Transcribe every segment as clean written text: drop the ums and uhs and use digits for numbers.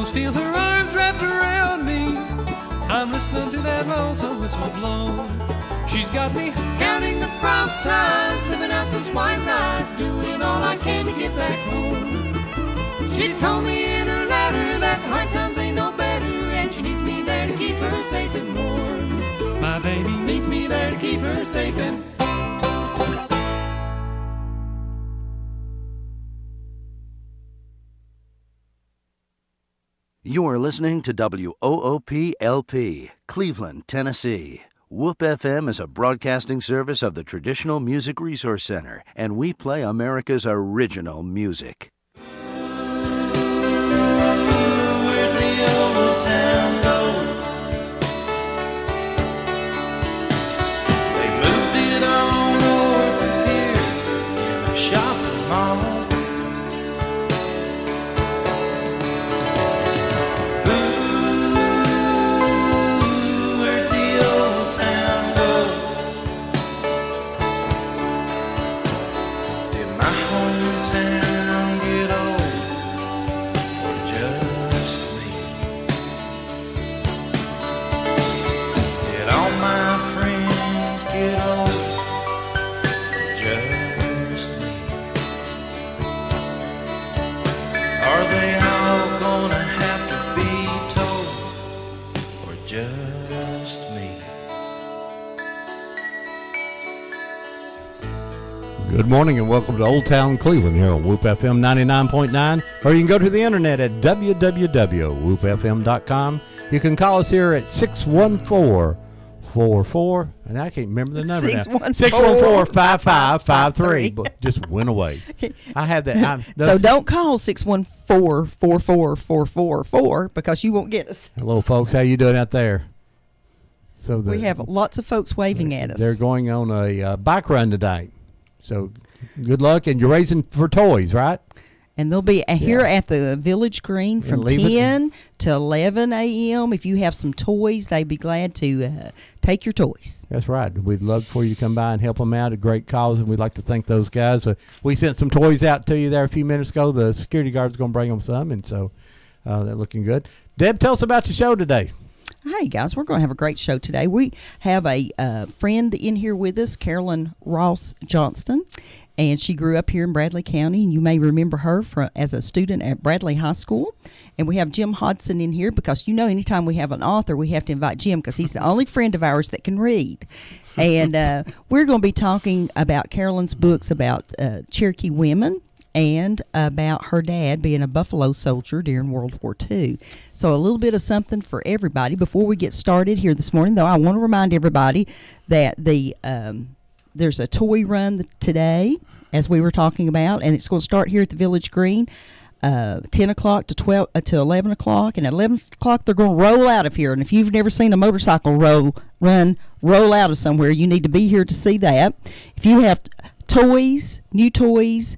almost feel her arms wrapped around me. I'm listening to that lonesome whistle blow. She's got me counting the cross ties, living out those white lies, doing all I can to get back home. She told me in her letter that hard times ain't no better, and she needs me there to keep her safe and warm. My baby needs me there to keep her safe and warm. You are listening to WOOP-LP, Cleveland, Tennessee. WOOP FM is a broadcasting service of the Traditional Music Resource Center, and we play America's original music. Where'd the old town go? They moved it all north of here in a shopping mall. Good morning and welcome to Old Town Cleveland here on WOOP FM 99.9, or you can go to the internet at www.woopfm.com. You can call us here at 614-44, and I can't remember the number 614-5553, but just went away. I had that. So don't call 614-444444 because you won't get us. Hello, folks. How you doing out there? So we have lots of folks waving at us. They're going on a bike run tonight. So good luck, and you're raising for toys, right? And they'll be here at the Village Green from 10 to 11 a.m. If you have some toys, they'd be glad to take your toys. That's right. We'd love for you to come by and help them out. A great cause, and we'd like to thank those guys. We sent some toys out to you there a few minutes ago. The security guard's going to bring them some, and so they're looking good. Deb, tell us about your show today. Hey, guys, we're going to have a great show today. We have a friend in here with us, Carolyn Ross Johnston, and she grew up here in Bradley County, and you may remember her as a student at Bradley High School. And we have Jim Hodson in here because, anytime we have an author, we have to invite Jim because he's the only friend of ours that can read. And we're going to be talking about Carolyn's books about Cherokee women, and about her dad being a Buffalo soldier during World War II. So a little bit of something for everybody. Before we get started here this morning, though, I want to remind everybody that there's a toy run today, as we were talking about, and it's going to start here at the Village Green, 10 o'clock to 11 o'clock, and at 11 o'clock they're going to roll out of here. And if you've never seen a motorcycle roll out of somewhere, you need to be here to see that. If you have toys, new toys,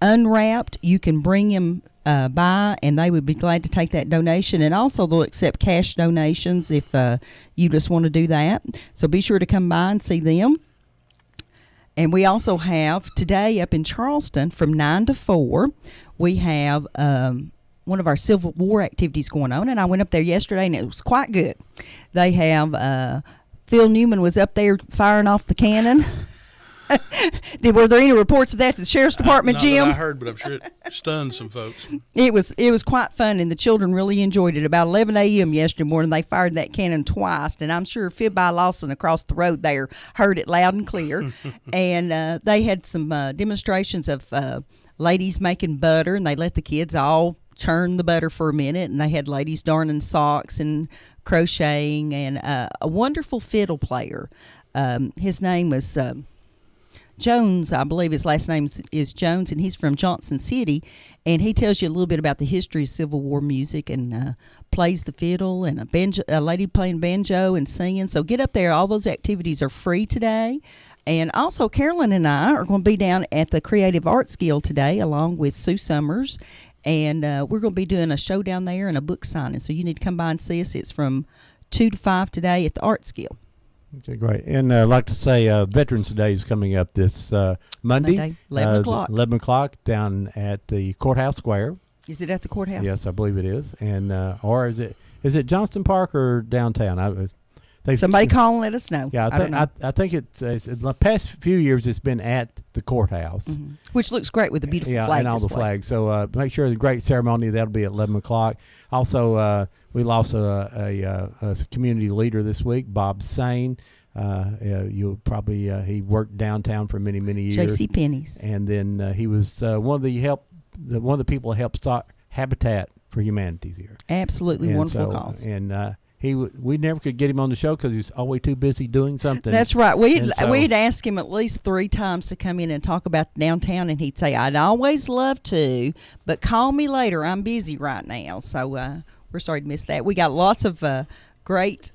unwrapped, you can bring them by, and they would be glad to take that donation. And also they'll accept cash donations if you just want to do that. So be sure to come by and see them. And we also have today up in Charleston from 9 to 4, we have one of our Civil War activities going on. And I went up there yesterday, and it was quite good. They have Phil Newman was up there firing off the cannon. Were there any reports of that to the Sheriff's Department, not Jim? That I heard, but I'm sure it stunned some folks. It was quite fun, and the children really enjoyed it. About 11 a.m. yesterday morning, they fired that cannon twice, and I'm sure Fibby Lawson across the road there heard it loud and clear. And they had some demonstrations of ladies making butter, and they let the kids all churn the butter for a minute, and they had ladies darning socks and crocheting, and a wonderful fiddle player. His name was Jones, I believe his last name is Jones, and he's from Johnson City, and he tells you a little bit about the history of Civil War music, and plays the fiddle, and a lady playing banjo and singing. So get up there. All those activities are free today. And also Carolyn and I are going to be down at the Creative Arts Guild today along with Sue Summers, and we're going to be doing a show down there and a book signing. So you need to come by and see us. It's from 2 to 5 today at the Arts Guild. Okay, great. And I'd like to say Veterans Day is coming up this Monday. 11 o'clock. 11 o'clock down at the Courthouse Square. Is it at the courthouse? Yes, I believe it is. And or is it Johnston Park or downtown? Somebody call and let us know. Yeah, I think it's in the past few years it's been at the courthouse, Which looks great with the beautiful flag and all the display. flags. So make sure the great ceremony that'll be at 11 o'clock. Also, we lost a community leader this week, Bob Sane. You'll probably he worked downtown for many years. J.C. Penney's. And then he was one of the people who helped start Habitat for Humanity here. Absolutely And wonderful so, cause. And we never could get him on the show because he's always too busy doing something. That's right. And so- We'd ask him at least 3 times to come in and talk about downtown, and he'd say, "I'd always love to, but call me later. I'm busy right now." So we're sorry to miss that. We got lots of great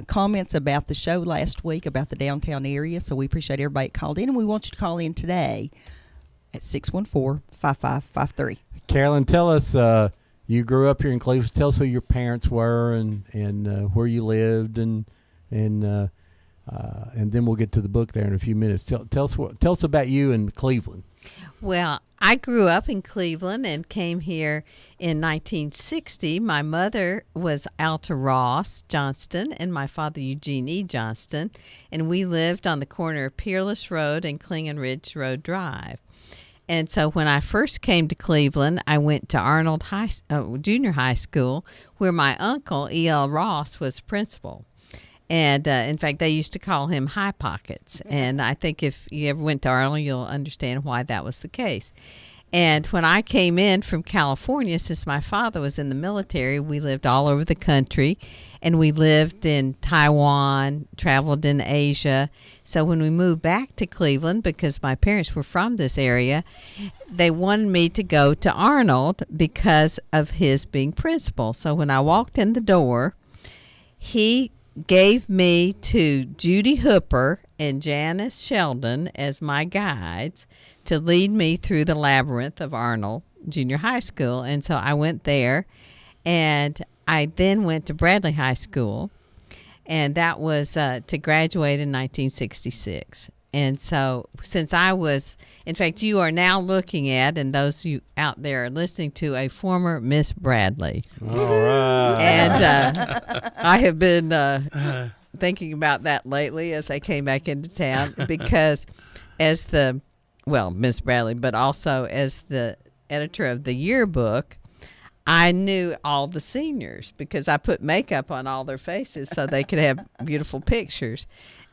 comments about the show last week about the downtown area, so we appreciate everybody that called in, and we want you to call in today at 614-5553. Carolyn, tell us, you grew up here in Cleveland. Tell us who your parents were and where you lived, and then we'll get to the book there in a few minutes. Tell us about you in Cleveland. Well, I grew up in Cleveland and came here in 1960. My mother was Alta Ross Johnston and my father Eugene E. Johnston, and we lived on the corner of Peerless Road and Klingon Ridge Road Drive. And so when I first came to Cleveland, I went to Arnold Junior High School, where my uncle, E.L. Ross, was principal. And, in fact, they used to call him High Pockets. And I think if you ever went to Arnold, you'll understand why that was the case. And when I came in from California, since my father was in the military, we lived all over the country. And we lived in Taiwan, traveled in Asia. So when we moved back to Cleveland, because my parents were from this area, they wanted me to go to Arnold because of his being principal. So when I walked in the door, he gave me to Judy Hooper and Janice Sheldon as my guides to lead me through the labyrinth of Arnold Junior High School. And so I went there, and I then went to Bradley High School, and that was to graduate in 1966. And so since I was, in fact, you are now looking at, and those you out there are listening to, a former Miss Bradley. All right. And I have been thinking about that lately as I came back into town, because as Miss Bradley, but also as the editor of the yearbook, I knew all the seniors because I put makeup on all their faces so they could have beautiful pictures.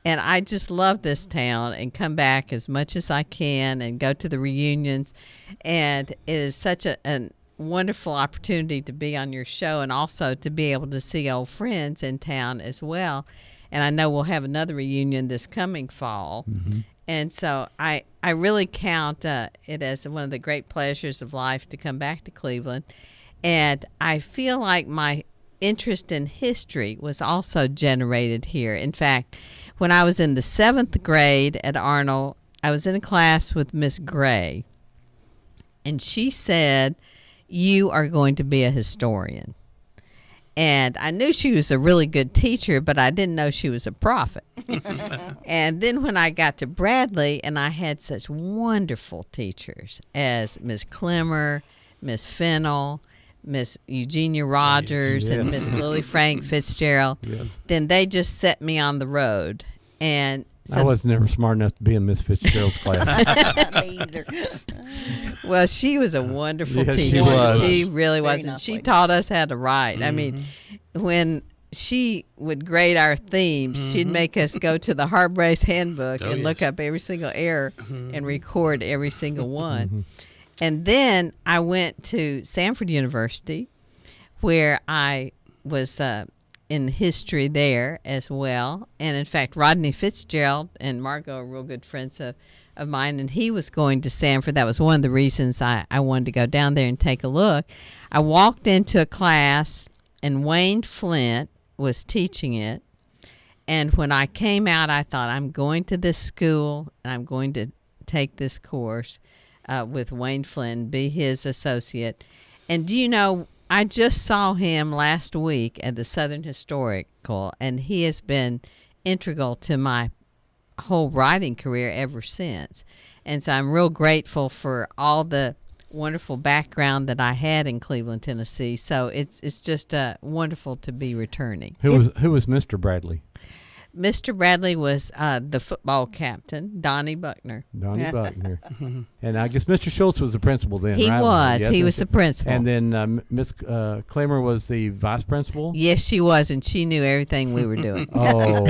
And I just love this town and come back as much as I can and go to the reunions. And it is such a wonderful opportunity to be on your show and also to be able to see old friends in town as well. And I know we'll have another reunion this coming fall. Mm-hmm. And so I really count it as one of the great pleasures of life to come back to Cleveland. And I feel like my interest in history was also generated here. In fact, when I was in the 7th grade at Arnold, I was in a class with Miss Gray, and she said, "You are going to be a historian." And I knew she was a really good teacher, but I didn't know she was a prophet. And then when I got to Bradley, and I had such wonderful teachers as Miss Clemmer, Miss Fennell, Miss Eugenia Rogers, Yes. and Miss Lily Frank Fitzgerald, Yes. then they just set me on the road. And so I was never smart enough to be in Miss Fitzgerald's class. Me either. well, she was a wonderful Yes, she teacher. was. She really Very was. And nice she lady. taught us how to write. I mean, when she would grade our themes, she'd make us go to the Harbrace Handbook Oh, and look yes. up every single error and record every single one. And then I went to Samford University, where I was in history there as well. And in fact, Rodney Fitzgerald and Margot are real good friends of mine, and he was going to Samford. That was one of the reasons I wanted to go down there and take a look. I walked into a class, and Wayne Flint was teaching it. And when I came out, I thought, I'm going to this school, and I'm going to take this course with Wayne Flynn, be his associate. And do you know, I just saw him last week at the Southern Historical, and he has been integral to my whole writing career ever since. And so I'm real grateful for all the wonderful background that I had in Cleveland, Tennessee. So it's just wonderful to be returning. Who was Mr. Bradley? Mr. Bradley was the football captain, Donnie Buckner. Donnie Buckner. And I guess Mr. Schultz was the principal then, He right? was. Yes, He was Mr. the principal. And then Miss Clemmer was the vice principal? Yes, she was, and she knew everything we were doing. Oh,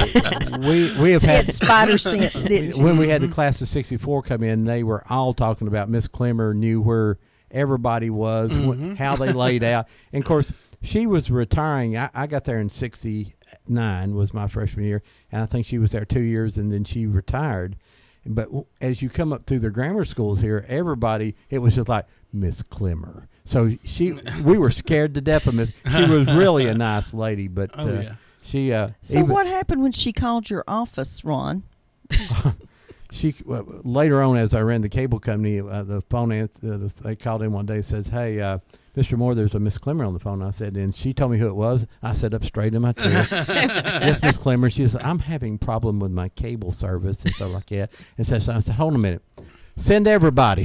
we have She had had spider sense, didn't she? when we had the class of '64 come in, they were all talking about Miss Clemmer knew where everybody was, how they laid out. And of course, she was retiring. I got there in '69 was my freshman year, and I think she was there 2 years, and then she retired. But as you come up through the grammar schools here, everybody, it was just like Miss Clemmer. So we were scared to death of Miss. She was really a nice lady, but she. So what happened when she called your office, Ron? She later on, as I ran the cable company, the phone they called in one day and says, "Hey, Mr. Moore, there's a Miss Clemmer on the phone." I said, and she told me who it was. I sat up straight in my chair. Yes, Miss Clemmer. She said, "I'm having problem with my cable service and stuff like that." And so I said, "Hold on a minute. Send everybody.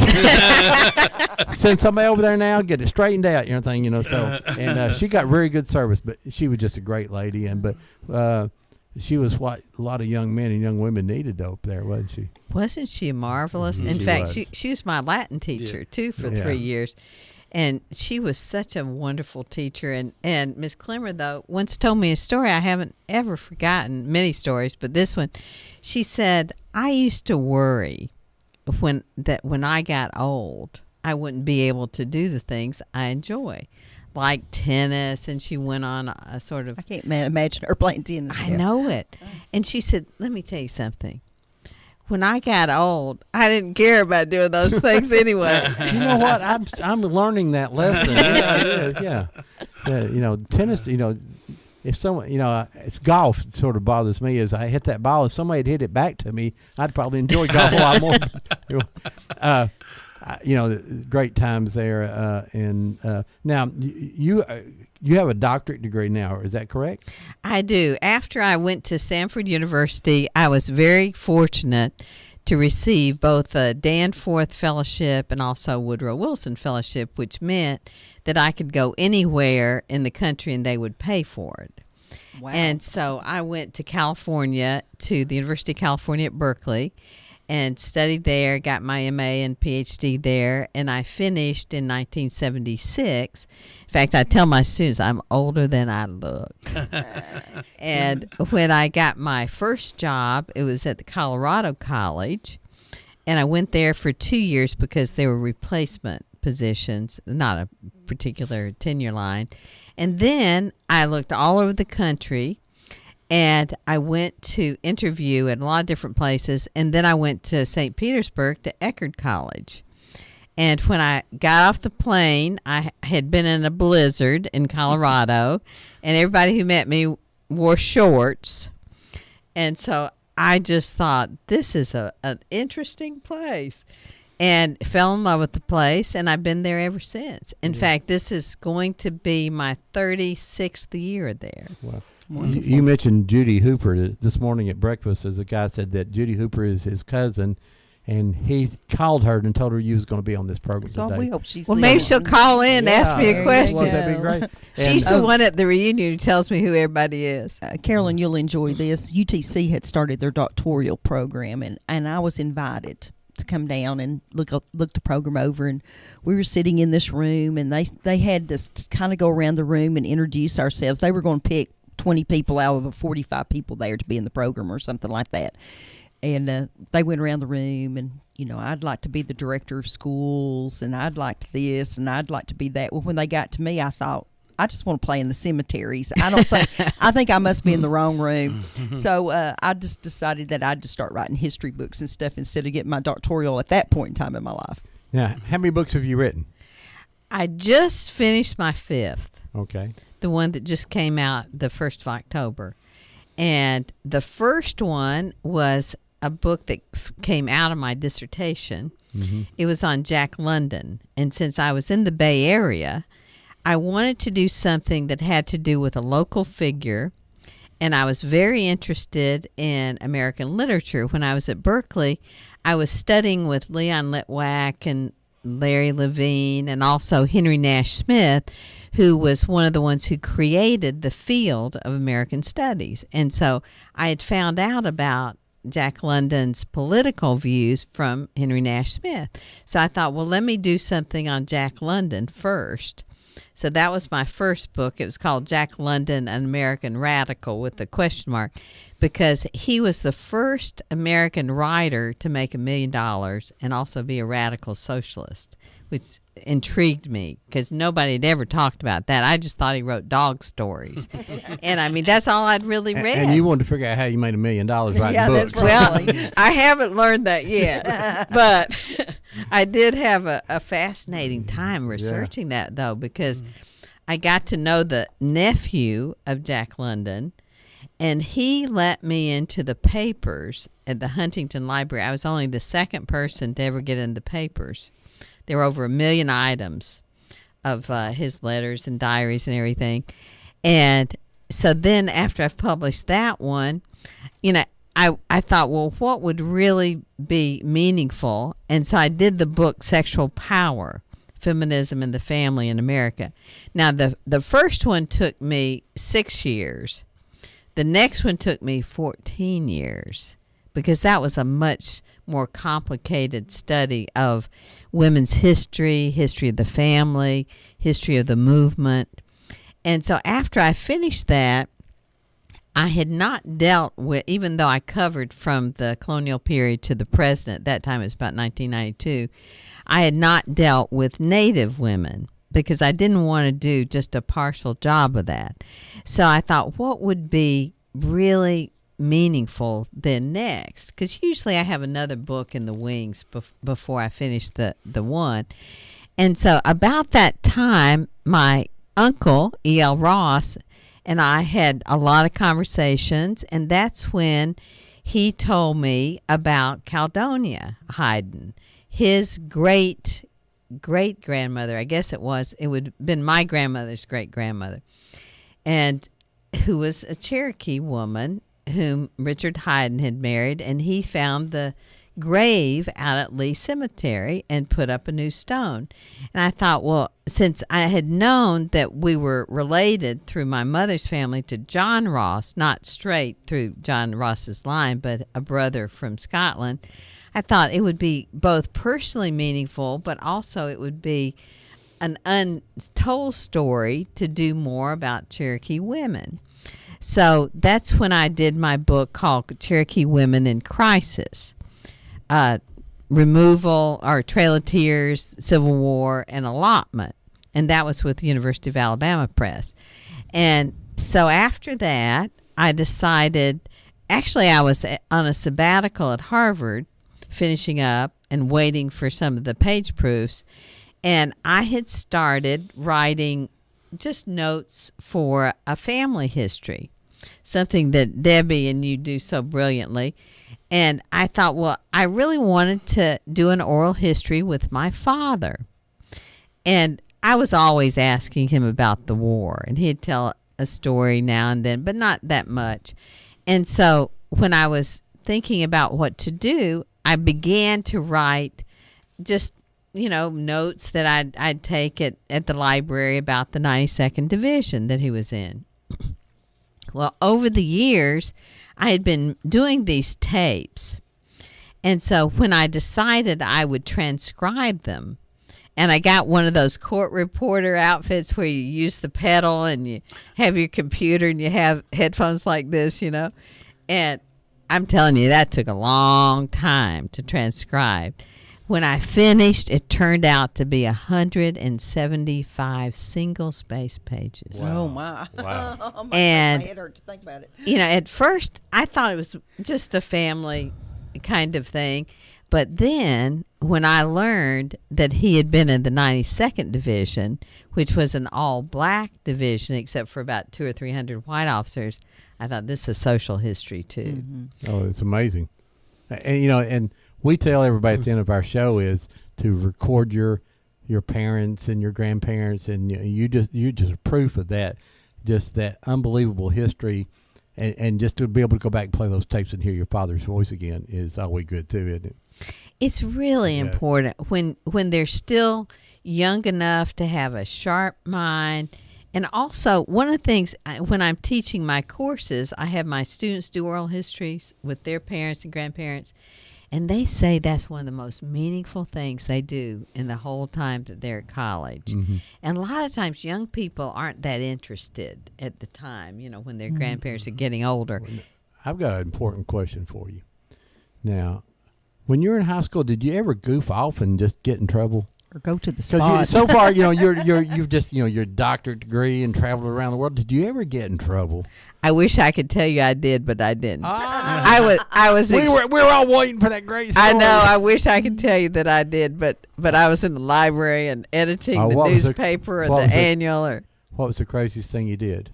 Send somebody over there now. Get it straightened out." And everything, So and she got very good service, but she was just a great lady. But she was what a lot of young men and young women needed up there, wasn't she? Wasn't she marvelous? In She fact, was. she was my Latin teacher, too, for 3 years. And she was such a wonderful teacher. And Miss Clemmer, though, once told me a story I haven't ever forgotten, many stories, but this one. She said, I used to worry when I got old, I wouldn't be able to do the things I enjoy, like tennis. And she went on a sort of... I can't imagine her playing tennis. I know it. And she said, let me tell you something. When I got old, I didn't care about doing those things anyway. You know what? I'm learning that lesson. Yeah, it is. Yeah. Tennis. If someone, it's golf. Sort of bothers me. Is I hit that ball, if somebody had hit it back to me, I'd probably enjoy golf a lot more. The great times there. And now you have a doctorate degree now. Is that correct? I do. After I went to Samford University, I was very fortunate to receive both a Danforth Fellowship and also Woodrow Wilson Fellowship, which meant that I could go anywhere in the country and they would pay for it. Wow. And so I went to California, to the University of California at Berkeley, and studied there, got my MA and PhD there, and I finished in 1976. In fact, I tell my students I'm older than I look. And when I got my first job, it was at the Colorado College, and I went there for 2 years because they were replacement positions, not a particular tenure line. And then I looked all over the country, and I went to interview at a lot of different places, and then I went to St. Petersburg to Eckerd College. And when I got off the plane, I had been in a blizzard in Colorado, and everybody who met me wore shorts. And so I just thought, this is an interesting place, and fell in love with the place, and I've been there ever since. In fact, this is going to be my 36th year there. Wow. You mentioned Judy Hooper this morning at breakfast. As a guy said that Judy Hooper is his cousin, and he called her and told her you was going to be on this program So today. we hope she's Well, maybe she'll call in and ask me a question. Well, that'd be great. She's the one at the reunion who tells me who everybody is. Carolyn, you'll enjoy this. UTC had started their doctoral program, and I was invited to come down and look the program over. And we were sitting in this room, and they had us kind of go around the room and introduce ourselves. They were going to pick 20 people out of the 45 people there to be in the program or something like that. And they went around the room, and, I'd like to be the director of schools, and I'd like this, and I'd like to be that. Well, when they got to me, I thought, I just want to play in the cemeteries. I think I must be in the wrong room. So I just decided that I'd just start writing history books and stuff instead of getting my doctoral at that point in time in my life. Now, how many books have you written? I just finished my 5th. Okay. The one that just came out the 1st of October. And the first one was a book that came out of my dissertation. Mm-hmm. It was on Jack London. And since I was in the Bay Area, I wanted to do something that had to do with a local figure. And I was very interested in American literature. When I was at Berkeley, I was studying with Leon Litwack and Larry Levine, and also Henry Nash Smith, who was one of the ones who created the field of American studies. And so I had found out about Jack London's political views from Henry Nash Smith. So I thought, well, let me do something on Jack London first. So that was my first book. It was called Jack London, an American Radical, with the question mark, because he was the first American writer to make $1 million and also be a radical socialist, which intrigued me because nobody had ever talked about that. I just thought he wrote dog stories. And I mean, that's all I'd really read. And you wanted to figure out how you made $1 million writing Yeah, books. that's Well, I haven't learned that yet, but I did have a fascinating time researching that, though, because I got to know the nephew of Jack London, and he let me into the papers at the Huntington Library. I was only the second person to ever get in the papers. There were over 1 million items of his letters and diaries and everything. And so then after I've published that one, you know, I thought, well, what would really be meaningful? And so I did the book Sexual Power, Feminism and the Family in America. Now, the first one took me 6 years. The next one took me 14 years because that was a much more complicated study of women's history, history of the family, history of the movement. And so after I finished that, I had not dealt with, even though I covered from the colonial period to the present, at that time it was about 1992, I had not dealt with Native women because I didn't want to do just a partial job of that. So I thought, what would be really meaningful then next? Because usually I have another book in the wings before I finish the one. And so about that time, my uncle, E.L. Ross, and I had a lot of conversations, and that's when he told me about Caledonia Hayden. His great-grandmother, I guess it would have been my grandmother's great-grandmother, and who was a Cherokee woman whom Richard Hayden had married, and he found the grave out at Lee Cemetery and put up a new stone. And I thought, well, since I had known that we were related through my mother's family to John Ross, not straight through John Ross's line, but a brother from Scotland, I thought it would be both personally meaningful, but also it would be an untold story to do more about Cherokee women. So that's when I did my book called Cherokee Women in Crisis. Removal or Trail of Tears, Civil War, and Allotment. And that was with the University of Alabama Press. And so after that, I decided, actually I was on a sabbatical at Harvard, finishing up and waiting for some of the page proofs. And I had started writing just notes for a family history, something that Debbie and you do so brilliantly. And I thought, well, I really wanted to do an oral history with my father. And I was always asking him about the war, and he'd tell a story now and then, but not that much. And so when I was thinking about what to do, I began to write just, notes that I'd take at the library about the 92nd Division that he was in. Well, over the years, I had been doing these tapes. And so when I decided I would transcribe them, and I got one of those court reporter outfits where you use the pedal and you have your computer and you have headphones like this, and I'm telling you, that took a long time to transcribe. When I finished, it turned out to be 175 single-space pages. Oh, my. Wow. Oh, And, my head hurt to think about it. At first, I thought it was just a family kind of thing. But then, when I learned that he had been in the 92nd Division, which was an all-black division except for about 200 or 300 white officers, I thought this is social history, too. Mm-hmm. Oh, it's amazing. And, and we tell everybody at the end of our show is to record your parents and your grandparents, and you're just proof of that, just that unbelievable history. and just to be able to go back and play those tapes and hear your father's voice again is always good too, isn't it? It's really important when they're still young enough to have a sharp mind. And also, one of the things, when I'm teaching my courses, I have my students do oral histories with their parents and grandparents, and they say that's one of the most meaningful things they do in the whole time that they're at college. And a lot of times, young people aren't that interested at the time, when their grandparents are getting older. I've got an important question for you. Now, when you were in high school, did you ever goof off and just get in trouble? Or go to the Because spot. so far, you've just your doctorate degree and traveled around the world. Did you ever get in trouble? I wish I could tell you I did, but I didn't. I was. We were all waiting for that great story. I know. I wish I could tell you that I did, but I was in the library and editing the newspaper or the annual. Or what was the craziest thing you did?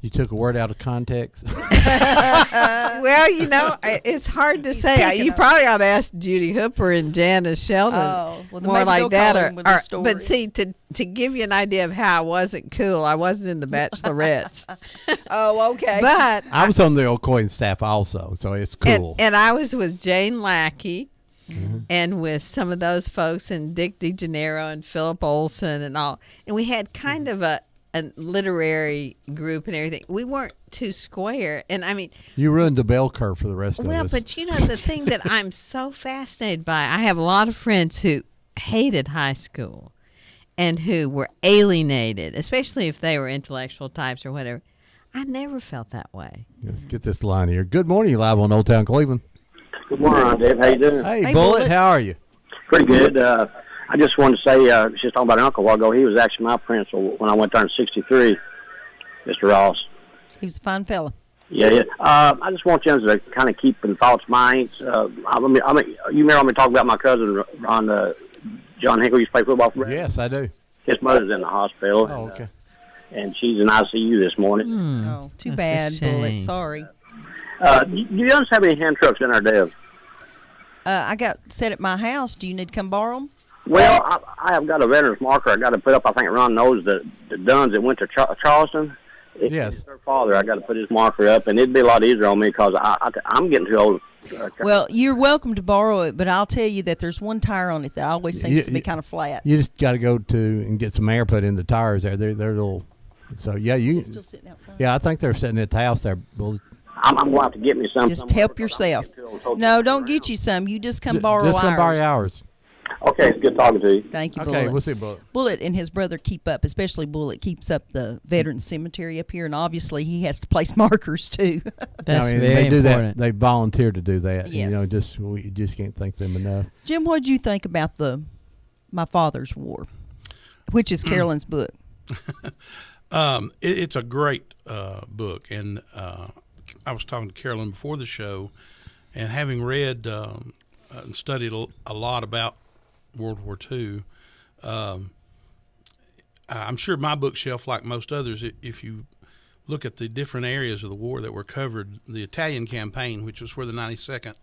You took a word out of context. Well, it's hard to say. You probably ought to ask Judy Hooper and Janice Sheldon. Oh, well, more maybe like they'll that. call in with a story. But see, to give you an idea of how I wasn't cool, I wasn't in the Bachelorettes. Oh, okay. But I was on the O'Coin staff also, so it's cool. And I was with Jane Lackey. And with some of those folks and Dick DeGennaro and Philip Olson and all. And we had kind of a literary group and everything. We weren't too square. And I mean, you ruined the bell curve for the rest of us. Well, but the thing that I'm so fascinated by, I have a lot of friends who hated high school and who were alienated, especially if they were intellectual types or whatever. I never felt that way. Let's get this line here. Good morning, you live on Old Town Cleveland. Good morning, Dave. How you doing? Hey, Hey, Bullet, Bullet. how are you? Pretty good. I just wanted to say, just talking about an uncle a while ago, he was actually my principal when I went there in '63, Mr. Ross. He was a fine fella. Yeah. I just want you to kind of keep in thoughts minds. You remember me talking about my cousin on John Hinkle used to play football for? Yes, I do. His mother's in the hospital. Oh, okay. And she's in ICU this morning. Oh, too That's a bad, Bullet. shame. Sorry. Do you guys have any hand trucks in our Dev? I got set at my house. Do you need to come borrow them? Well, I have got a veteran's marker I got to put up. I think Ron knows the Duns that went to Charleston. Yes. It's their father. I got to put his marker up, and it'd be a lot easier on me because I'm getting too old. Well, you're welcome to borrow it, but I'll tell you that there's one tire on it that always seems to be kind of flat. You just got to go to and get some air put in the tires there. They're little. So yeah, Is you. it still sitting outside? Yeah, I think they're sitting at the house there. Bullet. I'm going to have to get me some. Just help yourself. No, don't get you some. You just come borrow Just come borrow ours. ours. Okay, it's good talking to you. Thank you, Okay, Bullet. we'll see, Bullet. Bullet and his brother keep up, especially Bullet keeps up the veteran cemetery up here, and obviously he has to place markers too. That's I mean, very they do important. that. They volunteer to do that. Yes. We just can't thank them enough. Jim, what did you think about My Father's War, which is Carolyn's book? It's a great book, and I was talking to Carolyn before the show, and having read and studied a lot about World War II, I'm sure my bookshelf, like most others, if you look at the different areas of the war that were covered, the Italian campaign, which was where the 92nd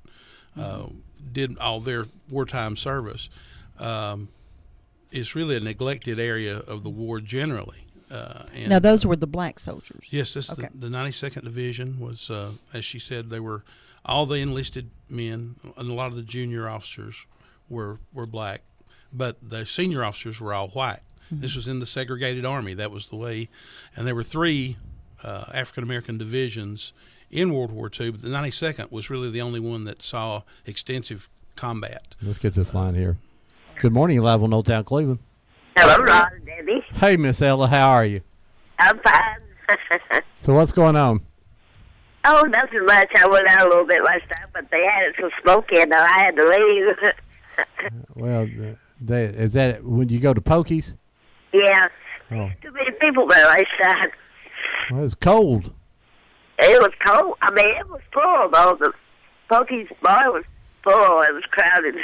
did all their wartime service, is really a neglected area of the war generally. And, Now, those were the black soldiers. yes, this Okay. the 92nd Division was, as she said, they were all the enlisted men, and a lot of the junior officers were black, but the senior officers were all white. Mm-hmm. This was in the segregated army. That was the way, and there were 3 African American divisions in World War II, but the 92nd was really the only one that saw extensive combat. Let's get this line here. Good morning, you live on Old Town Cleveland. Hello, Ron and Debbie. Hey, Miss Ella, how are you? I'm fine. So what's going on? Oh, nothing much. I went out a little bit last time, but they had some smoke in, and I had to leave. Well, is that when you go to Pokey's? Yeah. Oh, Too many people there last time. well, it's cold. It was cold. I mean, it was full, though. The Pokey's bar was full. It was crowded.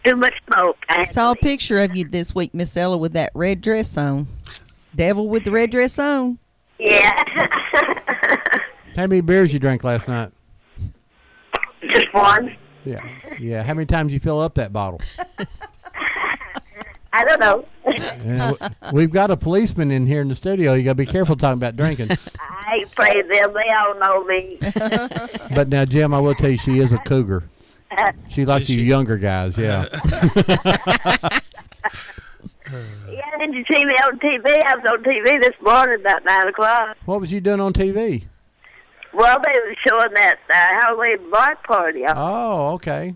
Too much smoke. I I had saw a to leave. picture of you this week, Miss Ella, with that red dress on. Devil with the red dress on. Yeah. How many beers you drank last night? Just one. Yeah. How many times you fill up that bottle? I don't know. And we've got a policeman in here in the studio. You got to be careful talking about drinking. I ain't afraid of them. They all know me. But now, Jim, I will tell you, she is a cougar. She likes you younger guys, yeah. Yeah, did you see me on TV? I was on TV this morning about 9 o'clock. What was you doing on TV? Well, they were showing that Halloween block party. Oh, okay.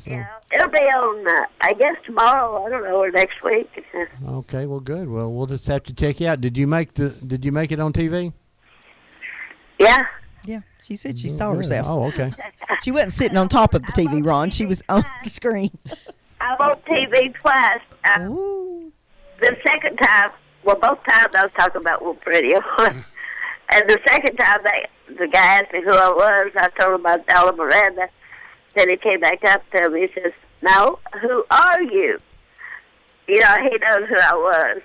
Yeah, it'll be on, I guess, tomorrow. I don't know, or next week. Okay, well, good. Well, we'll just have to check you out. Did you make it on TV? Yeah. Yeah, she said she saw Good. herself. Oh, okay. She wasn't sitting on top of the TV, Ron. She was on the screen. I'm on TV twice. Ooh. The second time, well, both times I was talking about Wolf Radio. And the second time the guy asked me who I was, I told him about Ella Miranda. Then he came back up to me. He says, "No, who are you?" You know, he knows who I was.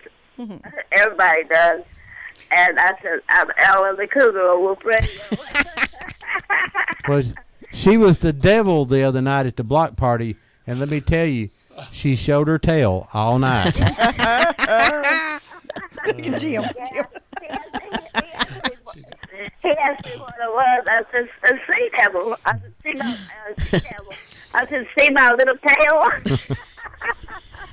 Everybody does. And I said, "I'm Ella the Cougar on Wolf Radio." Well, she was the devil the other night at the block party, and let me tell you, she showed her tail all night. Look at Jim. He asked me what I was. I said, "A sea devil." I said, "See my sea devil." I said, "See my little tail."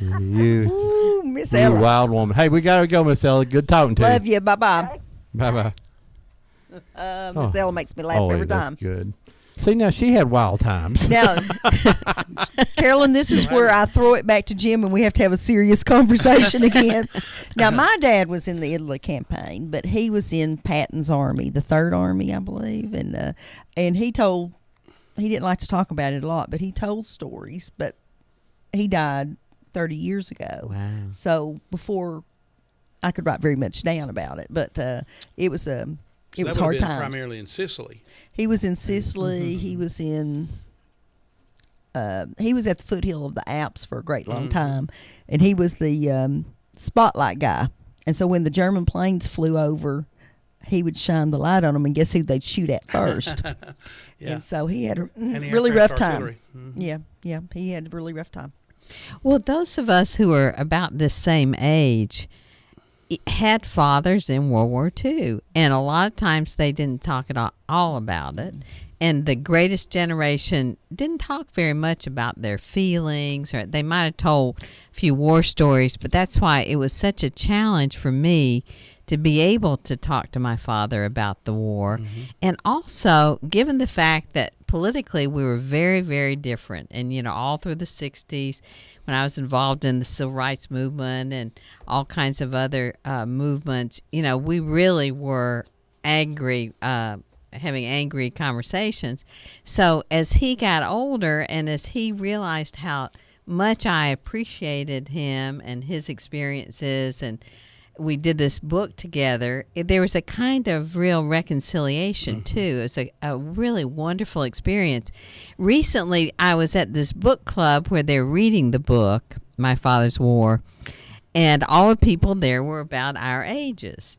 You, Ooh, Miss you Ella. wild woman. Hey, we got to go, Miss Ella. Good talking to Love you. you. Bye-bye. Bye-bye. Miss Ella makes me laugh every that's time. good. See, now she had wild times. Now, Carolyn, this is where I throw it back to Jim and we have to have a serious conversation again. Now, my dad was in the Italy campaign, but he was in Patton's army, the 3rd Army, I believe. And he didn't like to talk about it a lot, but he told stories. But he died 30 years ago. Wow. So before I could write very much down about it, but it was So it was that hard would've been times. primarily in Sicily. He was in Sicily. He was in. He was at the foothill of the Alps for a great long time, and he was the spotlight guy. And so when the German planes flew over, he would shine the light on them, and guess who they'd shoot at first? Yeah. And so he had a Anti-aircraft really rough time. artillery. Mhm. Yeah, he had a really rough time. Well, those of us who are about this same age had fathers in World War II, and a lot of times they didn't talk at all about it. And the greatest generation didn't talk very much about their feelings, or they might have told a few war stories, but that's why it was such a challenge for me to be able to talk to my father about the war. And also, given the fact that politically we were very, very different, and, you know, all through the 60s, when I was involved in the civil rights movement and all kinds of other movements, you know, we really were angry, having angry conversations. So as he got older and as he realized how much I appreciated him and his experiences, and we did this book together, there was a kind of real reconciliation too. It was a really wonderful experience. Recently, I was at this book club where they're reading the book, My Father's War, and all the people there were about our ages.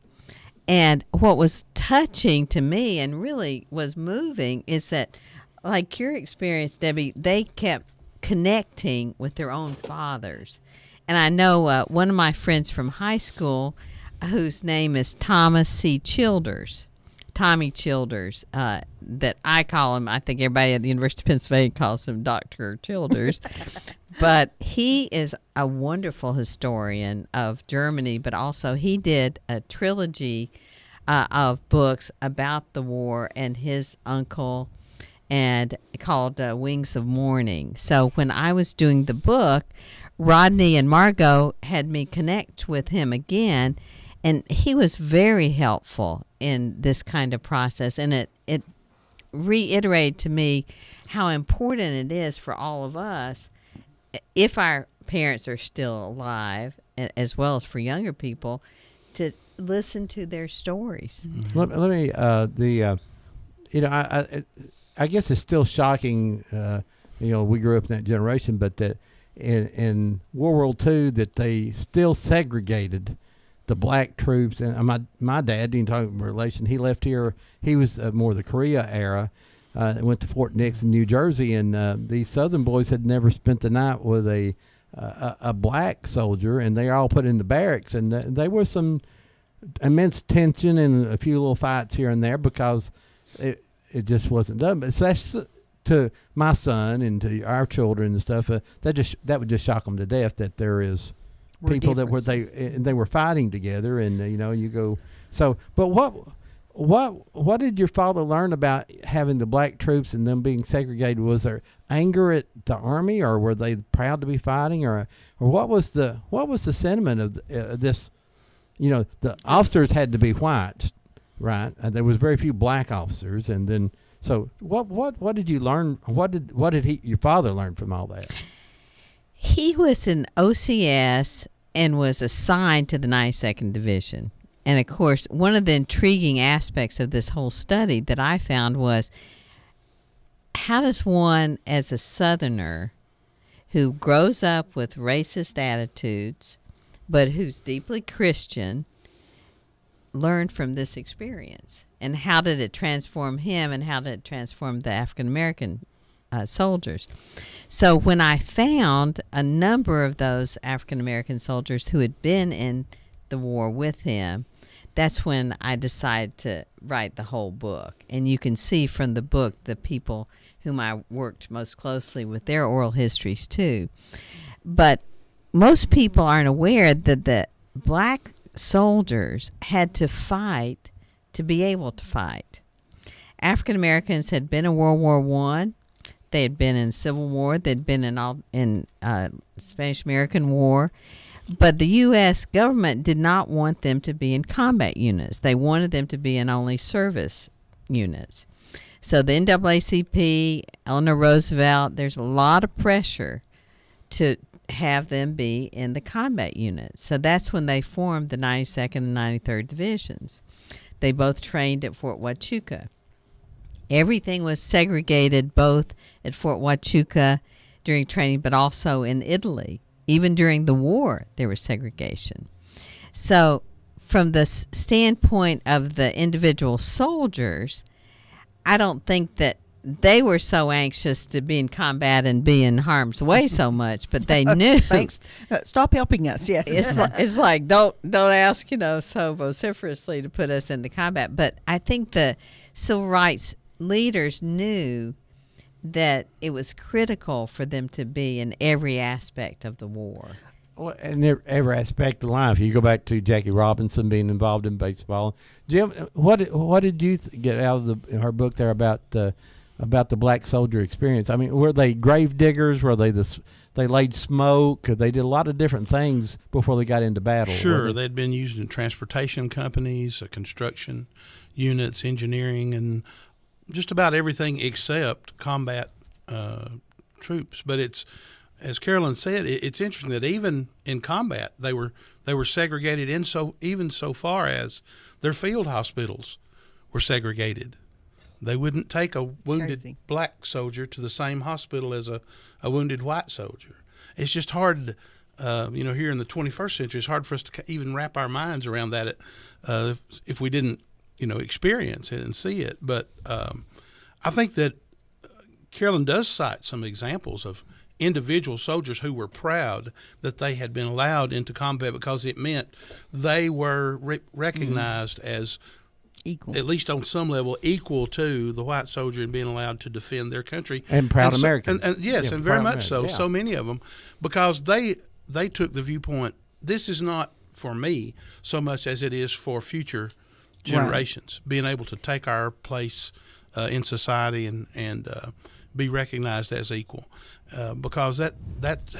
And what was touching to me and really was moving is that, like your experience, Debbie, they kept connecting with their own fathers. And I know one of my friends from high school, whose name is Thomas C. Childers, Tommy Childers, that I call him, I think everybody at the University of Pennsylvania calls him Dr. Childers. But he is a wonderful historian of Germany, but also he did a trilogy of books about the war and his uncle, and called Wings of Morning. So when I was doing the book, Rodney and Margot had me connect with him again, and he was very helpful in this kind of process. And it reiterated to me how important it is for all of us, if our parents are still alive, as well as for younger people, to listen to their stories. Let me you know, I guess it's still shocking. You know, we grew up in that generation, but that in World War II, that they still segregated the black troops. And my dad, didn't talk about relation. He left here. He was more the Korea era. Went to Fort Nixon, New Jersey, and these Southern boys had never spent the night with a black soldier, and they were all put in the barracks. And there were some immense tension and a few little fights here and there because it just wasn't done. But especially to my son and to our children and stuff, that would just shock them to death that there is people that they were fighting together, and you go so. But what did your father learn about having the black troops and them being segregated? Was there anger at the Army, or were they proud to be fighting, or what was the sentiment of this? The officers had to be white, right? There was very few black officers, and then so what did you learn? What did your father learn from all that? He was an OCS and was assigned to the 92nd Division. And, of course, one of the intriguing aspects of this whole study that I found was how does one, as a Southerner who grows up with racist attitudes but who's deeply Christian, learn from this experience? And how did it transform him, and how did it transform the African-American soldiers? So when I found a number of those African-American soldiers who had been in the war with him, that's when I decided to write the whole book. And you can see from the book the people whom I worked most closely with, their oral histories too. But most people aren't aware that the black soldiers had to fight to be able to fight. African Americans had been in World War I. They had been in Civil War. They'd been in Spanish-American War. But the U.S. government did not want them to be in combat units. They wanted them to be in only service units. So the NAACP, Eleanor Roosevelt, there's a lot of pressure to have them be in the combat units. So that's when they formed the 92nd and 93rd Divisions. They both trained at Fort Huachuca. Everything was segregated both at Fort Huachuca during training, but also in Italy. Even during the war, there was segregation. So from the standpoint of the individual soldiers, I don't think that they were so anxious to be in combat and be in harm's way so much, but they knew. Thanks. Stop helping us. Yeah. It's like don't ask so vociferously to put us into combat. But I think the civil rights leaders knew that it was critical for them to be in every aspect of the war. Well, in every aspect of life. You go back to Jackie Robinson being involved in baseball. Jim, what did you get out of her book there about the black soldier experience? I mean, were they grave diggers? Were they they laid smoke? They did a lot of different things before they got into battle. Sure, they'd been used in transportation companies, construction units, engineering, and just about everything except combat troops. But it's, as Carolyn said, it's interesting that even in combat they were segregated even so far as their field hospitals were segregated. They wouldn't take a wounded black soldier to the same hospital as a wounded white soldier. It's just hard, here in the 21st century, it's hard for us to even wrap our minds around that if we didn't, experience it and see it. But I think that Carolyn does cite some examples of individual soldiers who were proud that they had been allowed into combat because it meant they were recognized as equal, at least on some level, equal to the white soldier and being allowed to defend their country. And proud Americans. And very much so. Yeah. So many of them, because they took the viewpoint, this is not for me so much as it is for future generations, being able to take our place in society and be recognized as equal, because that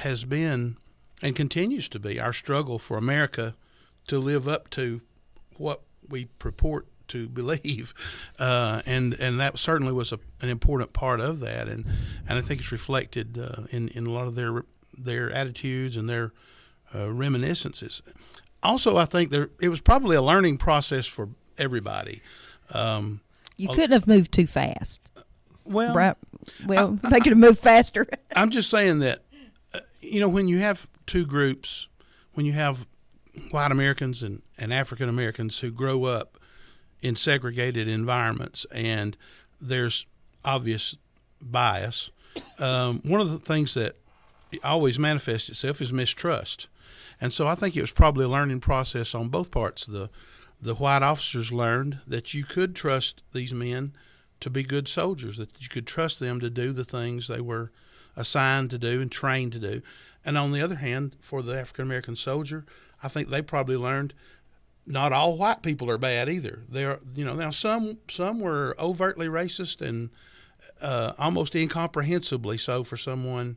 has been and continues to be our struggle for America to live up to what we purport to believe, and that certainly was an important part of that, and I think it's reflected in a lot of their attitudes and their reminiscences. Also, I think it was probably a learning process for everybody. You couldn't have moved too fast. Well, right. Well, they could have moved faster. I'm just saying that, when you have two groups, when you have white Americans and African Americans who grow up in segregated environments and there's obvious bias, one of the things that always manifests itself is mistrust. And so I think it was probably a learning process on both parts of the white officers learned that you could trust these men to be good soldiers, that you could trust them to do the things they were assigned to do and trained to do. And on the other hand, for the African American soldier, I think they probably learned not all white people are bad either. There, now some were overtly racist and almost incomprehensibly so for someone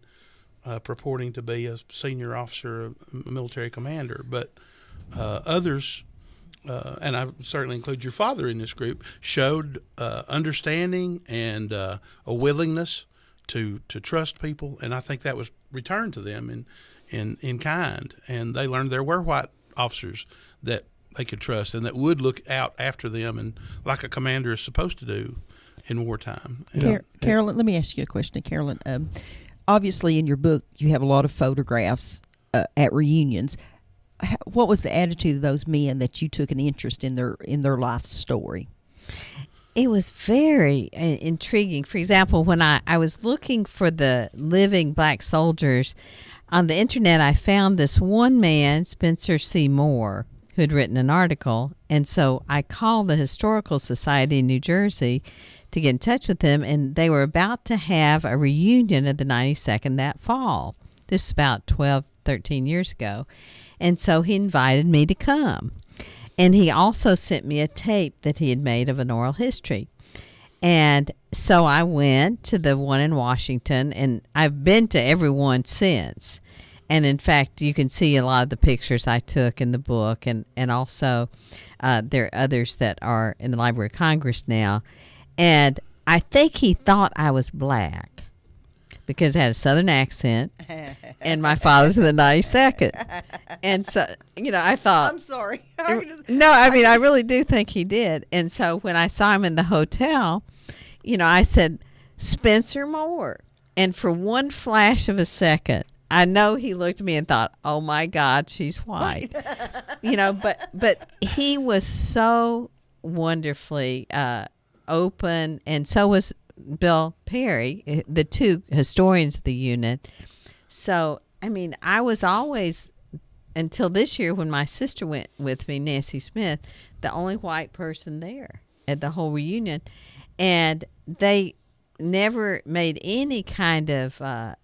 purporting to be a senior officer, a military commander. But others, and I certainly include your father in this group, showed understanding and a willingness to trust people, and I think that was returned to them in kind. And they learned there were white officers that they could trust and that would look out after them, and like a commander is supposed to do in wartime. Carolyn, let me ask you a question, Carolyn. Obviously, in your book, you have a lot of photographs at reunions. What was the attitude of those men that you took an interest in their life story? It was very intriguing. For example, when I was looking for the living black soldiers on the internet, I found this one man, Spencer C. Moore, who had written an article. And so I called the Historical Society in New Jersey to get in touch with them, and they were about to have a reunion of the 92nd that fall. This was about 12, 13 years ago. And so he invited me to come. And he also sent me a tape that he had made of an oral history. And so I went to the one in Washington, and I've been to every one since. And in fact, you can see a lot of the pictures I took in the book, and also there are others that are in the Library of Congress now. And I think he thought I was black because I had a Southern accent, and my father's in the 92nd. And so, I thought... I'm sorry. No, I mean, I really do think he did. And so when I saw him in the hotel, I said, Spencer Moore. And for one flash of a second, I know he looked at me and thought, oh, my God, she's white. But he was so wonderfully open, and so was Bill Perry, the two historians of the unit. So, I mean, I was always, until this year when my sister went with me, Nancy Smith, the only white person there at the whole reunion. And they never made any kind of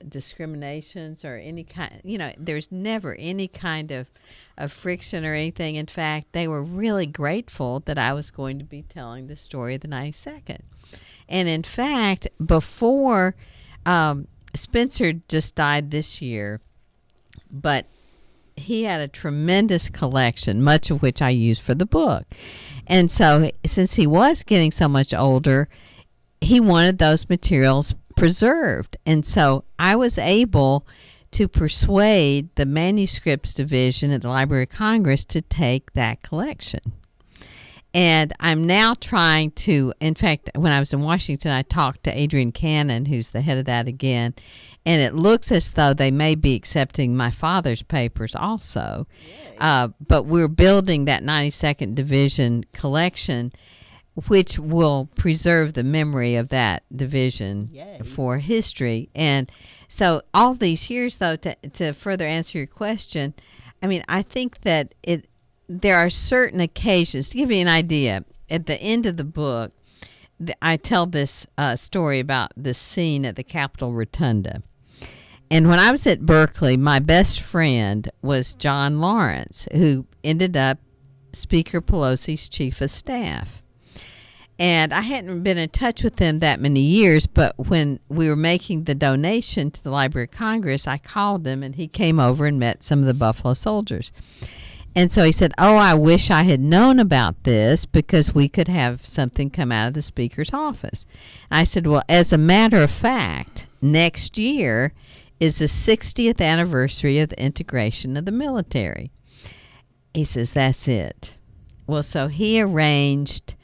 discriminations or any kind, there's never any kind of friction or anything. In fact, they were really grateful that I was going to be telling the story of the 92nd. And in fact, before Spencer just died this year, but he had a tremendous collection, much of which I used for the book. And so since he was getting so much older, he wanted those materials preserved. And so I was able to persuade the manuscripts division at the Library of Congress to take that collection. And I'm now trying to, in fact, when I was in Washington, I talked to Adrian Cannon, who's the head of that again, and it looks as though they may be accepting my father's papers also. But we're building that 92nd Division collection, which will preserve the memory of that division for history. And so all these years, though, to further answer your question, I mean, I think that there are certain occasions. To give you an idea, at the end of the book, I tell this story about this scene at the Capitol Rotunda. And when I was at Berkeley, my best friend was John Lawrence, who ended up Speaker Pelosi's chief of staff. And I hadn't been in touch with him that many years, but when we were making the donation to the Library of Congress, I called him, and he came over and met some of the Buffalo soldiers. And so he said, oh, I wish I had known about this because we could have something come out of the Speaker's office. I said, well, as a matter of fact, next year is the 60th anniversary of the integration of the military. He says, that's it. Well, so he arranged,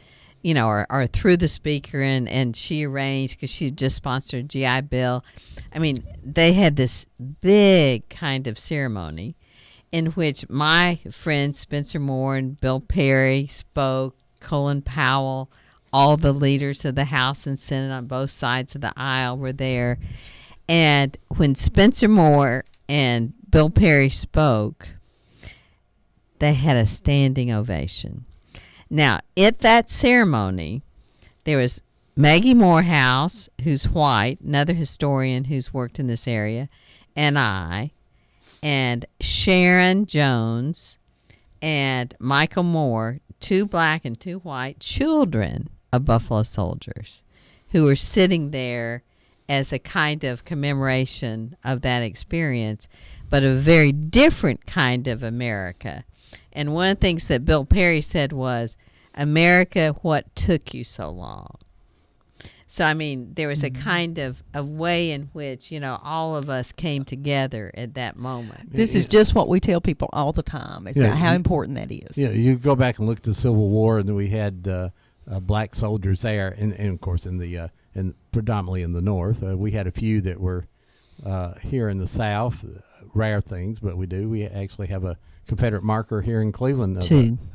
or through the Speaker, and she arranged, because she just sponsored a GI Bill. I mean, they had this big kind of ceremony in which my friends Spencer Moore and Bill Perry spoke, Colin Powell, all the leaders of the House and Senate on both sides of the aisle were there. And when Spencer Moore and Bill Perry spoke, they had a standing ovation. Now, at that ceremony, there was Maggie Morehouse, who's white, another historian who's worked in this area, and I, and Sharon Jones, and Michael Moore, 2 black and 2 white children of Buffalo soldiers who were sitting there as a kind of commemoration of that experience, but a very different kind of America. And one of the things that Bill Perry said was, America, what took you so long? So, I mean, there was a kind of a way in which, all of us came together at that moment. This is just what we tell people all the time. It's about how important that is. Yeah, you go back and look at the Civil War, and then we had black soldiers there, and of course and predominantly in the North. We had a few that were here in the South, rare things, but we do. We actually have a Confederate marker here in Cleveland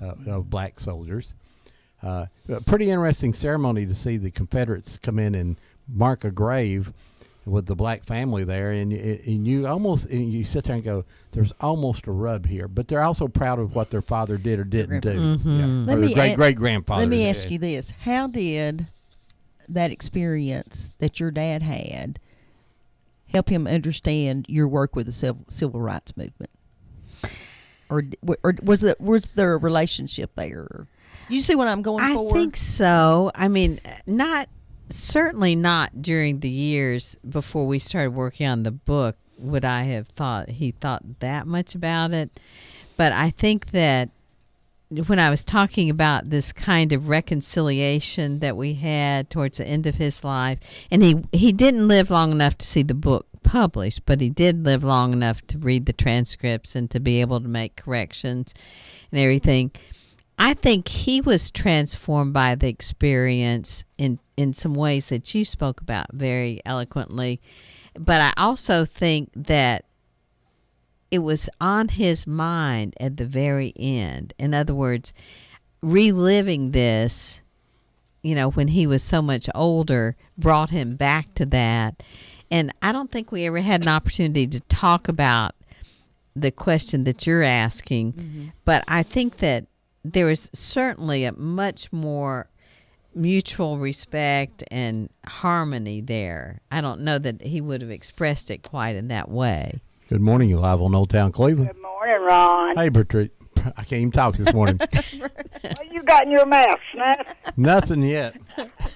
of black soldiers. A pretty interesting ceremony to see the Confederates come in and mark a grave with the black family there, and you sit there and go, there's almost a rub here, but they're also proud of what their father did or didn't do. Mm-hmm. Or their great grandfather. Let me ask you this: how did that experience that your dad had help him understand your work with the civil rights movement, or was there a relationship there? You see what I'm going for? I think so. I mean, certainly not during the years before we started working on the book would I have thought he thought that much about it. But I think that when I was talking about this kind of reconciliation that we had towards the end of his life, and he didn't live long enough to see the book published, but he did live long enough to read the transcripts and to be able to make corrections and everything. I think he was transformed by the experience in some ways that you spoke about very eloquently. But I also think that it was on his mind at the very end. In other words, reliving this, when he was so much older, brought him back to that. And I don't think we ever had an opportunity to talk about the question that you're asking. But I think that there was certainly a much more mutual respect and harmony there. I don't know that he would have expressed it quite in that way. Good morning. You're live on Old Town Cleveland. Good morning, Ron. Hey, Bertrand. I can't even talk this morning. What you got in your mouth, Snuff? Nothing yet.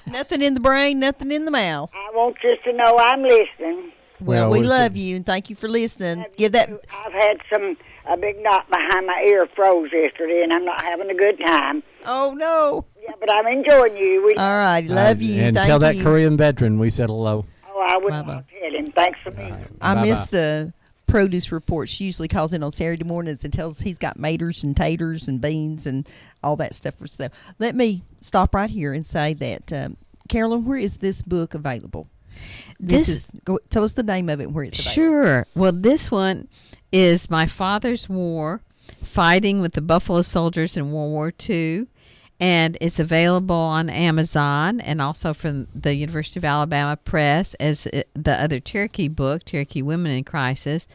Nothing in the brain, nothing in the mouth. I want you to know I'm listening. Well, we love you, and thank you for listening. I've had a big knot behind my ear froze yesterday, and I'm not having a good time. Oh, no. Yeah, but I'm enjoying you. All right, love you. And thank tell that you. Korean veteran we said hello. Oh, I wouldn't want to tell him. Thanks for me. I miss the produce report. She usually calls in on Saturday mornings and tells us he's got maters and taters and beans and all that stuff for sale. Let me stop right here and say that, Carolyn, where is this book available? Tell us the name of it and where it's available. Sure. Well, this one is My Father's War, Fighting with the Buffalo Soldiers in World War II. And it's available on Amazon and also from the University of Alabama Press as the other Cherokee book, Cherokee Women in Crisis.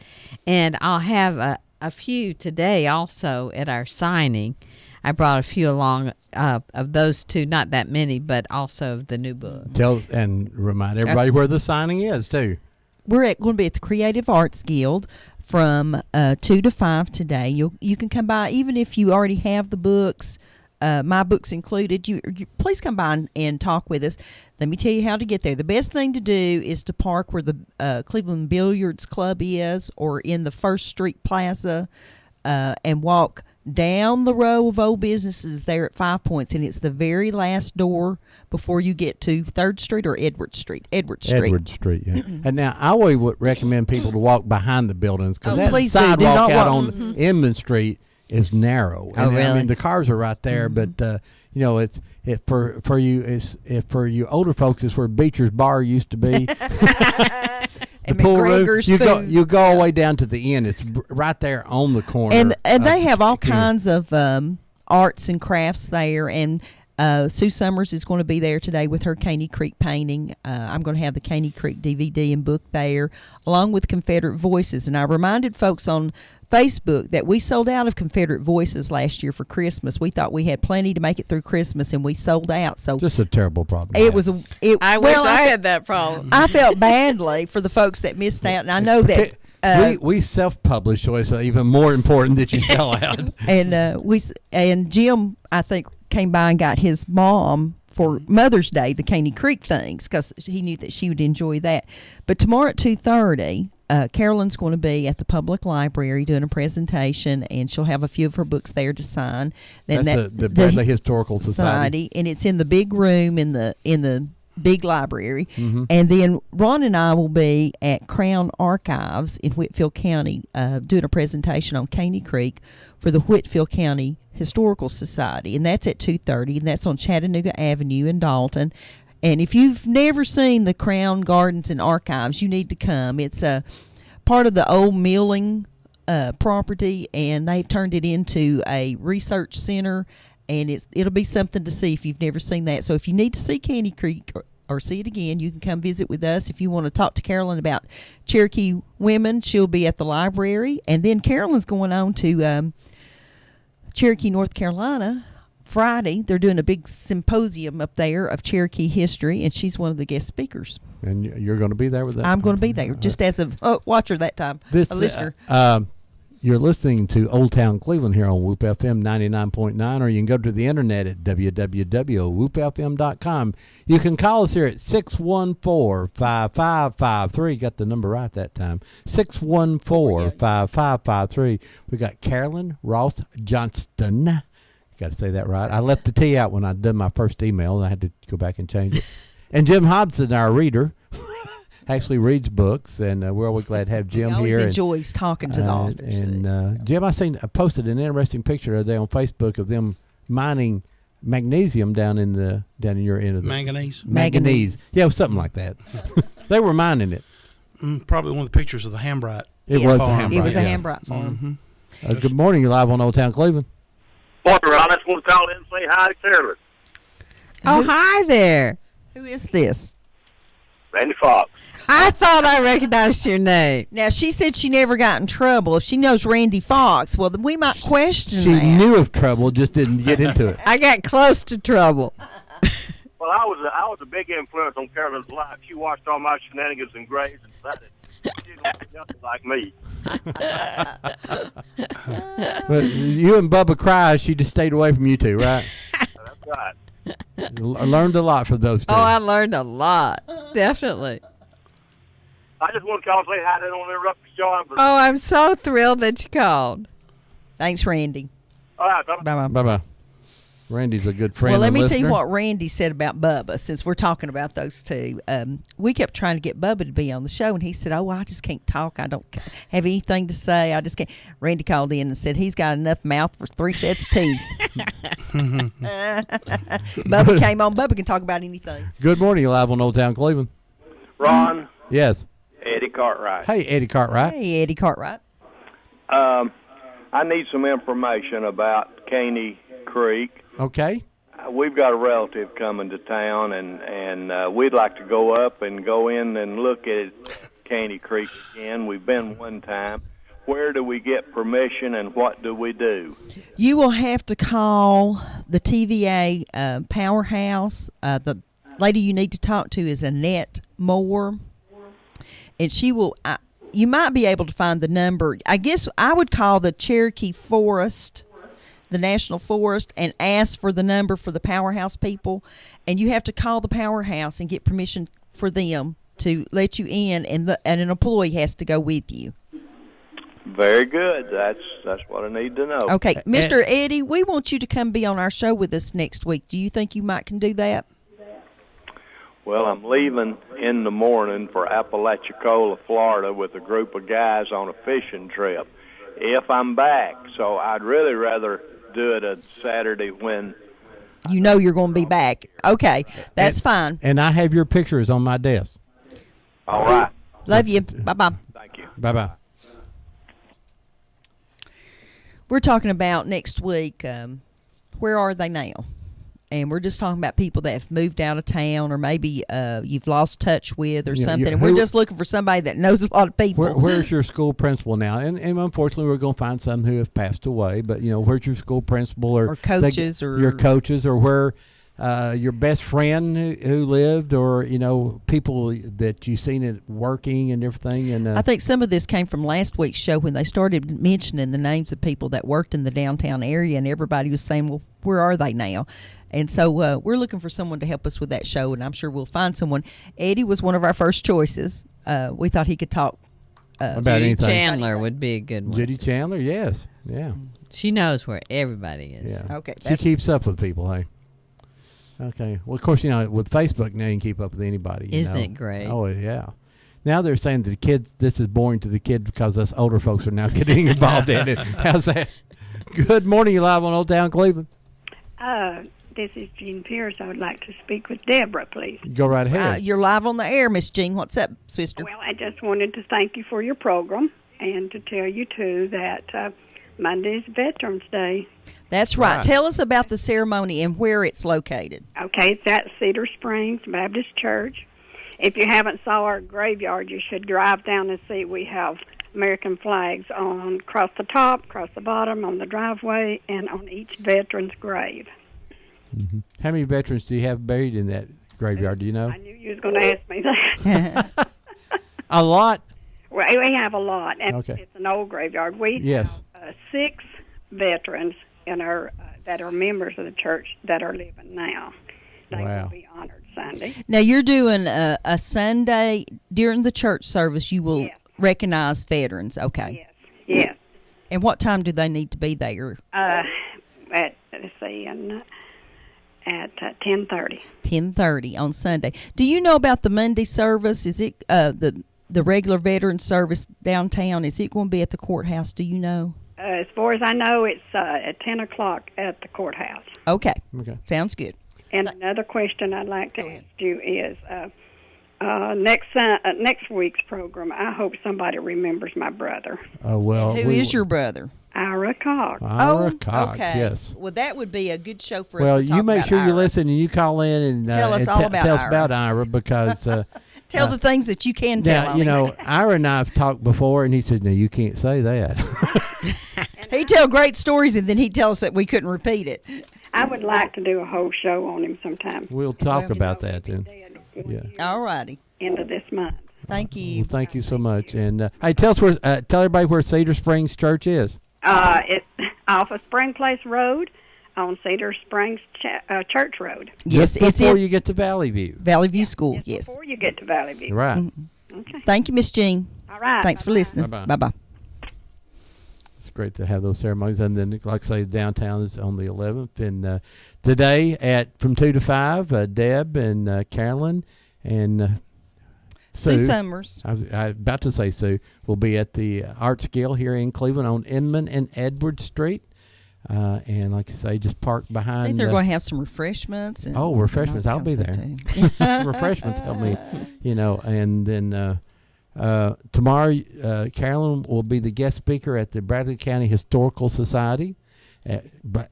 And I'll have a few today also at our signing. I brought a few along of those two, not that many, but also of the new book. Tell and remind everybody where the signing is, too. We're going to be at the Creative Arts Guild from 2 to 5 today. You can come by, even if you already have the books. My books included. You please come by and talk with us. Let me tell you how to get there. The best thing to do is to park where the Cleveland Billiards Club is, or in the First Street Plaza, and walk down the row of old businesses there at 5 Points, and it's the very last door before you get to 3rd Street or Edward Street. Edward Street, yeah. And now I always would recommend people to walk behind the buildings because that please sidewalk do out on Inman Street is narrow. Oh, really? I mean, the cars are right there, but for you older folks, it's where Beecher's Bar used to be. And the pool room, McGregor's you go all the way down to the end. It's right there on the corner. And they have all kinds of arts and crafts there. And Sue Summers is going to be there today with her Caney Creek painting. I'm going to have the Caney Creek DVD and book there, along with Confederate Voices. And I reminded folks on Facebook that we sold out of Confederate Voices last year for Christmas. We thought we had plenty to make it through Christmas, and we sold out. So Just a terrible problem. it was. I wish I had that problem. I felt badly for the folks that missed out, and I know that. We self-publish, so it's even more important that you sell out. And Jim, I think, came by and got his mom for Mother's Day the Caney Creek things because he knew that she would enjoy that. But tomorrow at 2:30, Carolyn's going to be at the public library doing a presentation, and she'll have a few of her books there to sign. That's the Bradley Historical Society, and it's in the big room in the big library. Mm-hmm. And then Ron and I will be at Crown Archives in Whitfield County doing a presentation on Caney Creek for the Whitfield County Historical Society, and that's at 2:30, and that's on Chattanooga Avenue in Dalton. And if you've never seen the Crown Gardens and Archives, you need to come. It's a part of the old milling property, and they've turned it into a research center, and it'll be something to see if you've never seen that. So if you need to see Caney Creek or see it again, you can come visit with us. If you want to talk to Carolyn about Cherokee women, she'll be at the library. And then Carolyn's going on to Cherokee, North Carolina, Friday. They're doing a big symposium up there of Cherokee history, and she's one of the guest speakers. And you're going to be there with that? I'm going to be there, just as a watcher that time, a listener. You're listening to Old Town Cleveland here on Whoop FM 99.9, or you can go to the internet at www.whoopfm.com. You can call us here at 614-5553. Got the number right that time. 614-5553. We got Carolyn Ross Johnston. Got to say that right. I left the T out when I did my first email. I had to go back and change it. And Jim Hobson, our reader, actually reads books, and we're always glad to have Jim he always here. Enjoys talking to the authors. And Jim, I posted an interesting picture today on Facebook of them mining magnesium down in your end of the manganese. Yeah, it was something like that. They were mining it. Probably one of the pictures of the Hambright. It was a Hambright. It was a Hambright farm. Mm-hmm. Good morning. You're live on Old Town Cleveland. Morning, Ron. I just want to call in and say hi to Carolyn. Oh, hi there. Who is this? Randy Fox. I thought I recognized your name. Now, she said she never got in trouble. If she knows Randy Fox, well, then we might question She that. knew of trouble, just didn't get into it. I got close to trouble. Well, I was a big influence on Carolyn's life. She watched all my shenanigans and grades and decided she didn't want to be nothing like me. But you and Bubba Cry, she just stayed away from you two, right? That's right. Learned a lot from those two. Oh, I learned a lot. Definitely. I just want to call and say hi. I don't want to interrupt the show. Oh, I'm so thrilled that you called. Thanks, Randy. All right. Bye-bye. Bye-bye. Randy's a good friend. Well, let me listener. tell you what Randy said about Bubba, since we're talking about those two. We kept trying to get Bubba to be on the show, and he said, oh, I just can't talk. I don't have anything to say. I just can't. Randy called in and said he's got enough mouth for 3 sets of teeth. Bubba came on. Bubba can talk about anything. Good morning. You're live on Old Town Cleveland. Ron. Yes. Eddie Cartwright. Hey, Eddie Cartwright. Hey, Eddie Cartwright. I need some information about Caney Creek. Okay. We've got a relative coming to town, and we'd like to go up and go in and look at Caney Creek again. We've been one time. Where do we get permission, and what do we do? You will have to call the TVA powerhouse. The lady you need to talk to is Annette Moore, and she will. You might be able to find the number. I guess I would call the Cherokee Forest, the National Forest, and ask for the number for the powerhouse people. And you have to call the powerhouse and get permission for them to let you in, and an employee has to go with you. Very good. That's what I need to know. Okay, Mr. Eddie, we want you to come be on our show with us next week. Do you think you might can do that? Well, I'm leaving in the morning for Apalachicola, Florida, with a group of guys on a fishing trip. If I'm back, so I'd really rather do it a Saturday when you know you're going to be back. Okay, that's fine. And I have your pictures on my desk. All right. Love you. Bye-bye. Thank you. Bye-bye. We're talking about next week, where are they now? and we're just talking about people that have moved out of town, or maybe you've lost touch with, or Yeah, something. yeah. And we're just looking for somebody that knows a lot of people. Where's your school principal now? And unfortunately, we're going to find some who have passed away. But where's your school principal Or coaches, or your coaches, or where your best friend who lived, or people that you've seen it working and everything. And I think some of this came from last week's show when they started mentioning the names of people that worked in the downtown area, and everybody was saying, "Well, where are they now?" And so we're looking for someone to help us with that show, and I'm sure we'll find someone. Eddie was one of our first choices. We thought he could talk about Judy anything. Chandler would be a good one. Judy Chandler, yes, yeah, She knows where everybody is. yeah. Okay, She keeps up with people, hey. Okay. Well, of course, with Facebook now you can keep up with anybody. Isn't it great? Oh, yeah. Now they're saying that the kids, this is boring to the kids because us older folks are now getting involved in it. How's that? Good morning. You live on Old Town Cleveland. This is Jean Pierce. I would like to speak with Deborah, please. Go right ahead. You're live on the air, Miss Jean. What's up, sister? Well, I just wanted to thank you for your program and to tell you, too, that Monday is Veterans Day. That's right. Tell us about the ceremony and where it's located. Okay, it's at Cedar Springs Baptist Church. If you haven't saw our graveyard, you should drive down and see. We have American flags across the top, across the bottom, on the driveway, and on each veteran's grave. Mm-hmm. How many veterans do you have buried in that graveyard? Do you know? I knew you was going to ask me that. A lot? Well, we have a lot, and it's an old graveyard. We have 6 veterans in our that are members of the church that are living now. They will be honored Sunday. Now, you're doing a Sunday during the church service. You will recognize veterans, okay? Yes. And what time do they need to be there? At 10:30. 10:30 on Sunday. Do you know about the Monday service? Is it the regular veteran service downtown? Is it going to be at the courthouse? Do you know? As far as I know, it's at 10 o'clock at the courthouse. Okay. Sounds good. And another question I'd like to ask you is, next week's program, I hope somebody remembers my brother. Well, who is your brother? Ira Cox. Ira Cox, okay. yes. Well, that would be a good show for us Well, to talk you make about sure Ira. you listen and you call in and tell us all about tell us Ira. about Ira because tell the things that you can tell. Now, Ira and I have talked before, and he said, "No, you can't say that." He'd tell great stories, and then he'd tell us that we couldn't repeat it. I would like to do a whole show on him sometime. We'll talk about that then. Yeah. All righty. End of this month. Thank you. Well, thank you so much. And hey, tell everybody where Cedar Springs Church is. It's off of Spring Place Road on Cedar Springs Church Road. Yes, Just before you get to Valley View. Valley View School, yes. Before you get to Valley View. Right. Mm-hmm. Okay. Thank you, Miss Jean. All right. Thanks for listening. Bye-bye. Bye-bye. It's great to have those ceremonies. And then, like I say, downtown is on the 11th. And today from 2 to 5, Deb and Carolyn and Sue Summers. I was about to say Sue will be at the Arts Guild here in Cleveland on Inman and Edward Street. And like I say, just park behind. I think they're going to have some refreshments. And refreshments. I'll be there. Refreshments help me, And then tomorrow, Carolyn will be the guest speaker at the Bradley County Historical Society.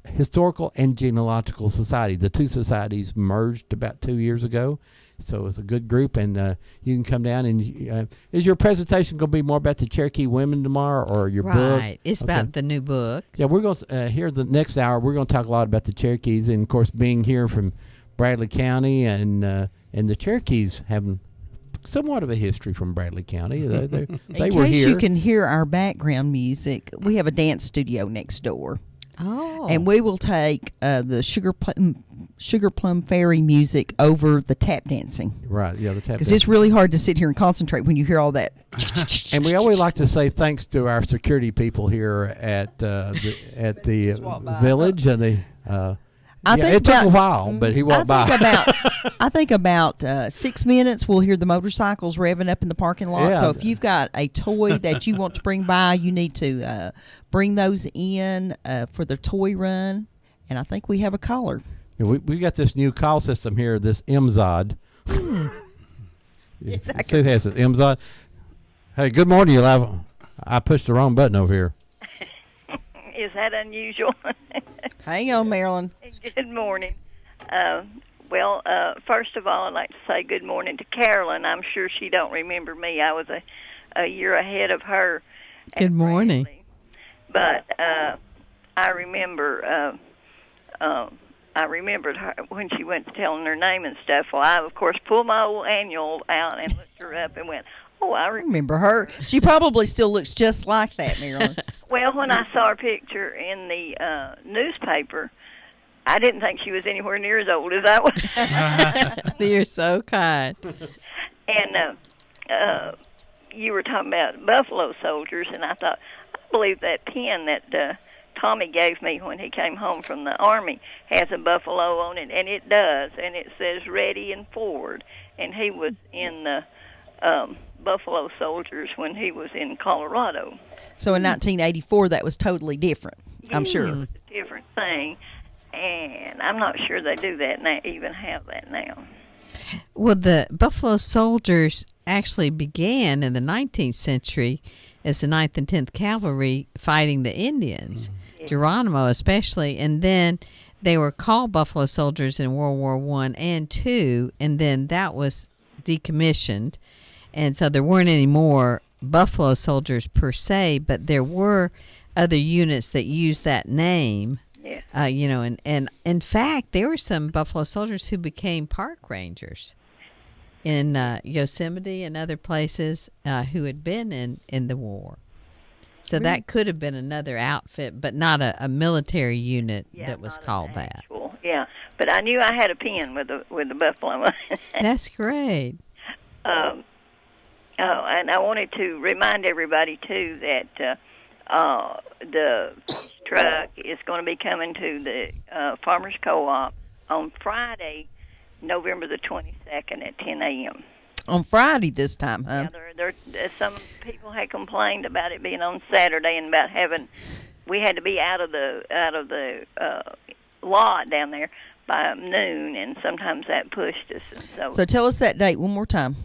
Historical and Genealogical Society. The two societies merged about 2 years ago. So it's a good group, and you can come down. And is your presentation going to be more about the Cherokee women tomorrow, or your book? Right. It's about the new book. Yeah, we're going to here the next hour. We're going to talk a lot about the Cherokees, and of course, being here from Bradley County, and the Cherokees having somewhat of a history from Bradley County. They were here. In case you can hear our background music, we have a dance studio next door. Oh. And we will take the Sugar Plum Fairy music over the tap dancing. Right, yeah, the tap because it's really hard to sit here and concentrate when you hear all that. And we always like to say thanks to our security people here at the village, and it took a while, but he walked by. I think about 6 minutes we'll hear the motorcycles revving up in the parking lot. Yeah. So if you've got a toy that you want to bring by, you need to bring those in for the toy run. And I think we have a caller. Yeah, we got this new call system here, this MZOD. It has an MZOD. Hey, good morning, you live. I pushed the wrong button over here. Is that unusual? Hang on, Marilyn. Good morning. First of all, I'd like to say good morning to Carolyn. I'm sure she don't remember me. I was a year ahead of her. Good morning. But I remember I remembered her when she went telling her name and stuff. Well, I, of course, pulled my old annual out and looked her up and went, oh, I remember her. She probably still looks just like that, Marilyn. Well, when I saw her picture in the newspaper, I didn't think she was anywhere near as old as I was. You're so kind. And you were talking about buffalo soldiers, and I thought, I believe that pin that Tommy gave me when he came home from the Army has a buffalo on it, and it does, and it says ready and forward. And he was in the Buffalo Soldiers when he was in Colorado. So in 1984, that was totally different, I'm sure. It was a different thing, and I'm not sure they do that now, even have that now. Well, the Buffalo Soldiers actually began in the 19th century as the 9th and 10th Cavalry fighting the Indians, Geronimo especially, and then they were called Buffalo Soldiers in World War I and II, and then that was decommissioned, and so there weren't any more Buffalo Soldiers per se, but there were other units that used that name. Yeah. And in fact, there were some Buffalo Soldiers who became park rangers in Yosemite and other places who had been in the war. So that could have been another outfit, but not a military unit that was called that. Yeah, but I knew I had a pin with the buffalo. That's great. And I wanted to remind everybody too that the truck is going to be coming to the Farmers Co-op on Friday, November the 22nd at 10 a.m. On Friday this time, huh? Yeah, some people had complained about it being on Saturday and about we had to be out of the lot down there by noon, and sometimes that pushed us. And so tell us that date one more time.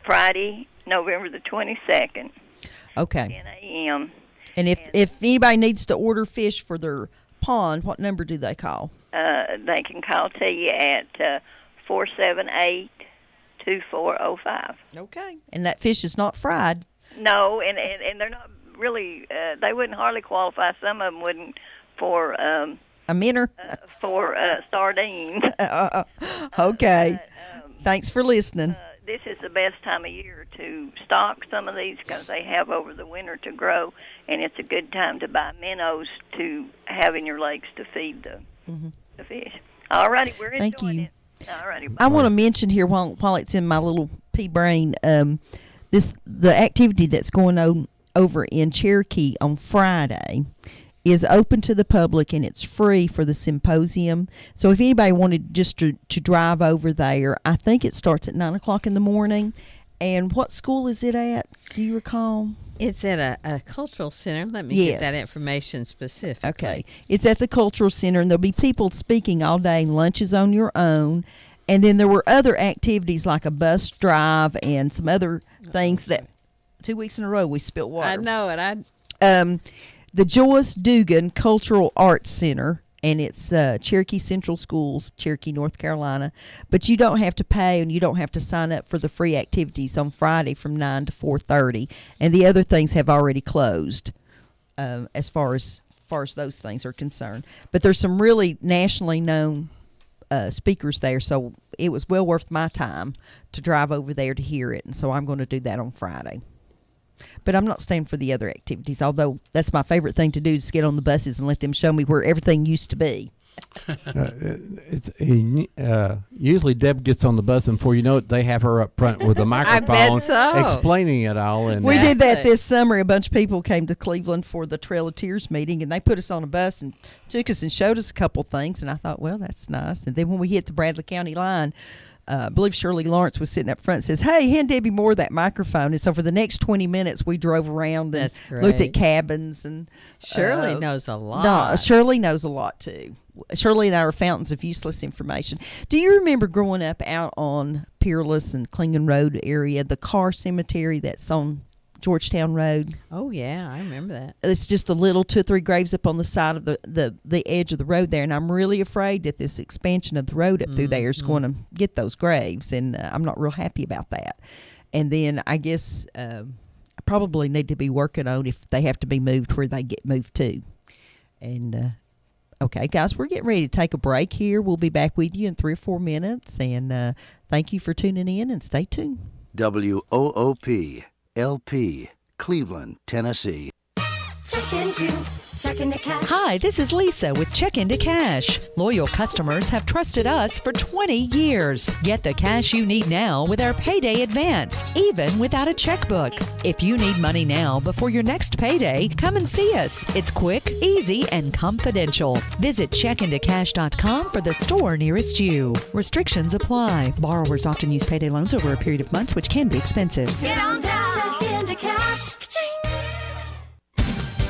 Friday, November the 22nd. Okay. 10 a.m. And if anybody needs to order fish for their pond, what number do they call? They can call to you at 478-2405. Okay. And that fish is not fried. No, and they're not really. They wouldn't hardly qualify. Some of them wouldn't for a minnow for sardines. Okay. Thanks for listening. This is the best time of year to stock some of these because they have over the winter to grow, and it's a good time to buy minnows to have in your lakes to feed the fish. All righty, we're enjoying it. All righty. I want to mention here while it's in my little pea brain, the activity that's going on over in Cherokee on Friday is open to the public, and it's free for the symposium. So if anybody wanted just to drive over there, I think it starts at 9 o'clock in the morning. And what school is it at? Do you recall? It's at a cultural center. Let me get that information specifically. Okay. It's at the cultural center, and there'll be people speaking all day, and lunch is on your own. And then there were other activities like a bus drive and some other things that 2 weeks in a row we spilt water. I know it. The Joyce Dugan Cultural Arts Center, and it's Cherokee Central Schools, Cherokee, North Carolina. But you don't have to pay, and you don't have to sign up for the free activities on Friday from 9 to 4:30. And the other things have already closed as far as those things are concerned. But there's some really nationally known speakers there, so it was well worth my time to drive over there to hear it. And so I'm going to do that on Friday. But I'm not staying for the other activities, although that's my favorite thing to do, is get on the buses and let them show me where everything used to be. Usually Deb gets on the bus, and before you know it, they have her up front with a microphone explaining it all. And we did that this summer. A bunch of people came to Cleveland for the Trail of Tears meeting, and they put us on a bus and took us and showed us a couple things, and I thought, well, that's nice. And then when we hit the Bradley County line, I believe Shirley Lawrence was sitting up front and says, hey, hand Debbie Moore that microphone. And so for the next 20 minutes, we drove around and looked at cabins. And Shirley knows a lot. No, Shirley knows a lot, too. Shirley and I are fountains of useless information. Do you remember growing up out on Peerless and Klingon Road area, the car cemetery that's on Georgetown Road. Oh, yeah, I remember that. It's just the little 2 or 3 graves up on the side of the edge of the road there, and I'm really afraid that this expansion of the road up through there is going to get those graves, and I'm not real happy about that. And then I guess I probably need to be working on if they have to be moved, where they get moved to. And okay, guys, we're getting ready to take a break here. We'll be back with you in 3 or 4 minutes, and thank you for tuning in, and stay tuned. WOOP LP, Cleveland, Tennessee. Check into cash. Hi, this is Lisa with Check Into Cash. Loyal customers have trusted us for 20 years. Get the cash you need now with our payday advance, even without a checkbook. If you need money now before your next payday, come and see us. It's quick, easy, and confidential. Visit checkintocash.com for the store nearest you. Restrictions apply. Borrowers often use payday loans over a period of months, which can be expensive. Get on down. Check into cash. Ka-ching.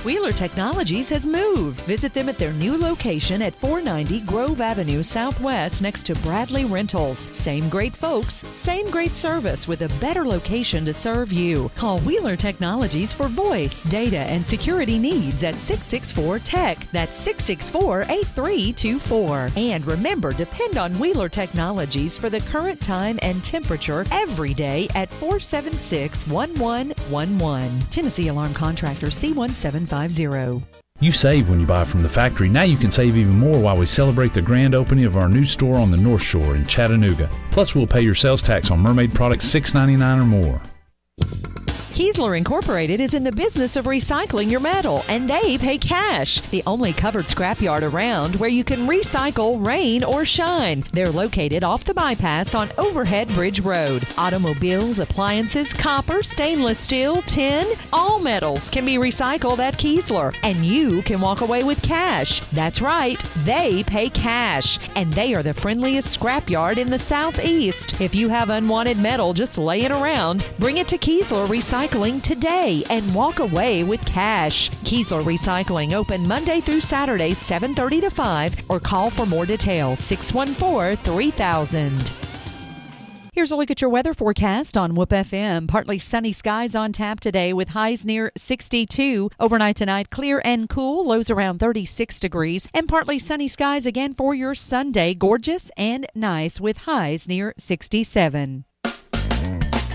Wheeler Technologies has moved. Visit them at their new location at 490 Grove Avenue Southwest next to Bradley Rentals. Same great folks, same great service with a better location to serve you. Call Wheeler Technologies for voice, data, and security needs at 664-TECH. That's 664-8324. And remember, depend on Wheeler Technologies for the current time and temperature every day at 476-1111. Tennessee Alarm Contractor C1750. You save when you buy from the factory. Now you can save even more while we celebrate the grand opening of our new store on the North Shore in Chattanooga. Plus, we'll pay your sales tax on Mermaid products $6.99 or more. Kiesler Incorporated is in the business of recycling your metal, and they pay cash. The only covered scrapyard around where you can recycle rain or shine. They're located off the bypass on Overhead Bridge Road. Automobiles, appliances, copper, stainless steel, tin, all metals can be recycled at Kiesler, and you can walk away with cash. That's right, they pay cash, and they are the friendliest scrapyard in the Southeast. If you have unwanted metal just laying around, bring it to Kiesler Recycling today and walk away with cash. Kiesler Recycling open Monday through Saturday, 7:30 to 5, or call for more details, 614-3000. Here's a look at your weather forecast on Whoop FM. Partly sunny skies on tap today with highs near 62. Overnight tonight, clear and cool, lows around 36 degrees. And partly sunny skies again for your Sunday, gorgeous and nice with highs near 67.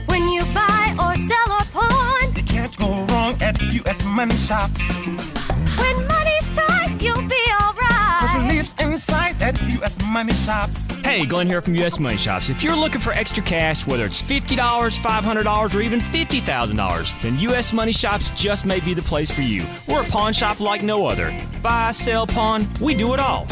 When you buy or sell or pawn, you can't go wrong at U.S. Money Shops. When money's tight, you'll be alright. 'Cause relief's in sight at U.S. Money Shops. Hey, Glenn here from U.S. Money Shops. If you're looking for extra cash, whether it's $50, $500, or even $50,000, then U.S. Money Shops just may be the place for you. We're a pawn shop like no other. Buy, sell, pawn, we do it all.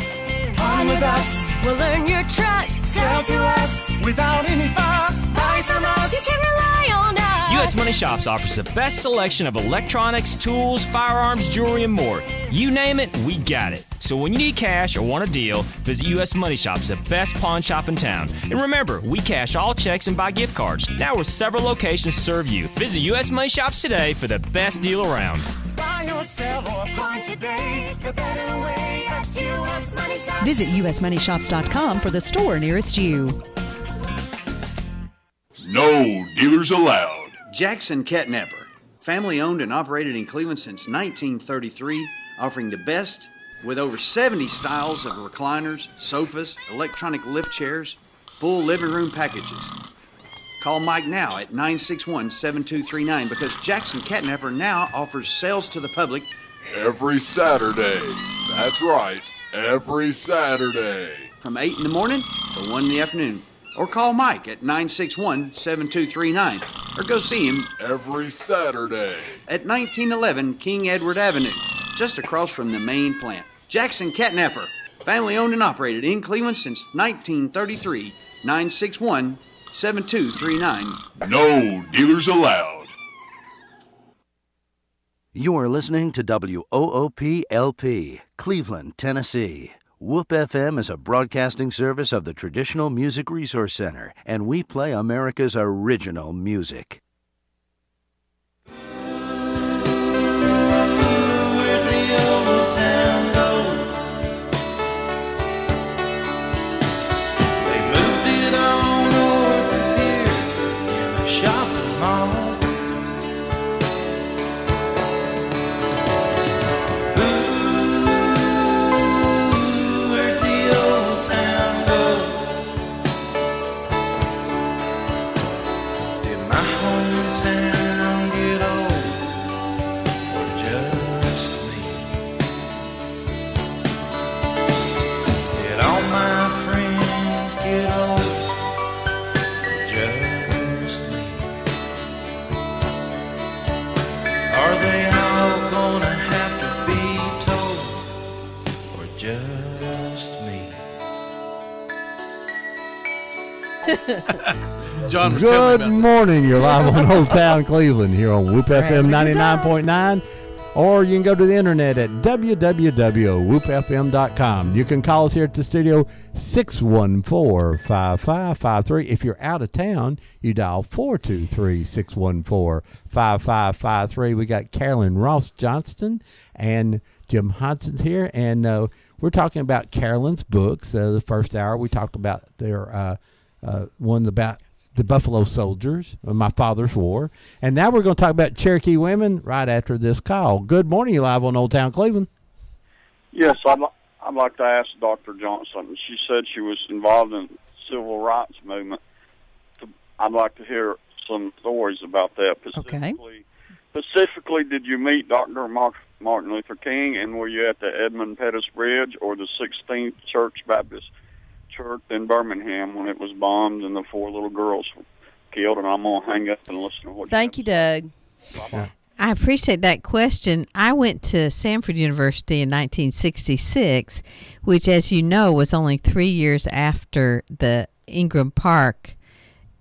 Pawn with us, we'll earn your trust. Sell to us without any fuss. Buy from us, you can rely on us. U.S. Money Shops offers the best selection of electronics, tools, firearms, jewelry, and more. You name it, we got it. So when you need cash or want a deal, visit U.S. Money Shops, the best pawn shop in town. And remember, we cash all checks and buy gift cards. Now with several locations to serve you. Visit U.S. Money Shops today for the best deal around. buy or sell or pawn today. The better way at U.S. Money Shops. Visit usmoneyshops.com for the store nearest you. No dealers allowed. Jackson Catnapper, family owned and operated in Cleveland since 1933, offering the best with over 70 styles of recliners, sofas, electronic lift chairs, full living room packages. Call Mike now at 961-7239 because Jackson Catnapper now offers sales to the public every Saturday. That's right, every Saturday. From 8 in the morning to 1 in the afternoon. Or call Mike at 961-7239 or go see him every Saturday at 1911 King Edward Avenue, just across from the main plant. Jackson Catnapper, family owned and operated in Cleveland since 1933. 961-7239. No dealers allowed. You are listening to WOOP-LP, Cleveland, Tennessee. Whoop FM is a broadcasting service of the Traditional Music Resource Center, and we play America's original music. Where'd the old town go? They moved it on north of here in a shopping mall. John was telling Good me about morning. You're live on Old Town Cleveland here on Whoop FM 99.9. Or you can go to the internet at www.whoopfm.com. You can call us here at the studio 614-5553. If you're out of town, you dial 423-614-5553. We got Carolyn Ross Johnston and Jim Hodgson's here, and we're talking about Carolyn's books. The first hour we talked about their one about the Buffalo Soldiers, My Father's War. And now we're going to talk about Cherokee women right after this call. Good morning, you live on Old Town Cleveland. Yes, I'd like to ask Dr. Johnson. She said she was involved in the civil rights movement. I'd like to hear some stories about that. Specifically, did you meet Dr. Martin Luther King, and were you at the Edmund Pettus Bridge or the 16th Church Baptist Church in Birmingham when it was bombed and the 4 little girls were killed? And I'm going to hang up and listen to what Thank you, Doug. I appreciate that question. I went to Samford University in 1966, which, as you know, was only 3 years after the Ingram Park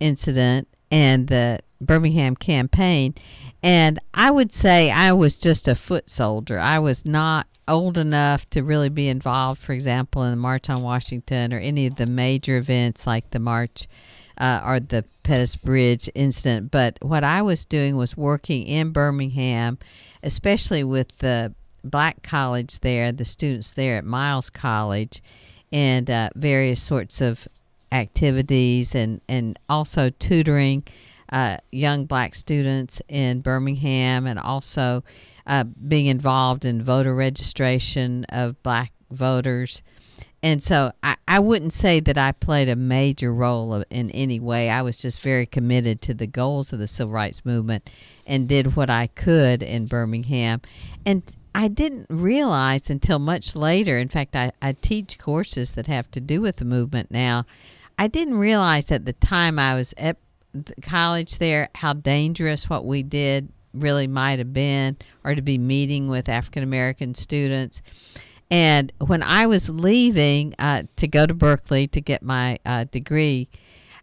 incident and the Birmingham campaign. And I would say I was just a foot soldier. I was not old enough to really be involved, for example, in the March on Washington or any of the major events like the March or the Pettus Bridge incident. But what I was doing was working in Birmingham, especially with the black college there, the students there at Miles College, and various sorts of activities, and also tutoring young black students in Birmingham, and also being involved in voter registration of black voters. And so I wouldn't say that I played a major role in any way. I was just very committed to the goals of the civil rights movement and did what I could in Birmingham. And I didn't realize until much later, in fact, I teach courses that have to do with the movement now. I didn't realize at the time I was at the college there how dangerous what we did really might have been, or to be meeting with African American students. And when I was leaving to go to Berkeley to get my degree,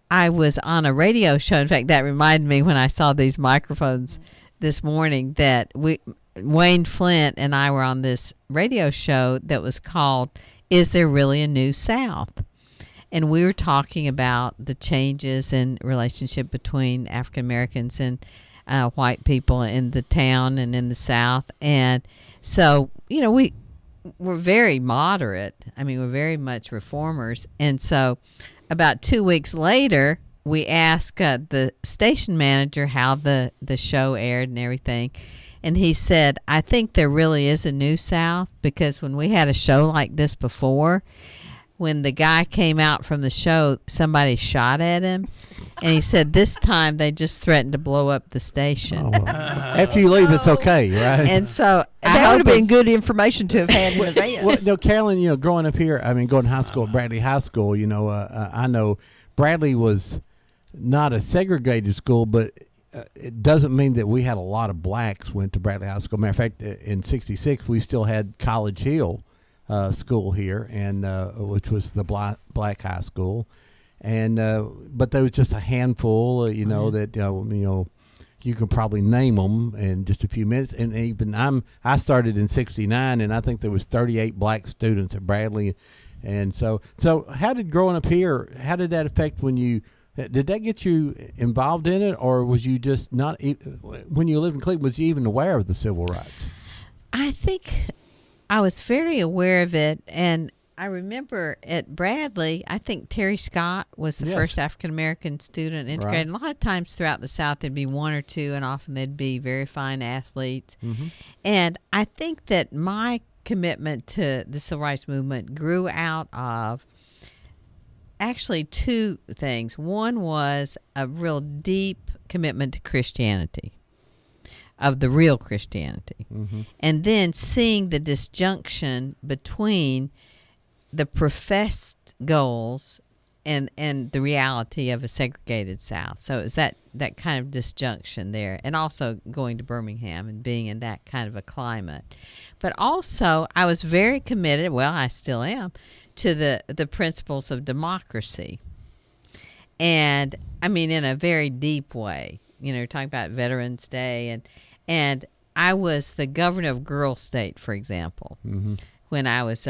I was on a radio show. In fact, that reminded me when I saw these microphones this morning that Wayne Flint and I were on this radio show that was called Is There Really a New South? And we were talking about the changes in relationship between African Americans and white people in the town and in the South. And so, we're very moderate. I mean, we're very much reformers. And so about 2 weeks later, we asked the station manager how the show aired and everything. And he said, I think there really is a New South, because when we had a show like this before, when the guy came out from the show, somebody shot at him. And he said this time they just threatened to blow up the station. Oh, well. After you leave, it's okay, right? And so that would have been good information to have had in advance. Well, no, Carolyn, growing up here, I mean, going to high school at Bradley High School, I know Bradley was not a segregated school, but it doesn't mean that we had a lot of blacks went to Bradley High School. Matter of fact, in '66, we still had College Hill school here, and which was the black high school. And but there was just a handful, that you can probably name them in just a few minutes. And even I started in '69, and I think there was 38 black students at Bradley. And so how did growing up here? How did that affect when you? Did that get you involved in it, or was you just not? When you lived in Cleveland, was you even aware of the civil rights? I think I was very aware of it, and I remember at Bradley, I think Terry Scott was the first African-American student integrated. Right. A lot of times throughout the South, there'd be one or two, and often they'd be very fine athletes. Mm-hmm. And I think that my commitment to the civil rights movement grew out of actually two things. One was a real deep commitment to Christianity, of the real Christianity. Mm-hmm. And then seeing the disjunction between the professed goals and the reality of a segregated South. So it was that kind of disjunction there, and also going to Birmingham and being in that kind of a climate. But also I was very committed, well, I still am, to the principles of democracy. and I mean in a very deep way. You know, talking about Veterans Day, and I was the governor of Girl State, for example, when I was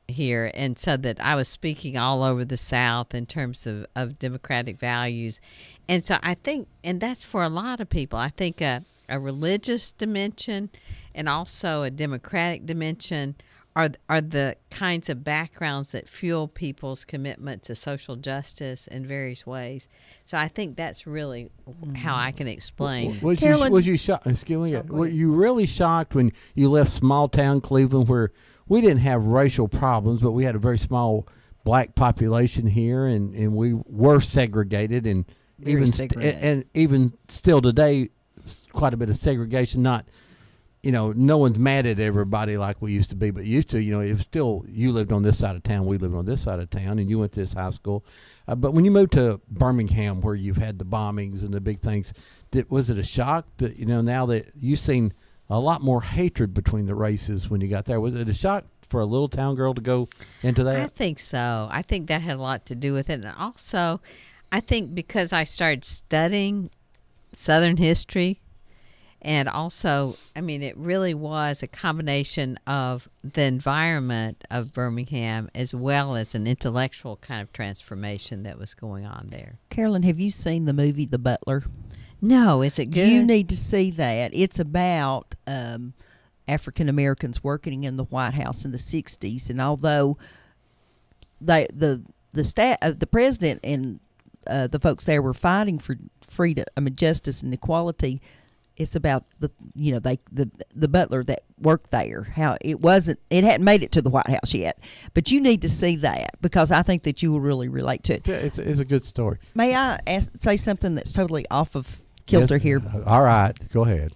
here, and so that I was speaking all over the South in terms of democratic values. And so I think, and that's for a lot of people, I think a religious dimension and also a democratic dimension are the kinds of backgrounds that fuel people's commitment to social justice in various ways. So I think that's really how I can explain. Was you shocked? Excuse me. Were you really shocked when you left small town Cleveland, where we didn't have racial problems, but we had a very small black population here, and we were segregated, and even still today, quite a bit of segregation. Not, no one's mad at everybody like we used to be, but used to, it was still, you lived on this side of town, we lived on this side of town, and you went to this high school. But when you moved to Birmingham, where you've had the bombings and the big things, was it a shock that, now that you've seen a lot more hatred between the races when you got there? Was it a shock for a little town girl to go into that? I think so. I think that had a lot to do with it. And also, I think because I started studying Southern history, and also, I mean, it really was a combination of the environment of Birmingham as well as an intellectual kind of transformation that was going on there. Carolyn, have you seen the movie The Butler? No, is it good? You need to see that. It's about African Americans working in the White House in the 60s, and although the president and the folks there were fighting for freedom, justice and equality, it's about the butler that worked there. How it hadn't made it to the White House yet, but you need to see that because I think that you will really relate to it. It's a good story. May I say something that's totally off of kilter here? All right, go ahead.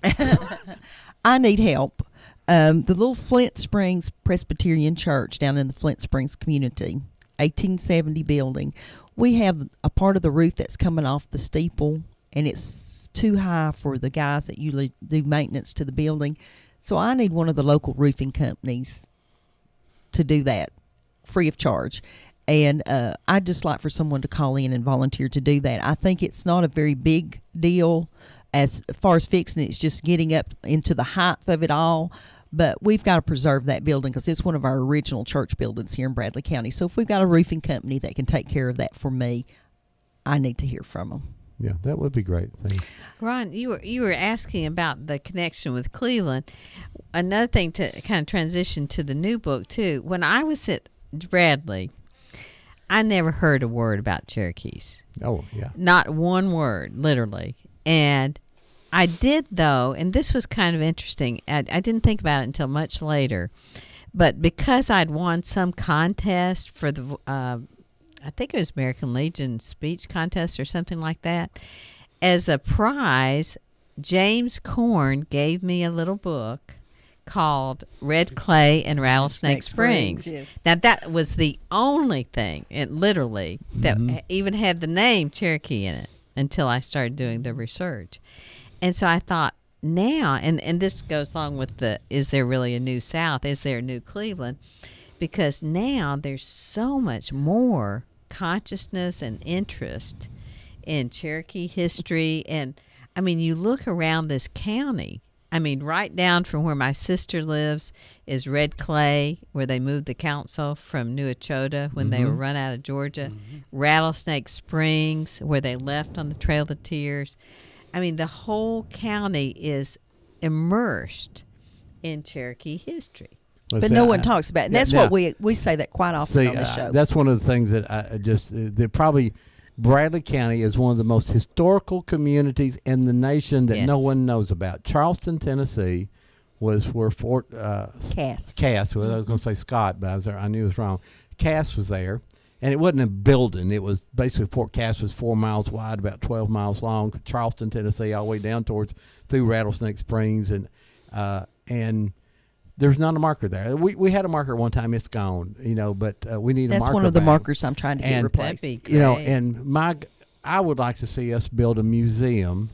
I need help. The little Flint Springs Presbyterian Church down in the Flint Springs community, 1870 building. We have a part of the roof that's coming off the steeple, and it's too high for the guys that usually do maintenance to the building. So I need one of the local roofing companies to do that free of charge. And I'd just like for someone to call in and volunteer to do that. I think it's not a very big deal as far as fixing it. It's just getting up into the height of it all. But we've got to preserve that building because it's one of our original church buildings here in Bradley County. So if we've got a roofing company that can take care of that for me, I need to hear from them. Yeah, that would be great. Thanks. Ron, you were asking about the connection with Cleveland. Another thing to kind of transition to the new book, too. When I was at Bradley, I never heard a word about Cherokees. Oh, yeah. Not one word, literally. And I did, though, and this was kind of interesting. I didn't think about it until much later. But because I'd won some contest for the I think it was American Legion speech contest or something like that. As a prize, James Korn gave me a little book called Red Clay and Rattlesnake Springs. Yes. Now, that was the only thing, literally, that even had the name Cherokee in it until I started doing the research. And so I thought, now, and this goes along with the, is there really a new South? Is there a new Cleveland? Because now there's so much more consciousness and interest in Cherokee history. And, I mean, you look around this county. I mean, right down from where my sister lives is Red Clay, where they moved the council from New Echota when they were run out of Georgia. Rattlesnake Springs, where they left on the Trail of Tears. I mean, the whole county is immersed in Cherokee history. But no one talks about it. And that's what we say that quite often on the show. That's one of the things that that probably Bradley County is one of the most historical communities in the nation that no one knows about. Charleston, Tennessee was where Fort Cass. Well, I was going to say Scott, but I knew it was wrong. Cass was there. And it wasn't a building. It was basically Fort Cass was 4 miles wide, about 12 miles long. Charleston, Tennessee, all the way down through Rattlesnake Springs, and there's not a marker there. We had a marker at one time. It's gone, but we need a marker. That's one of the back. markers I'm trying to get replaced. I would like to see us build a museum,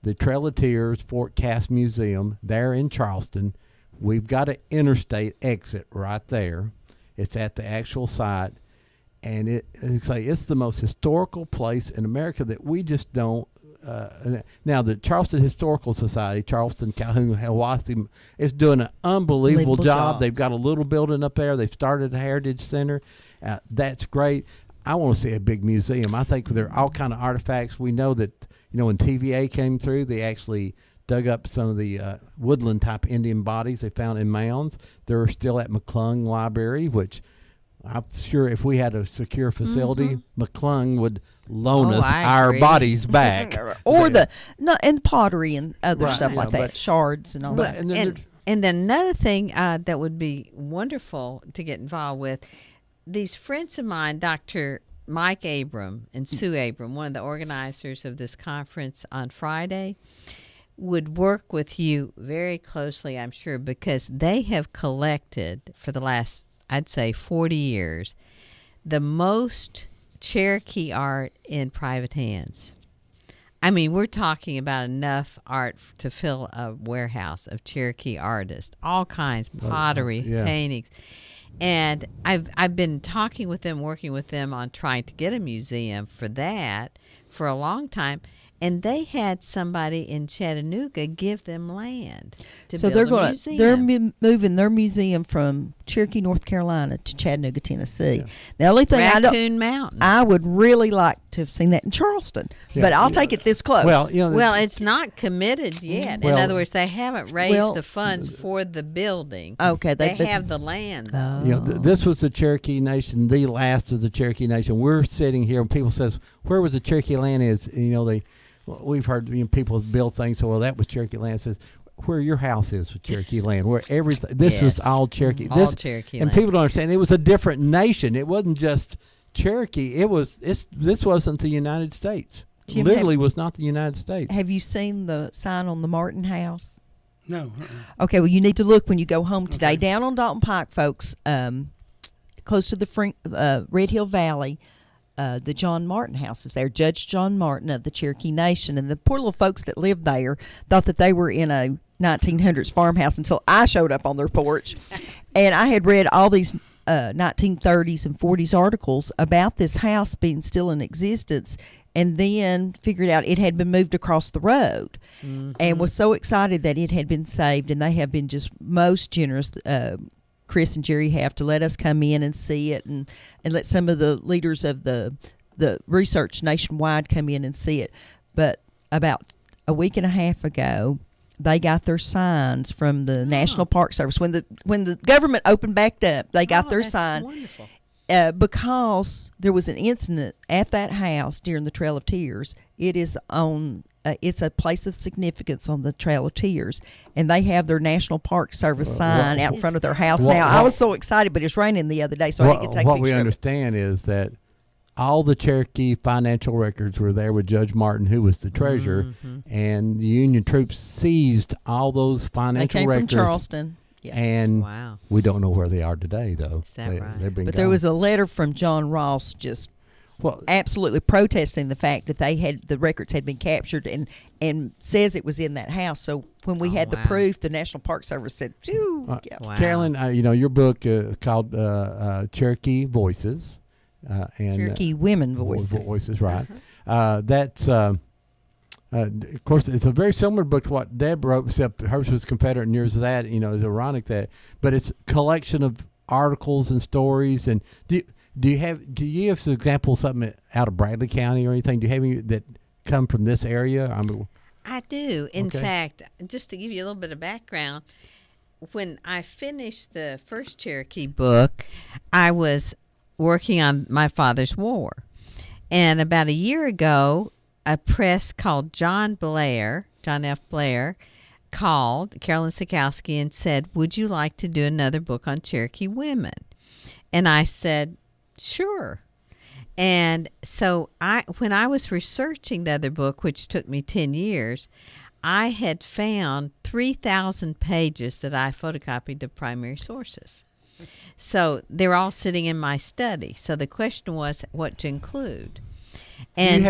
the Trail of Tears Fort Cass Museum there in Charleston. We've got an interstate exit right there. It's at the actual site. and it's the most historical place in America that we just don't. Now the Charleston Historical Society, Charleston, Calhoun, Hiwassee, is doing an unbelievable job. They've got a little building up there. They've started a heritage center. That's great. I want to see a big museum. I think there are all kind of artifacts. We know that when TVA came through, they actually dug up some of the woodland type Indian bodies they found in mounds. They're still at McClung Library, which I'm sure if we had a secure facility, McClung would loan us our bodies back. Or and pottery and other stuff like that, shards and all that. And then another thing that would be wonderful to get involved with, these friends of mine, Dr. Mike Abram and Sue Abram, one of the organizers of this conference on Friday, would work with you very closely, I'm sure, because they have collected for the last, I'd say, 40 years, the most Cherokee art in private hands. I mean, we're talking about enough art to fill a warehouse of Cherokee artists, all kinds, pottery, paintings. And I've been talking with them, working with them on trying to get a museum for that for a long time. And they had somebody in Chattanooga give them land to build a museum. They're moving their museum from Cherokee, North Carolina to Chattanooga, Tennessee. The only thing I would really like to have seen that in Charleston, but I'll take it this close. Well, it's not committed yet. In other words, they haven't raised the funds for the building. Okay, they have the land, though. This was the Cherokee Nation, the last of the Cherokee Nation. We're sitting here, and people says, "Where was the Cherokee land?" We've heard people build things. So, well, that was Cherokee land. It says where your house is with Cherokee land. Where everything. This was all Cherokee. All Cherokee and land. People don't understand. It was a different nation. It wasn't just Cherokee. This wasn't the United States. Jim, literally was not the United States. Have you seen the sign on the Martin House? No. Okay. Well, you need to look when you go home today. Down on Dalton Pike, folks, close to the Red Hill Valley. The John Martin House is there, Judge John Martin of the Cherokee Nation. And the poor little folks that lived there thought that they were in a 1900s farmhouse until I showed up on their porch. And I had read all these 1930s and 40s articles about this house being still in existence, and then figured out it had been moved across the road, and was so excited that it had been saved. And they have been just most generous, Chris and Jerry, have to let us come in and see it, and let some of the leaders of the research nationwide come in and see it. But about a week and a half ago, they got their signs from the National Park Service. When the government opened back up, they got their sign. Wonderful. Because there was an incident at that house during the Trail of Tears. It is on. It's a place of significance on the Trail of Tears, and they have their National Park Service sign out in front of their house now. I was so excited, but it's raining the other day, so I didn't get to take a picture. What we understand is that all the Cherokee financial records were there with Judge Martin, who was the treasurer, and the Union troops seized all those financial records. They came from Charleston. Yeah. And we don't know where they are today, though. Is that right? But there was a letter from John Ross just absolutely protesting the fact that the records had been captured, and says it was in that house. So when we had the proof, the National Park Service said, "Phew." Carolyn, your book called Cherokee Voices. And Cherokee Women Voices. Voices, right. That's... of course, it's a very similar book to what Deb wrote, except hers was Confederate and yours is that. It's ironic that, but it's a collection of articles and stories. And do you have an example of something out of Bradley County or anything? Do you have any that come from this area? I do. In fact, just to give you a little bit of background, when I finished the first Cherokee book, I was working on my father's war, and about a year ago, a press called John F. Blair, called Carolyn Sikowski and said, "Would you like to do another book on Cherokee women?" And I said, "Sure." And so when I was researching the other book, which took me 10 years, I had found 3,000 pages that I photocopied of primary sources. So they're all sitting in my study. So the question was what to include. And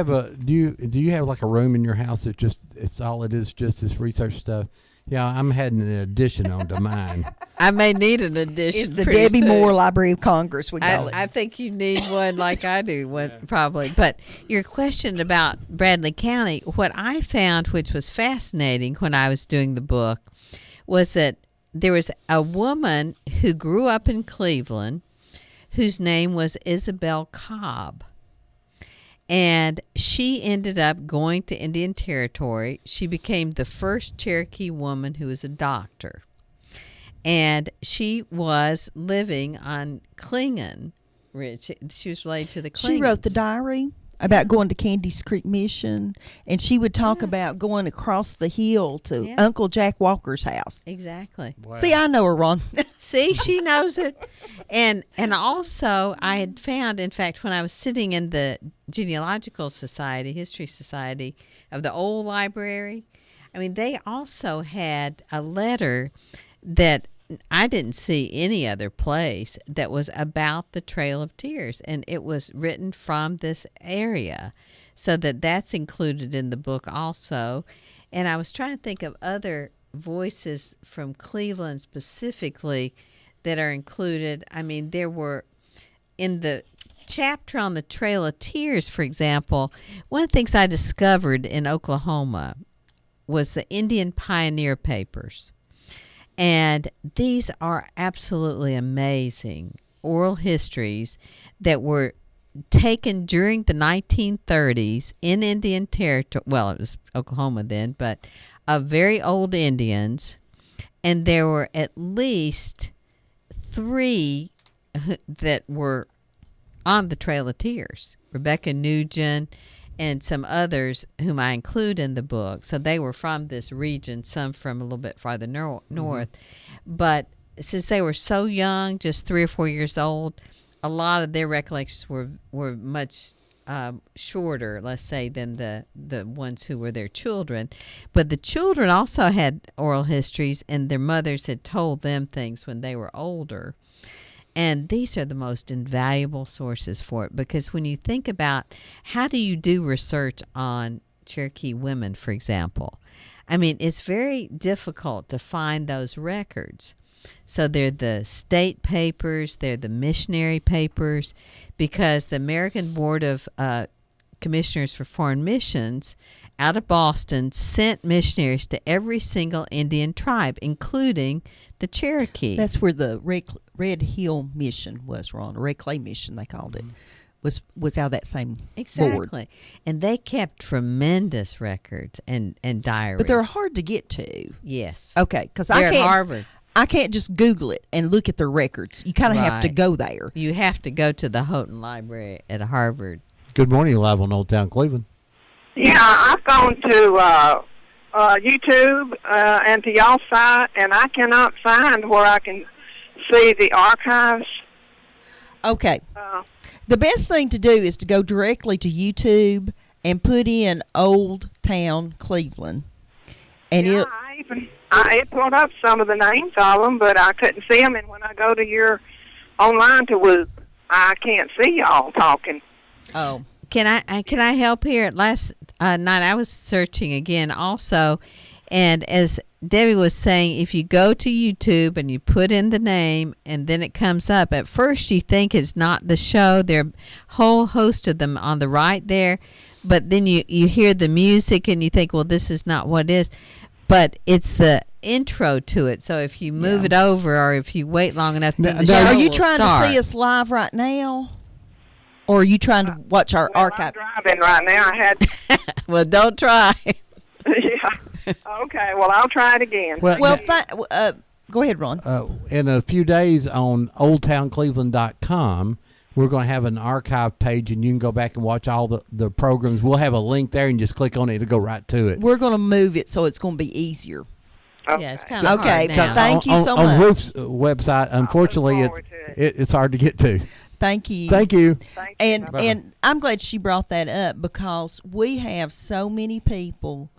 do you have like a room in your house that it's all it is, just this research stuff? Yeah, I'm having an addition onto mine. I may need an addition. It's the pretty Debbie soon. Moore Library of Congress, we call it. I think you need one like I do, probably. But your question about Bradley County, what I found, which was fascinating when I was doing the book, was that there was a woman who grew up in Cleveland whose name was Isabel Cobb. And she ended up going to Indian Territory. She became the first Cherokee woman who was a doctor. And she was living on Klingon Ridge. She was related to the Klingons. She wrote the diary about going to Candy's Creek Mission, and she would talk about going across the hill to Uncle Jack Walker's house. Exactly. Wow. See, I know her, Ron. See, she knows it. And also, I had found, in fact, when I was sitting in the Genealogical Society, History Society of the old library, I mean, they also had a letter that I didn't see any other place that was about the Trail of Tears, and it was written from this area, so that's included in the book also. And I was trying to think of other voices from Cleveland specifically that are included. I mean, there were in the chapter on the Trail of Tears, for example, one of the things I discovered in Oklahoma was the Indian Pioneer Papers. And these are absolutely amazing oral histories that were taken during the 1930s in Indian Territory. Well, it was Oklahoma then, but of very old Indians. And there were at least 3 that were on the Trail of Tears. Rebecca Nugent and some others whom I include in the book. So they were from this region, some from a little bit farther north. But since they were so young, just 3 or 4 years old, a lot of their recollections were much shorter, let's say, than the ones who were their children. But the children also had oral histories, and their mothers had told them things when they were older. And these are the most invaluable sources for it, because when you think about how do you do research on Cherokee women, for example, I mean, it's very difficult to find those records. So they're the state papers, they're the missionary papers, because the American Board of Commissioners for Foreign Missions out of Boston sent missionaries to every single Indian tribe, including the Cherokee. That's where the Red Hill Mission was, Ron. Red Clay Mission, they called it. Was out of that same board. And they kept tremendous records and diaries. But they're hard to get to. Yes. Okay, because at Harvard. I can't just Google it and look at their records. You kind of have to go there. You have to go to the Houghton Library at Harvard. Good morning, live on Old Town Cleveland. Yeah, I've gone to YouTube and to y'all's site, and I cannot find where I can see the archives. Okay. The best thing to do is to go directly to YouTube and put in Old Town Cleveland. And I pulled up some of the names of them, but I couldn't see them. And when I go to your online to Whoop, I can't see y'all talking. Oh. Can I help here? Last night I was searching again also, and as Debbie was saying, if you go to YouTube and you put in the name and then it comes up, at first you think it's not the show. There are a whole host of them on the right there, but then you hear the music and you think, well, this is not what it is. But it's the intro to it. So if you move it over or if you wait long enough, then the show are you will trying start. to see us live right now? Or are you trying to watch our archive? I'm driving right now. I had. Well, don't try. Yeah. Okay. Well, I'll try it again. Go ahead, Ron. In a few days on oldtowncleveland.com, we're going to have an archive page, and you can go back and watch all the programs. We'll have a link there, and just click on it. It'll go right to it. We're going to move it so it's going to be easier. Okay. Yeah, it's kind of Okay, hard now. thank you so much. On Roof's website, unfortunately, it's hard to get to. Thank you. Thank you. And I'm glad she brought that up, because we have so many people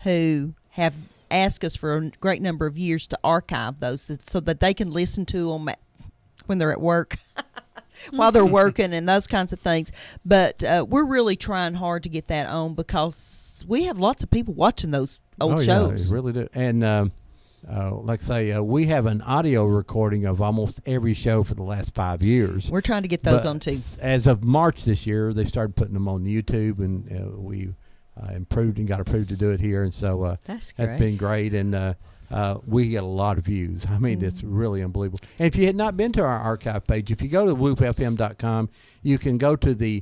who have asked us for a great number of years to archive those so that they can listen to them when they're at work, while they're working and those kinds of things. But we're really trying hard to get that on, because we have lots of people watching those old shows. Yeah, really do. And like I say, we have an audio recording of almost every show for the last 5 years. We're trying to get those But on too. As of March this year, they started putting them on YouTube, and we improved and got approved to do it here, and so That's been great, and we get a lot of views. I mean, it's really unbelievable. And if you had not been to our archive page, if you go to whoopfm.com, you can go to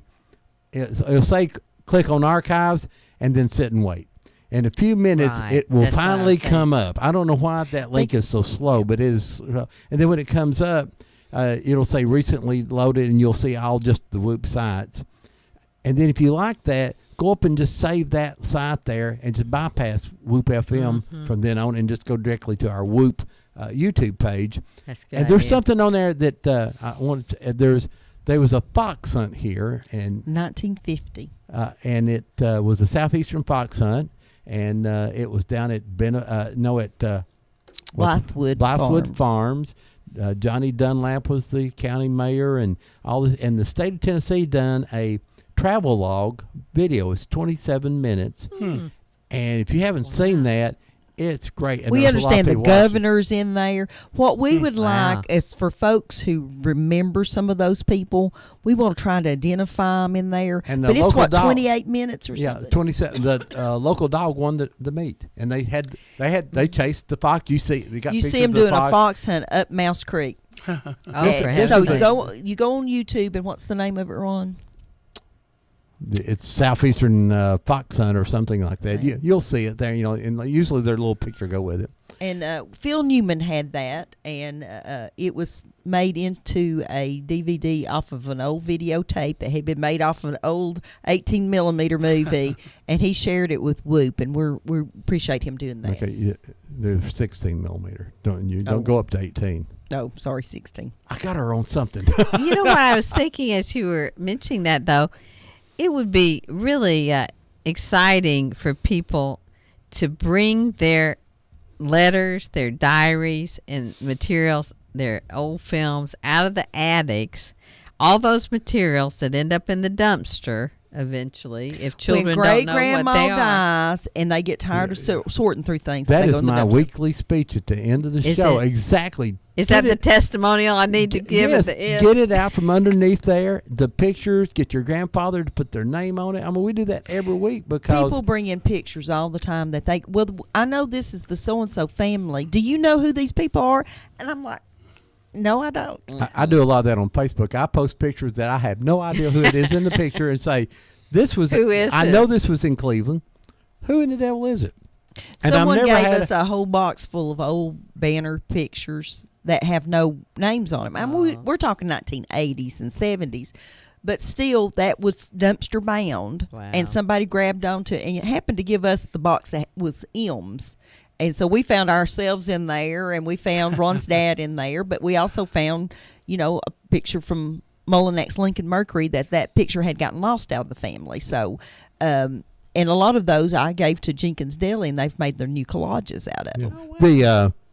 it'll say click on archives and then sit and wait. In a few minutes, Right. it will That's what I finally was saying. come up. I don't know why that link is so slow, but it is. And then when it comes up, it'll say recently loaded, and you'll see all just the Whoop sites. And then if you like that, go up and just save that site there and just bypass Whoop FM from then on and just go directly to our Whoop YouTube page. That's a good And there's idea. something on there that I wanted to, there was a fox hunt here, and 1950. and it was a southeastern fox hunt, and it was down at Blythewood Farms. Johnny Dunlap was the county mayor, and and the state of Tennessee done a travel log video. It's 27 minutes, and if you haven't seen that, it's great. And We there's a lot of understand the people watching. governor's in there. What we would Wow. like is for folks who remember some of those people, we want to try to identify them in there. And the But it's local what, dog- 28 minutes or Yeah, something? 27. The local dog won the meet, and they chased the fox. You see, they got You see pictures them of the doing a fox hunt up Mouse Creek. Oh, for Yeah, heaven's so sake. you go on YouTube, and what's the name of it, Ron? It's southeastern fox hunt or something like that. You'll see it there. And usually their little picture go with it. And Phil Newman had that, and it was made into a DVD off of an old videotape that had been made off of an old 18 millimeter movie, and he shared it with Whoop, and we appreciate him doing that. Okay, there's 16 millimeter. Don't go up to 18. Oh, sorry, 16. I got her on something. You know what I was thinking as you were mentioning that, though? It would be really exciting for people to bring their letters, their diaries, and materials, their old films out of the attics. All those materials that end up in the dumpster eventually, if children when don't know great-grandma what they are. dies and they get tired of sorting through things, That they go is in the my dumpster. weekly speech at the end of the Is show. it? Exactly. Is that the testimonial I need to give Yes, at the end? get it out from underneath there. The pictures. Get your grandfather to put their name on it. I mean, we do that every week because People bring in pictures all the time that they, well, I know this is the so-and-so family. Do you know who these people are? And I'm like, no, I don't. I do a lot of that on Facebook. I post pictures that I have no idea who it is in the picture and say, "This was." Who is I know this? this was in Cleveland. Who in the devil is it? Someone I've never gave had us a whole box full of old banner pictures that have no names on them. I mean, we're talking 1980s and 70s, but still, that was dumpster bound, and somebody grabbed onto it, and it happened to give us the box that was M's. And so we found ourselves in there, and we found Ron's dad in there, but we also found, a picture from Mullinex Lincoln Mercury that picture had gotten lost out of the family. So, and a lot of those I gave to Jenkins Deli, and they've made their new collages out of it.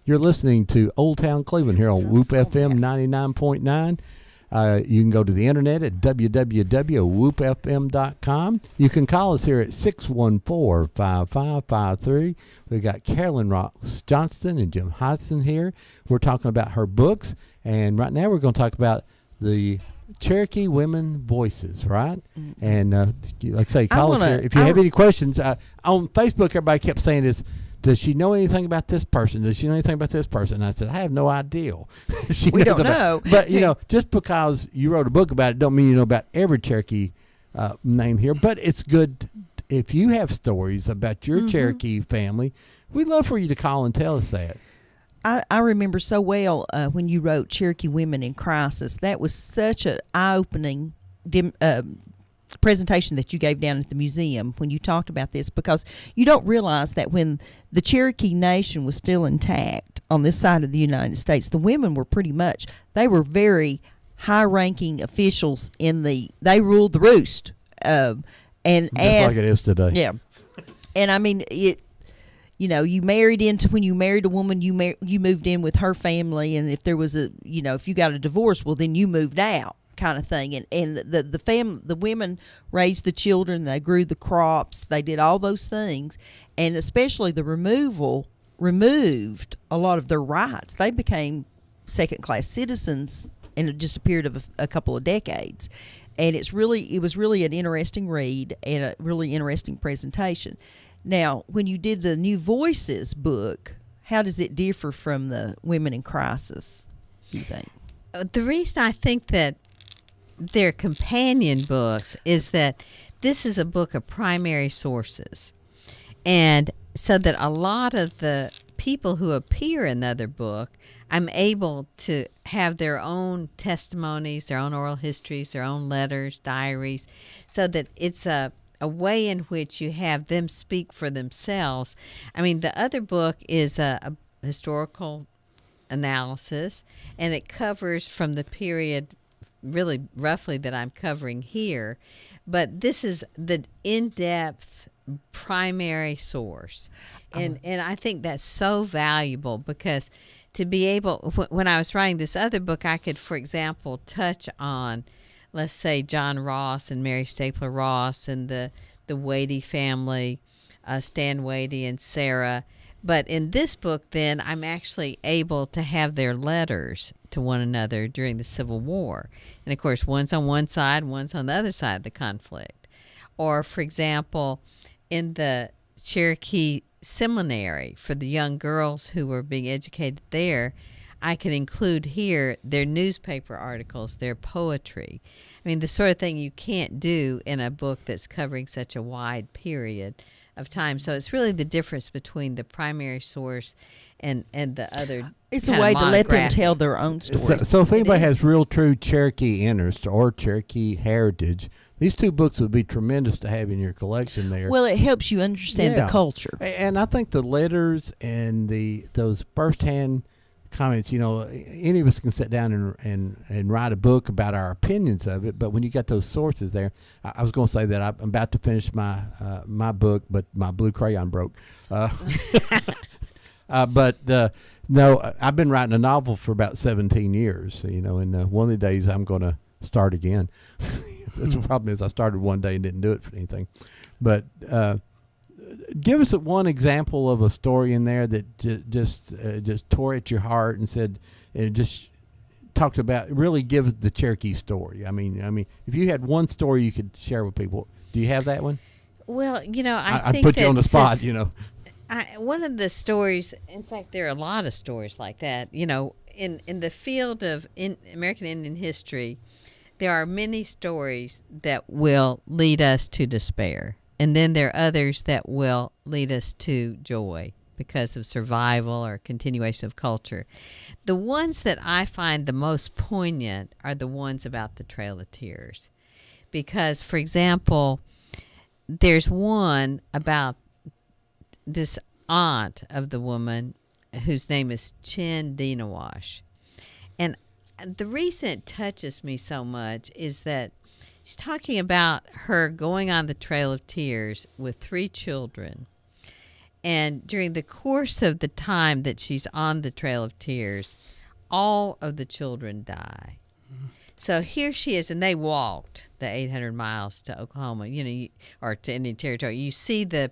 You're listening to Old Town Cleveland here on Whoop FM 99.9. You can go to the internet at www.whoopfm.com. You can call us here at 614-5553. We've got Carolyn Ross Johnston and Jim Hodson here. We're talking about her books, and right now we're going to talk about the Cherokee Women Voices, right? Mm-hmm. And like I say, call us here. If you have any questions, on Facebook, everybody kept saying this, does she know anything about this person? Does she know anything about this person? And I said, I have no idea. We don't know. But, just because you wrote a book about it don't mean you know about every Cherokee name here. But it's good if you have stories about your Cherokee family. We'd love for you to call and tell us that. I remember so well when you wrote Cherokee Women in Crisis. That was such an eye-opening presentation that you gave down at the museum when you talked about this, because you don't realize that when the Cherokee Nation was still intact on this side of the United States, the women were they were very high-ranking officials they ruled the roost. And Just like it is today. Yeah. And I mean, you married when you married a woman, you moved in with her family, and if there was if you got a divorce, well, then you moved out, kind of thing. And the women raised the children, they grew the crops, they did all those things, and especially the removal removed a lot of their rights. They became second-class citizens in just a period of a couple of decades. And it was really an interesting read and a really interesting presentation. Now, when you did the New Voices book, how does it differ from the Women in Crisis, do you think? The reason I think that they're companion books is that this is a book of primary sources. And so that a lot of the people who appear in the other book, I'm able to have their own testimonies, their own oral histories, their own letters, diaries, so that it's a way in which you have them speak for themselves. I mean, the other book is a historical analysis, and it covers from the period really roughly that I'm covering here, but this is the in-depth primary source. And I think that's so valuable because to be able, when I was writing this other book, I could, for example, touch on, let's say, John Ross and Mary Stapler Ross and the Wadey family, Stan Wadey and Sarah. But in this book, then, I'm actually able to have their letters to one another during the Civil War. And, of course, one's on one side, one's on the other side of the conflict. Or, for example, in the Cherokee Seminary for the young girls who were being educated there, I can include here their newspaper articles, their poetry. I mean, the sort of thing you can't do in a book that's covering such a wide period of time. So it's really the difference between the primary source and the other. It's a way to let them tell their own stories. So if anybody has real true Cherokee interest or Cherokee heritage, these two books would be tremendous to have in your collection there. Well, it helps you understand the culture. And I think the letters and those firsthand comments, any of us can sit down and write a book about our opinions of it, but when you got those sources there, I was going to say that I'm about to finish my book, but my blue crayon broke. No, I've been writing a novel for about 17 years, and one of the days I'm going to start again. The problem is I started one day and didn't do it for anything. But give us one example of a story in there that just tore at your heart and said, and just talked about, really give the Cherokee story. I mean, if you had one story you could share with people, do you have that one? Well, I think put you on the spot, one of the stories, in fact, there are a lot of stories like that, in the field of American Indian history, there are many stories that will lead us to despair. And then there are others that will lead us to joy because of survival or continuation of culture. The ones that I find the most poignant are the ones about the Trail of Tears. Because, for example, there's one about this aunt of the woman whose name is Chin Dinawash. And the reason it touches me so much is that she's talking about her going on the Trail of Tears with 3 children. And during the course of the time that she's on the Trail of Tears, all of the children die. So here she is, and they walked the 800 miles to Oklahoma, or to Indian Territory. You see the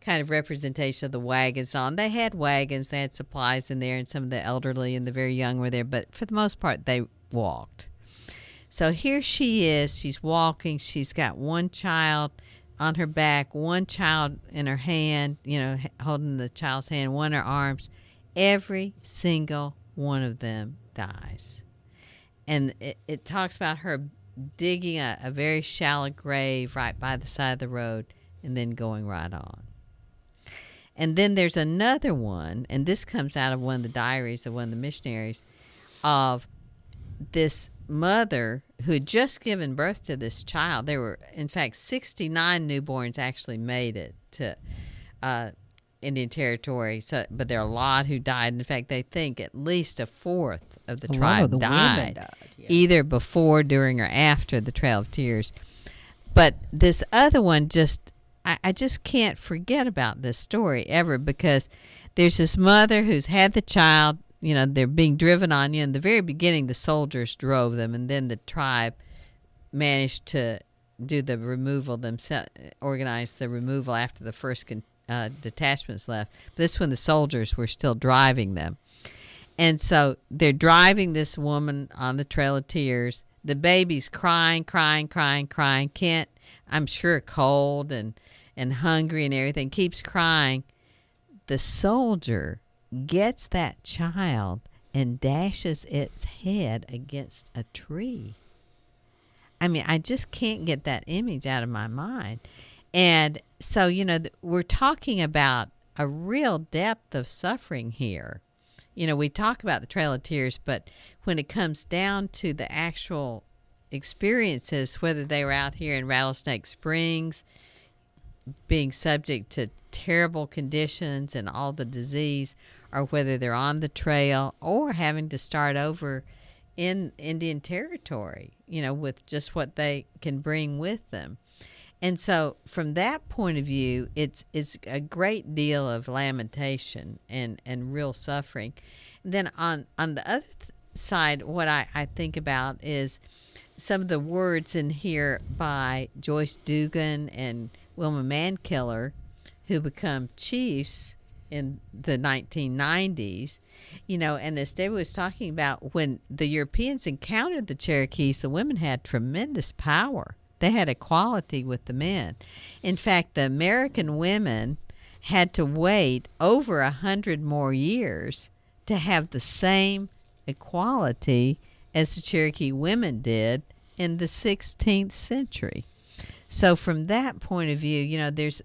kind of representation of the wagons on. They had wagons, they had supplies in there, and some of the elderly and the very young were there, but for the most part, they walked. So here she is, she's walking, she's got one child on her back, one child in her hand, holding the child's hand, one in her arms. Every single one of them dies. And it talks about her digging a very shallow grave right by the side of the road and then going right on. And then there's another one, and this comes out of one of the diaries of one of the missionaries, of this mother who had just given birth to this child. There were, in fact, 69 newborns actually made it to Indian Territory, but there are a lot who died. In fact, they think at least a fourth of the tribe died, either before, during, or after the Trail of Tears. But this other one I just can't forget about this story ever, because there's this mother who's had the child, they're being driven on. In the very beginning, the soldiers drove them, and then the tribe managed to do the removal themselves, organize the removal after the first detachments left. This when the soldiers were still driving them. And so they're driving this woman on the Trail of Tears. The baby's crying. Can't, I'm sure, cold and hungry and everything, keeps crying. The soldier gets that child and dashes its head against a tree. I mean, I just can't get that image out of my mind. And so, we're talking about a real depth of suffering here. We talk about the Trail of Tears, but when it comes down to the actual experiences, whether they were out here in Rattlesnake Springs, being subject to terrible conditions and all the disease, or whether they're on the trail or having to start over in Indian Territory, with just what they can bring with them. And so from that point of view, it's a great deal of lamentation and real suffering. And then on the other side, what I think about is some of the words in here by Joyce Dugan and Wilma Mankiller, who become chiefs in the 1990s, and as David was talking about, when the Europeans encountered the Cherokees, the women had tremendous power. They had equality with the men. In fact, the American women had to wait over 100 more years to have the same equality as the Cherokee women did in the 16th century. So from that point of view, there's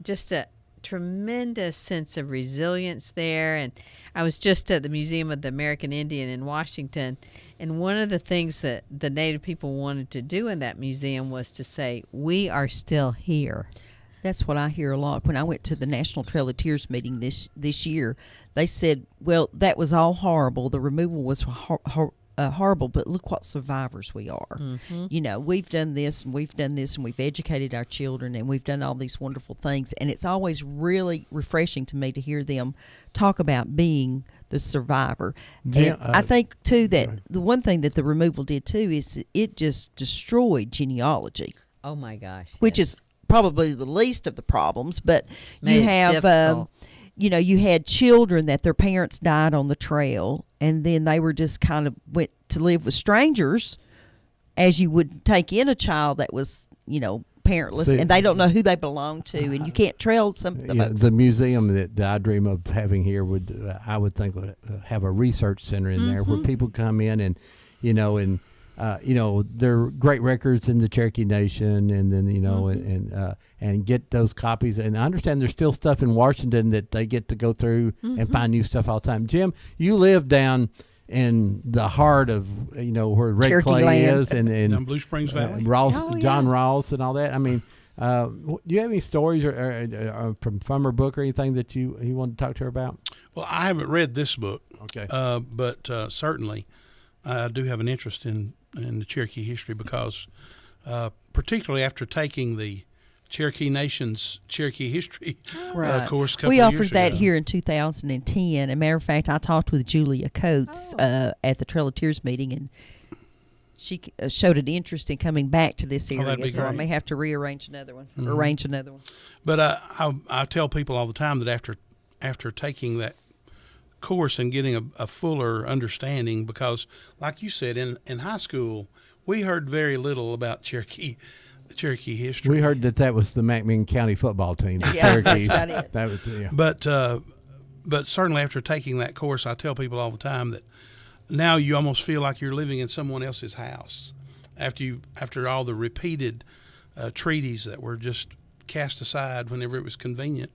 just a tremendous sense of resilience there. And I was just at the Museum of the American Indian in Washington, and one of the things that the Native people wanted to do in that museum was to say, we are still here. That's what I hear a lot. When I went to the National Trail of Tears meeting this year, they said, well, that was all horrible. The removal was horrible, but look what survivors we are. Mm-hmm. We've done this and we've done this and we've educated our children and we've done all these wonderful things. And it's always really refreshing to me to hear them talk about being the survivor. Yeah, and I think, too, that the one thing that the removal did, too, is it just destroyed genealogy. Oh, my gosh. Which is probably the least of the problems, but you have... you had children that their parents died on the trail, and then they were just kind of went to live with strangers, as you would take in a child that was, parentless, and they don't know who they belong to, and you can't trail some of the folks. The museum that I dream of having here I would think would have a research center in there where people come in and, there are great records in the Cherokee Nation, and then and get those copies. And I understand there's still stuff in Washington that they get to go through and find new stuff all the time. Jim, you live down in the heart of where Red Cherokee Clay land. is, and down Blue Springs Valley, John Ross, and all that. I mean, do you have any stories or from her book or anything that you want to talk to her about? Well, I haven't read this book. Okay, but certainly I do have an interest in the Cherokee history because, particularly after taking the Cherokee Nation's Cherokee History course. We offered that here in 2010. As a matter of fact, I talked with Julia Coates at the Trail of Tears meeting, and she showed an interest in coming back to this area. So I may have to arrange another one. But I tell people all the time that after taking that course and getting a fuller understanding, because like you said, in high school we heard very little about Cherokee history. We heard that was the McMinn County football team. Yeah, that's about it. That was, yeah. But certainly after taking that course, I tell people all the time that now you almost feel like you're living in someone else's house after all the repeated treaties that were just cast aside whenever it was convenient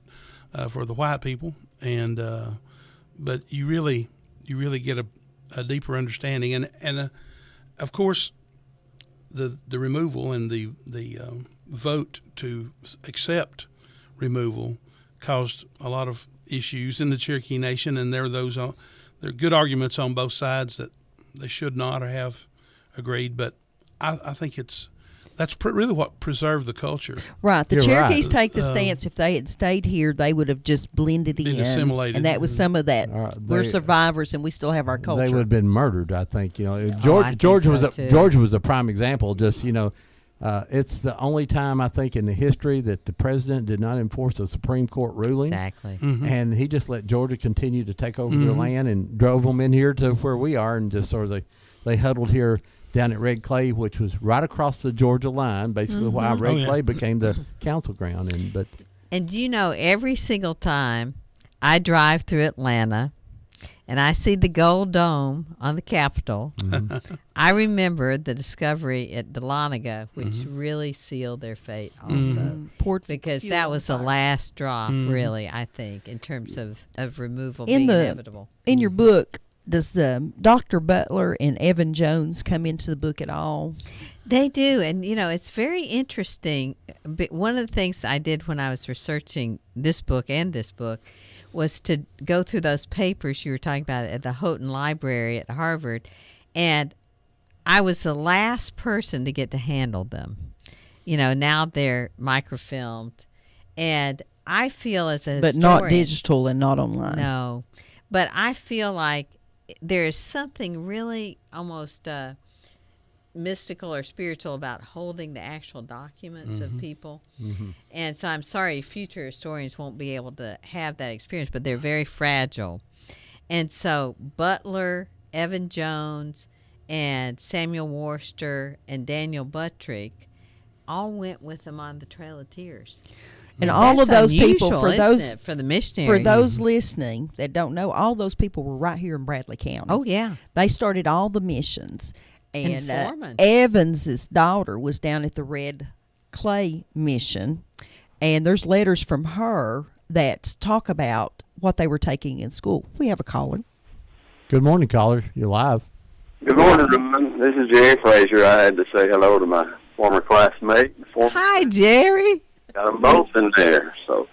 for the white people, and but you really get a deeper understanding, and of course the removal and the vote to accept removal caused a lot of issues in the Cherokee Nation, and there are good arguments on both sides that they should not or have agreed, but I think that's really what preserved the culture. Right. The You're Cherokees right. take the stance, if they had stayed here, they would have just blended in. Assimilated. And that was some of that. We're survivors, and we still have our culture. They would have been murdered, I think. George was a prime example. Just It's the only time, I think, in the history that the president did not enforce a Supreme Court ruling. Exactly. And he just let Georgia continue to take over their land and drove them in here to where we are, and just sort of they huddled here down at Red Clay, which was right across the Georgia line, basically why Red Clay became the council ground. And you know, every single time I drive through Atlanta and I see the gold dome on the Capitol, I remember the discovery at Dahlonega, which really sealed their fate also. Because that was the last drop, really, I think, in terms of removal being inevitable. In your book, does Dr. Butler and Evan Jones come into the book at all? They do, and you know, it's very interesting. But one of the things I did when I was researching this book was to go through those papers you were talking about at the Houghton Library at Harvard, and I was the last person to get to handle them. You know, now they're microfilmed, and I feel as a but historian, not digital and not online. No, but I feel like there is something really almost mystical or spiritual about holding the actual documents of people. And so I'm sorry future historians won't be able to have that experience, but they're very fragile. And so Butler, Evan Jones, and Samuel Worcester and Daniel Buttrick all went with them on the Trail of Tears. And all of those people, for the missionaries, for those listening that don't know, all those people were right here in Bradley County. Oh yeah, they started all the missions. And Foreman. Evans's daughter was down at the Red Clay mission, and there's letters from her that talk about what they were taking in school. We have a caller. Good morning, caller. You're live. Good morning, Ron. This is Jerry Frazier. I had to say hello to my former classmate. Hi, Jerry. Got them both in there. So,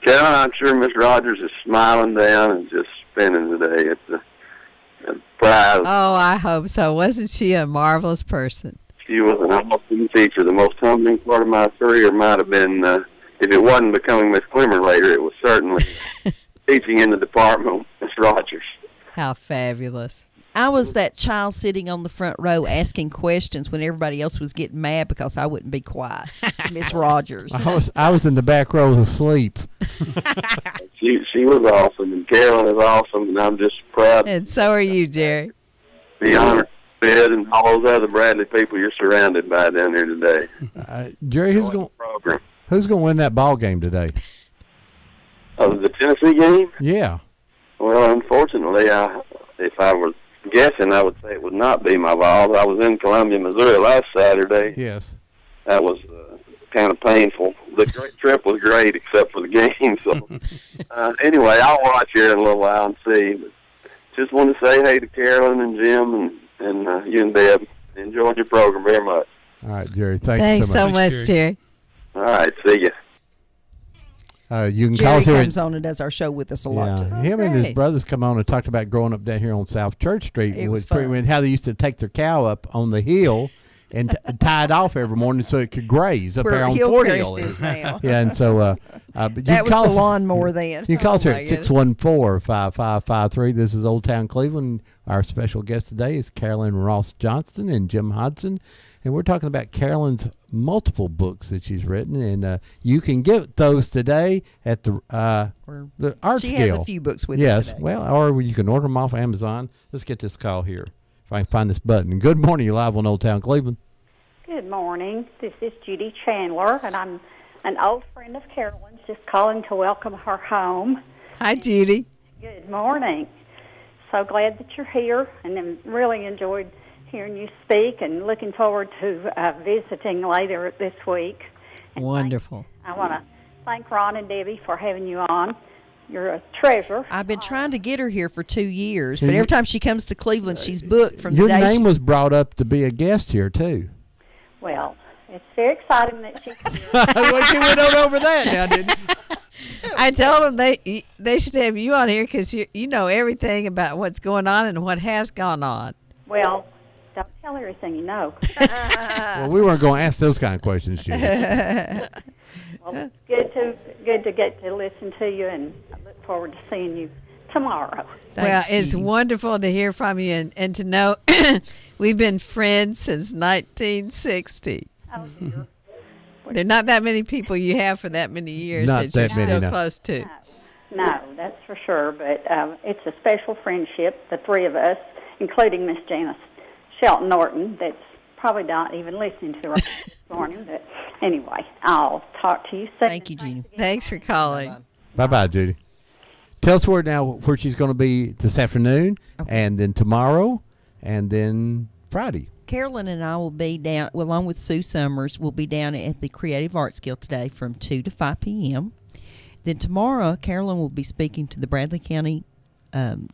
Carolyn, I'm sure Miss Rogers is smiling down and just spinning today at the prize. Oh, I hope so. Wasn't she a marvelous person? She was an awesome teacher. The most humbling part of my career might have been, if it wasn't becoming Miss Clemmer later, it was certainly teaching in the department with Miss Rogers. How fabulous. I was that child sitting on the front row asking questions when everybody else was getting mad because I wouldn't be quiet. Miss Rogers. I was in the back row asleep. She was awesome, and Carolyn is awesome, and I'm just proud. And so are you, Jerry. The honor, Ed, and all those other Bradley people you're surrounded by down here today. Jerry, who's going to win that ball game today? Oh, the Tennessee game? Yeah. Well, unfortunately, if I was guessing, I would say it would not be my Vols. I was in Columbia, Missouri last Saturday. Yes. That was kind of painful. The trip was great except for the game. So anyway, I'll watch here in a little while and see. But just want to say hey to Carolyn and Jim and you and Deb. Enjoyed your program very much. All right, Jerry. Thanks so much, Jerry. All right, see you. You can Jerry call us here. comes on and does our show with us a lot too. Him and his brothers come on and talked about growing up down here on South Church Street. It was fun. And how they used to take their cow up on the hill and tie it off every morning so it could graze up there on Fort Hill. Is now. Yeah, and so but you that was call the us, lawnmower then. You can call us here at 614-5553. This is Old Town Cleveland. Our special guest today is Carolyn Ross Johnston and Jim Hodson. And we're talking about Carolyn's multiple books that she's written, and you can get those today at the Art She Scale. has a few books with yes, her today. well, or you can order them off Amazon. Let's get this call here. If I can find this button. Good morning, you're live on Old Town Cleveland. Good morning. This is Judy Chandler, and I'm an old friend of Carolyn's, just calling to welcome her home. Hi, Judy. Good morning. So glad that you're here, and I'm really enjoyed hearing you speak and looking forward to visiting later this week. And wonderful. I want to thank Ron and Debbie for having you on. You're a treasure. I've been trying to get her here for 2 years, but every time she comes to Cleveland, she's booked from Your the day name was brought up to be a guest here, too. Well, it's very exciting that she can well, she went over that now, didn't you? I told them they should have you on here because you know everything about what's going on and what has gone on. Well, don't tell everything you know. Well, we weren't going to ask those kind of questions, Judy. Well, good to get to listen to you, and I look forward to seeing you tomorrow. It's wonderful to hear from you and to know we've been friends since 1960. Oh, dear. There are not that many people you have for that many years Not that you're that many, still no. close to. No, that's for sure. But it's a special friendship, the three of us, including Miss Janice Shelton Norton, that's probably not even listening to us this morning. But anyway, I'll talk to you soon. Thank you, Jeannie. Thanks for calling. Bye-bye, Judy. Tell us where she's going to be this afternoon, and then tomorrow, and then Friday. Carolyn and I will be down, along with Sue Summers, we'll be down at the Creative Arts Guild today from 2 to 5 p.m. Then tomorrow, Carolyn will be speaking to the Bradley County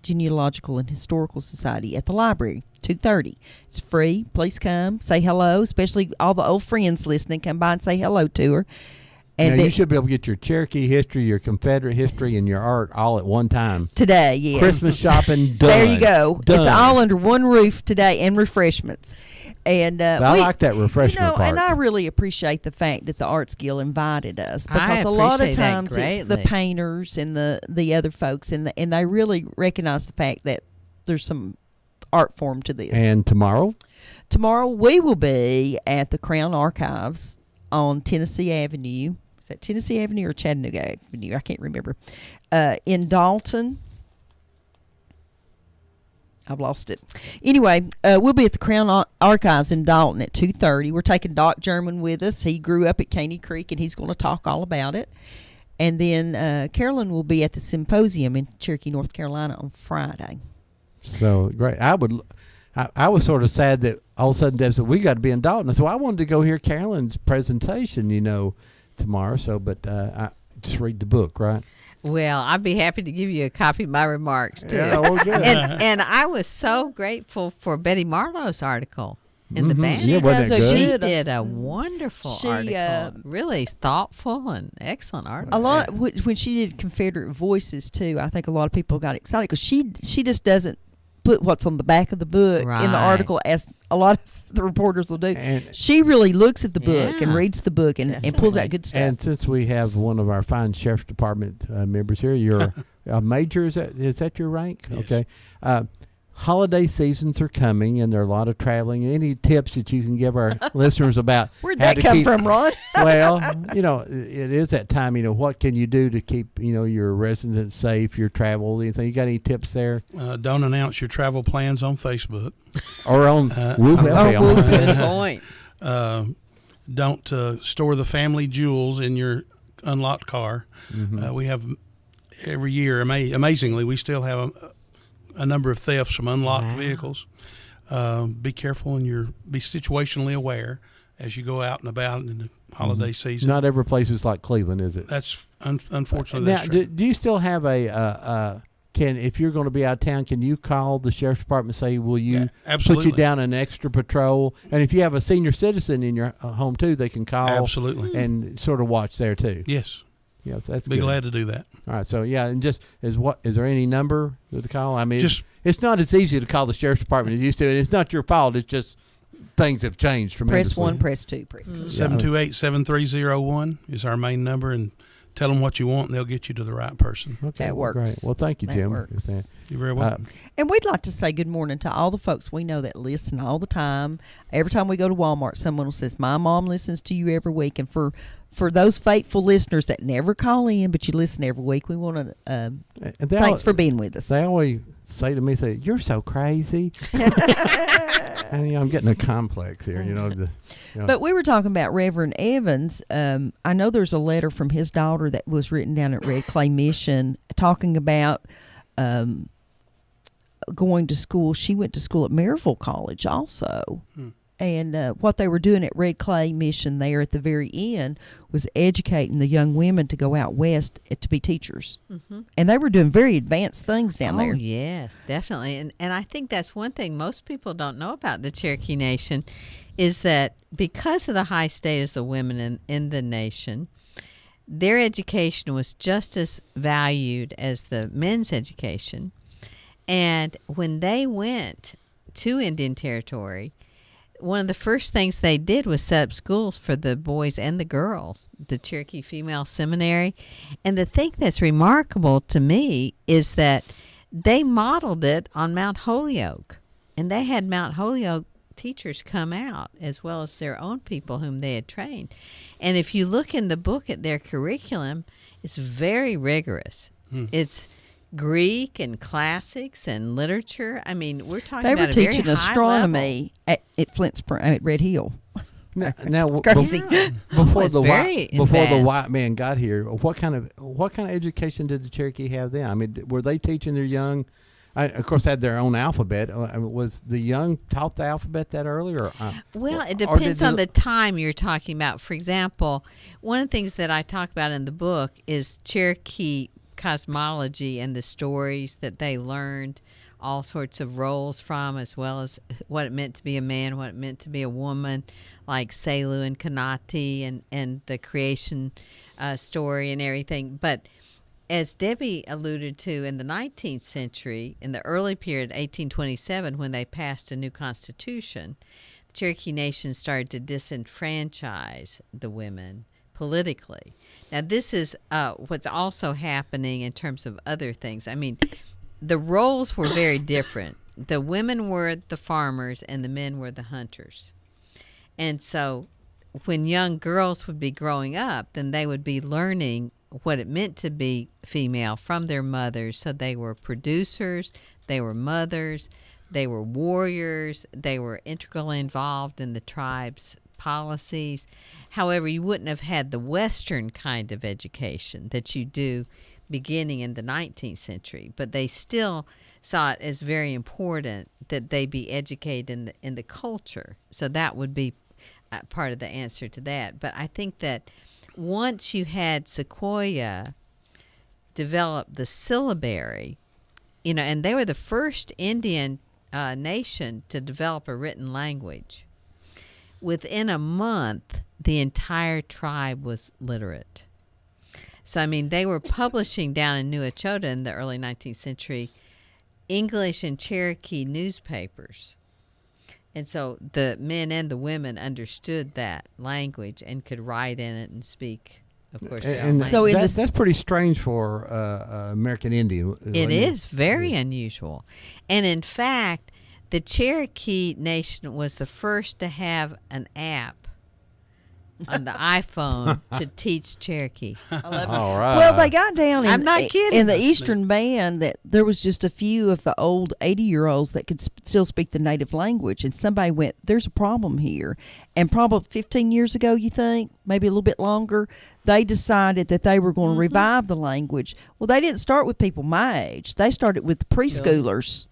Genealogical and Historical Society at the library, 2:30. It's free. Please come, say hello, especially all the old friends listening. Come by and say hello to her. And you should be able to get your Cherokee history, your Confederate history, and your art all at one time. Today, yes. Christmas shopping done. There you go. Done. It's all under one roof today, and refreshments. And I like that refreshment part. And I really appreciate the fact that the Arts Guild invited us, I because a lot of appreciate that times it's the greatly. painters and the other folks, and they really recognize the fact that there's some art form to this. And tomorrow? Tomorrow we will be at the Crown Archives on Tennessee Avenue. Is that Tennessee Avenue or Chattanooga Avenue? I can't remember. In Dalton. I've lost it. Anyway, we'll be at the Crown Archives in Dalton at 2:30. We're taking Doc German with us. He grew up at Caney Creek, and he's going to talk all about it. And then Carolyn will be at the symposium in Cherokee, North Carolina on Friday. So great. I was sort of sad that all of a sudden Deb said we got to be in Dalton. So I wanted to go hear Carolyn's presentation, tomorrow. So, but I just read the book, right? Well, I'd be happy to give you a copy of my remarks, too. Yeah, well, good. And I was so grateful for Betty Marlowe's article in the band. Yeah, wasn't it She good? did a wonderful article. Really thoughtful and excellent article. A lot when she did Confederate Voices too. I think a lot of people got excited because she just doesn't put what's on the back of the book in the Right. article as a lot of the reporters will do. She really looks at the book and reads the book and pulls out good stuff. And since we have one of our fine sheriff's department members here, you're a major. Is that your rank? Yes. Okay. Holiday seasons are coming, and there are a lot of traveling. Any tips that you can give our listeners about Where'd how that to come keep, from, Ron? Well, it is that time. What can you do to keep your residents safe, your travel, anything? You got any tips there? Don't announce your travel plans on Facebook Or on Whoop FM. Good point. Don't store the family jewels in your unlocked car. Mm-hmm. We have every year, amazingly, we still have a number of thefts from unlocked vehicles. Be careful and be situationally aware as you go out and about in the holiday season. Not every place is like Cleveland, is it? That's unfortunately Now, that's true. do you still have if you're going to be out of town, can you call the sheriff's department and say, will you put absolutely. you down an extra patrol? And if you have a senior citizen in your home too, they can call Absolutely. and sort of watch there too. Yes. Yes, that's Be good. glad to do that. All right, so yeah, and is there any number to call? I mean, it's not as easy to call the sheriff's department as it used to. It's not your fault. It's just things have changed tremendously. Press 1, press 2, press 3. 728-7301 is our main number, and tell them what you want, and they'll get you to the right person. Okay, That well, great. works. Well, thank you, That Jim. works. You're very welcome. And we'd like to say good morning to all the folks we know that listen all the time. Every time we go to Walmart, someone will say, my mom listens to you every week. And for those faithful listeners that never call in, but you listen every week, we want to thanks for being with us. They always say to me, you're so crazy. And I'm getting a complex here, But we were talking about Reverend Evans. I know there's a letter from his daughter that was written down at Red Clay Mission talking about going to school. She went to school at Maryville College also. And what they were doing at Red Clay Mission there at the very end was educating the young women to go out west to be teachers. Mm-hmm. And they were doing very advanced things down there. Oh, yes, definitely. And I think that's one thing most people don't know about the Cherokee Nation is that because of the high status of women in the nation, their education was just as valued as the men's education. And when they went to Indian Territory, one of the first things they did was set up schools for the boys and the girls, the Cherokee Female Seminary. And the thing that's remarkable to me is that they modeled it on Mount Holyoke. And they had Mount Holyoke teachers come out, as well as their own people whom they had trained. And if you look in the book at their curriculum, it's very rigorous. It's Greek and classics and literature. I mean, we're talking They were about a very teaching high astronomy at Flint Spring, at Red Hill. Now, It's crazy. Before It's the very before the advanced. white man got here, what kind of education did the Cherokee have then? I mean, were they teaching their young? Of course, they had their own alphabet. Was the young taught the alphabet that early, or Well, it or depends on the time you're talking about. For example, one of the things that I talk about in the book is Cherokee cosmology and the stories that they learned all sorts of roles from, as well as what it meant to be a man, what it meant to be a woman, like Selu and Kanati and the creation story and everything. But as Debbie alluded to, in the 19th century, in the early period, 1827, when they passed a new constitution, the Cherokee Nation started to disenfranchise the women politically. Now, this is what's also happening in terms of other things. I mean, the roles were very different. The women were the farmers and the men were the hunters. And so when young girls would be growing up, then they would be learning what it meant to be female from their mothers. So they were producers, they were mothers, they were warriors, they were integrally involved in the tribe's policies. However, you wouldn't have had the Western kind of education that you do beginning in the 19th century, but they still saw it as very important that they be educated in the culture. So that would be part of the answer to that. But I think that once you had Sequoyah develop the syllabary, and they were the first Indian nation to develop a written language. Within a month, the entire tribe was literate. So, I mean, they were publishing down in New Echota in the early 19th century English and Cherokee newspapers. And so the men and the women understood that language and could write in it and speak, of course. And so that's pretty strange for American Indian. It is very unusual. And in fact, the Cherokee Nation was the first to have an app on the iPhone to teach Cherokee. All right. Well, they got down I'm not kidding. in the Eastern Band that there was just a few of the old 80-year-olds that could still speak the native language, and somebody went, there's a problem here. And probably 15 years ago, you think, maybe a little bit longer, they decided that they were going to revive the language. Well, they didn't start with people my age. They started with the preschoolers,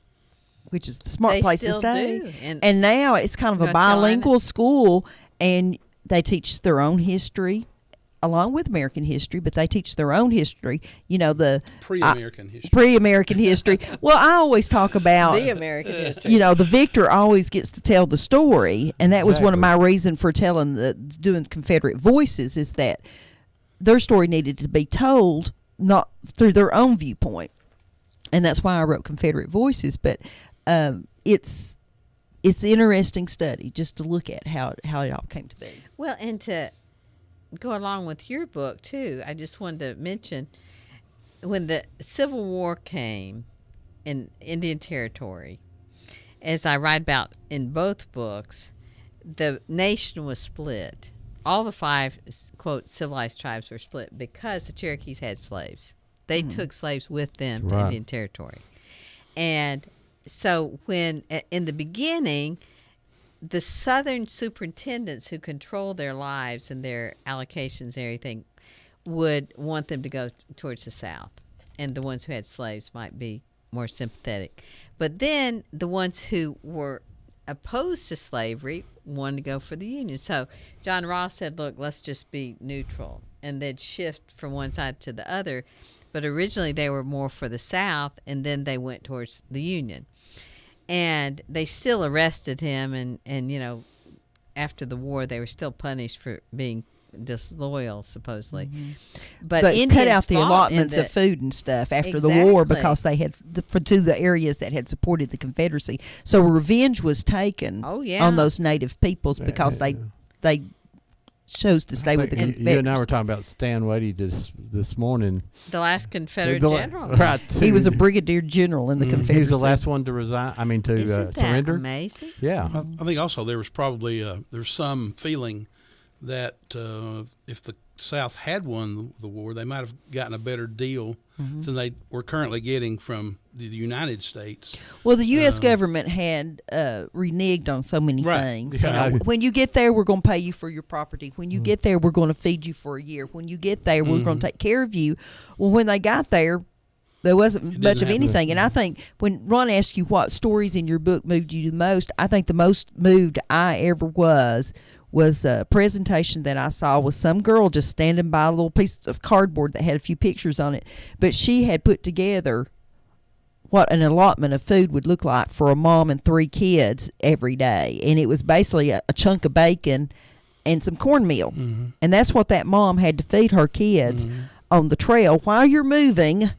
which is the smart They place to still stay. do. And now it's kind of a North Carolina. bilingual school, and they teach their own history along with American history, but they teach their own history, the Pre-American history. Pre-American history. Well, I always talk about The American history. the victor always gets to tell the story, and that was one of my reasons for doing Confederate Voices, is that their story needed to be told not through their own viewpoint, and that's why I wrote Confederate Voices. But it's interesting study just to look at how it all came to be. Well, and to go along with your book, too, I just wanted to mention when the Civil War came in Indian Territory, as I write about in both books, the nation was split. All the 5, quote, civilized tribes were split because the Cherokees had slaves. They took slaves with them to Indian Territory. And so when, in the beginning, the Southern superintendents who control their lives and their allocations and everything would want them to go towards the South. And the ones who had slaves might be more sympathetic. But then the ones who were opposed to slavery wanted to go for the Union. So John Ross said, look, let's just be neutral. And they'd shift from one side to the other. But originally they were more for the South, and then they went towards the Union. And they still arrested him, and after the war, they were still punished for being disloyal, supposedly. Mm-hmm. But they Indians cut out the fought in allotments of food and stuff after the war because they had to the areas that had supported the Confederacy. So revenge was taken on those native peoples because they chose to stay with the Confederates. You and I were talking about Stan Wadey this morning. The last Confederate general. Right. He was a brigadier general in the Confederacy. He was the last one to resign. Isn't that surrender. amazing? Yeah. I think also there was probably there's some feeling that if the South had won the war, they might have gotten a better deal than they were currently getting from the United States. Well, the U.S. government had reneged on so many things. Yeah. When you get there, we're going to pay you for your property. When you get there, we're going to feed you for a year. When you get there, we're going to take care of you. Well, when they got there wasn't much of anything. And I think when Ron asked you what stories in your book moved you the most, I think the most moved I ever was a presentation that I saw with some girl just standing by a little piece of cardboard that had a few pictures on it. But she had put together what an allotment of food would look like for a mom and 3 kids every day. And it was basically a chunk of bacon and some cornmeal. And that's what that mom had to feed her kids on the trail. While you're moving,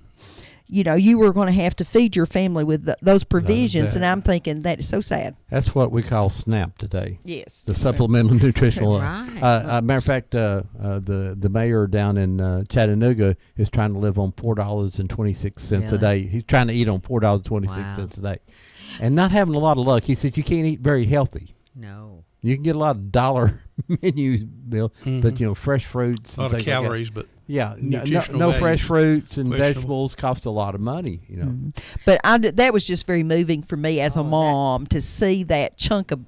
you know, you were going to have to feed your family with those provisions. And I'm thinking that is so sad. That's what we call SNAP today. Yes. The supplemental nutritional. Right. Matter of fact, the mayor down in Chattanooga is trying to live on $4.26 a day. He's trying to eat on $4.26 a day, and not having a lot of luck. He said you can't eat very healthy. No. You can get a lot of dollar menu bill, but fresh fruits. A lot of calories, but no fresh fruits and vegetables cost a lot of money. You know, but that was just very moving for me as a mom to see that chunk of.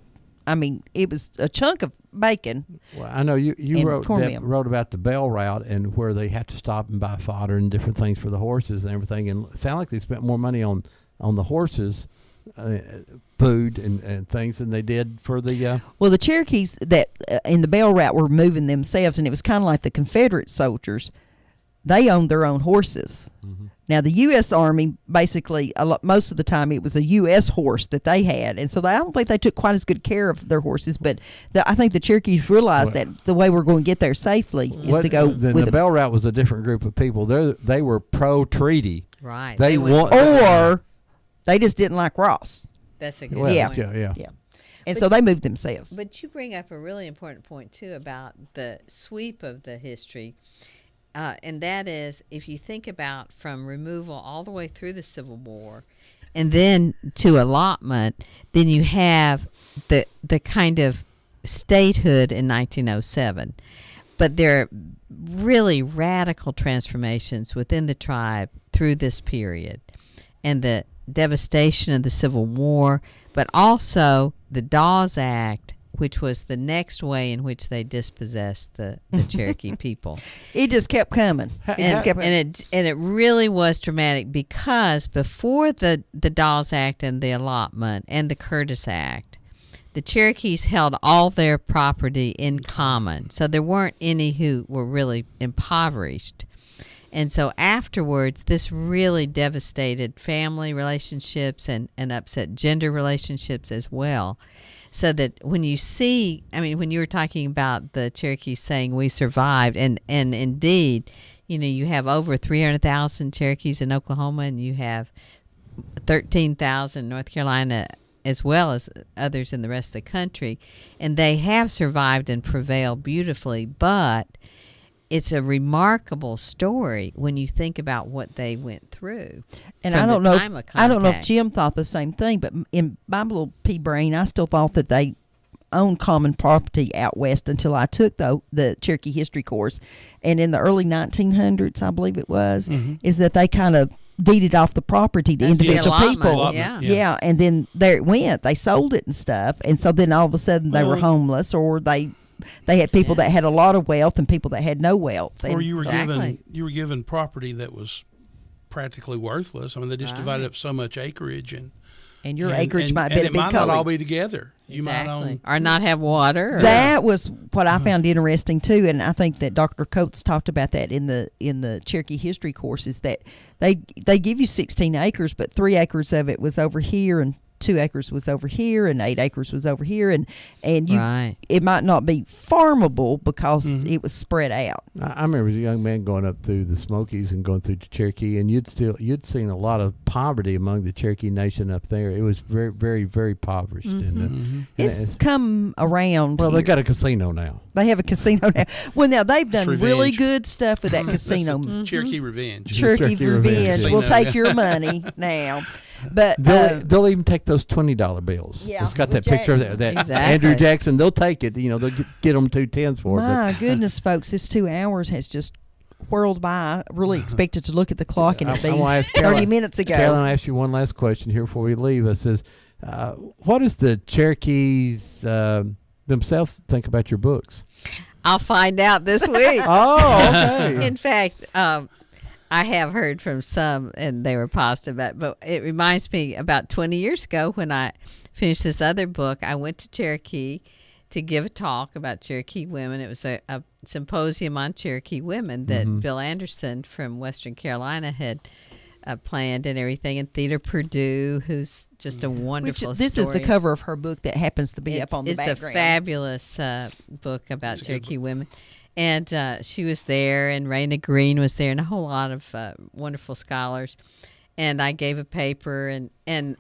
I mean, it was a chunk of bacon. Well, I know you wrote about the Bell Route and where they have to stop and buy fodder and different things for the horses and everything, and it sounded like they spent more money on the horses. Food and things than they did for the well, the Cherokees that in the Bell Route were moving themselves, and it was kind of like the Confederate soldiers. They owned their own horses. Now the U.S. Army basically most of the time it was a U.S. horse that they had, and so I don't think they took quite as good care of their horses. But I think the Cherokees realized that the way we're going to get there safely is to go with the Bell Route was a different group of people. They were pro-treaty. Right. They just didn't like Ross. That's a good point. Yeah. And so they moved themselves. But you bring up a really important point, too, about the sweep of the history. And that is, if you think about from removal all the way through the Civil War and then to allotment, then you have the kind of statehood in 1907. But there are really radical transformations within the tribe through this period. And the devastation of the Civil War, but also the Dawes Act, which was the next way in which they dispossessed the Cherokee people. It just kept coming. And it really was dramatic because before the Dawes Act and the allotment and the Curtis Act, the Cherokees held all their property in common. So there weren't any who were really impoverished. And so afterwards, this really devastated family relationships and upset gender relationships as well. So that when you see, I mean, when you were talking about the Cherokees saying we survived, and indeed, you know, you have over 300,000 Cherokees in Oklahoma, and you have 13,000 in North Carolina, as well as others in the rest of the country. And they have survived and prevailed beautifully, but it's a remarkable story when you think about what they went through. And I don't know if Jim thought the same thing, but in my little pea brain, I still thought that they owned common property out west until I took the Cherokee history course. And in the early 1900s, I believe it was, is that they kind of deeded off the property to individual people. Yeah, and then there it went. They sold it and stuff. And so then all of a sudden they were homeless, or they had people that had a lot of wealth and people that had no wealth. Or you were given property that was practically worthless. I mean, they just divided up so much acreage, and your acreage might be it might not all be together. You might own or not have water. That was what I found interesting too, and I think that Dr. Coates talked about that in the Cherokee history course. Is that they give you 16 acres, but 3 acres of it was over here and 2 acres was over here and 8 acres was over here, and you Right. it might not be farmable because it was spread out. I remember as a young man going up through the Smokies and going through Cherokee, and you'd seen a lot of poverty among the Cherokee Nation up there. It was very, very, very impoverished. And It's come around. well, here. they got a casino now. They have a casino now. Well, now they've done It's really revenge. good stuff with that casino. That's the Cherokee Revenge. Cherokee Revenge. We'll Casino. take your money now. But They'll even take those $20 bills. Yeah, It's got with that picture of Jackson. that Exactly. Andrew Jackson. They'll take it. They'll get them 2 10s for it. my but- goodness, folks, this 2 hours has just whirled by. I really expected to look at the clock and it'd be I wanna ask 30 Carolyn- minutes ago. Carolyn, I'll ask you one last question here before we leave. It says, what does the Cherokees themselves think about your books? I'll find out this week. Oh, okay. In fact, I have heard from some, and they were positive about it, but it reminds me about 20 years ago when I finished this other book, I went to Cherokee to give a talk about Cherokee women. It was a symposium on Cherokee women that Bill Anderson from Western Carolina had planned and everything, and Theda Purdue, who's just a wonderful This is the historian. cover of her book that happens to be up on the It's background. a fabulous book about Cherokee women. And she was there, and Raina Green was there, and a whole lot of wonderful scholars. And I gave a paper, and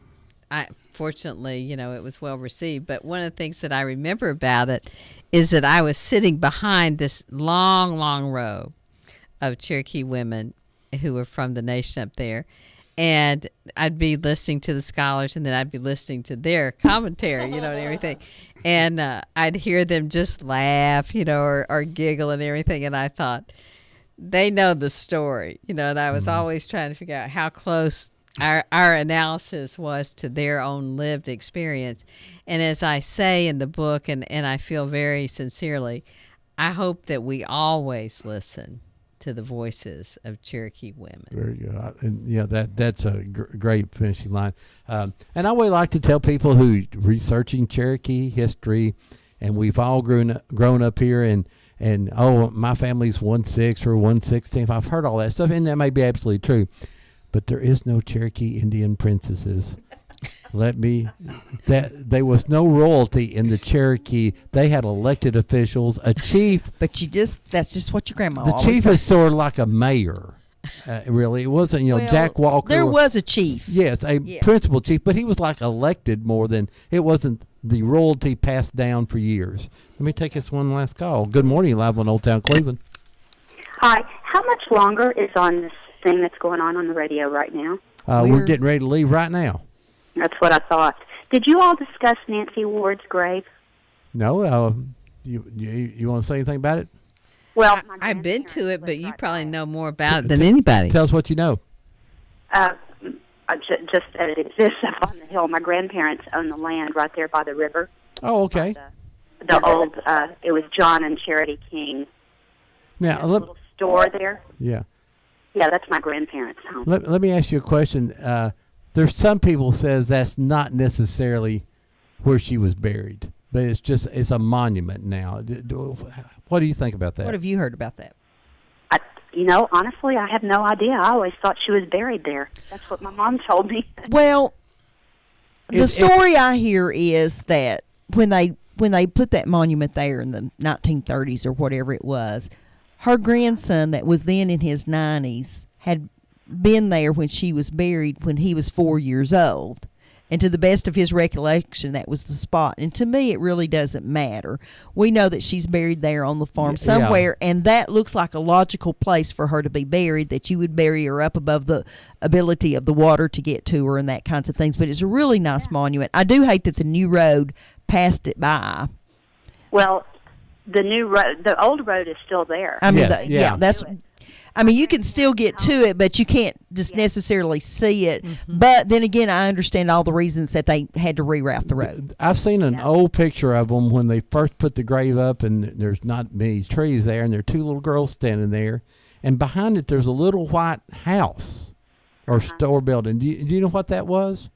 I fortunately, it was well received. But one of the things that I remember about it is that I was sitting behind this long, long row of Cherokee women who were from the nation up there. And I'd be listening to the scholars, and then I'd be listening to their commentary, and everything. And I'd hear them just laugh, or giggle and everything. And I thought, they know the story, and I was always trying to figure out how close our analysis was to their own lived experience. And as I say in the book, and I feel very sincerely, I hope that we always listen to the voices of Cherokee women. Very good. And that's a great finishing line. And I always like to tell people who researching Cherokee history, and we've all grown up here, and my family's 1/6 or 1/16. I've heard all that stuff, and that may be absolutely true, but there is no Cherokee Indian princesses. There was no royalty in the Cherokee. They had elected officials, a chief. But that's just what your grandma The always chief said. is sort of like a mayor. Really, it wasn't. Jack Walker. There was a chief. Yes, a principal chief, but he was like elected more than it wasn't the royalty passed down for years. Let me take this one last call. Good morning, live on Old Town Cleveland. Hi. How much longer is on this thing that's going on the radio right now? We're getting ready to leave right now. That's what I thought. Did you all discuss Nancy Ward's grave? No, you want to say anything about it? Well, I've been to it, but you probably know more about it than anybody. Tell us what you know. Just as it exists up on the hill. My grandparents own the land right there by the river. Oh, okay. The old, it was John and Charity King. Now, little store there. Yeah. Yeah, that's my grandparents' home. Let me ask you a question. There's some people says that's not necessarily where she was buried, but it's a monument now. What do you think about that? What have you heard about that? Honestly, I have no idea. I always thought she was buried there. That's what my mom told me. Well, the story I hear is that when they put that monument there in the 1930s or whatever it was, her grandson that was then in his 90s had been there when she was buried when he was 4 years old. And to the best of his recollection, that was the spot. And to me, it really doesn't matter. We know that she's buried there on the farm somewhere, and that looks like a logical place for her to be buried, that you would bury her up above the ability of the water to get to her and that kinds of things. But it's a really nice monument. I do hate that the new road passed it by. Well, the new road, the old road is still there. I mean, that's... I mean, you can still get to it, but you can't just necessarily see it. But then again, I understand all the reasons that they had to reroute the road. I've seen an old picture of them when they first put the grave up, and there's not many trees there, and there are two little girls standing there. And behind it, there's a little white house or store building. Do you know what that was?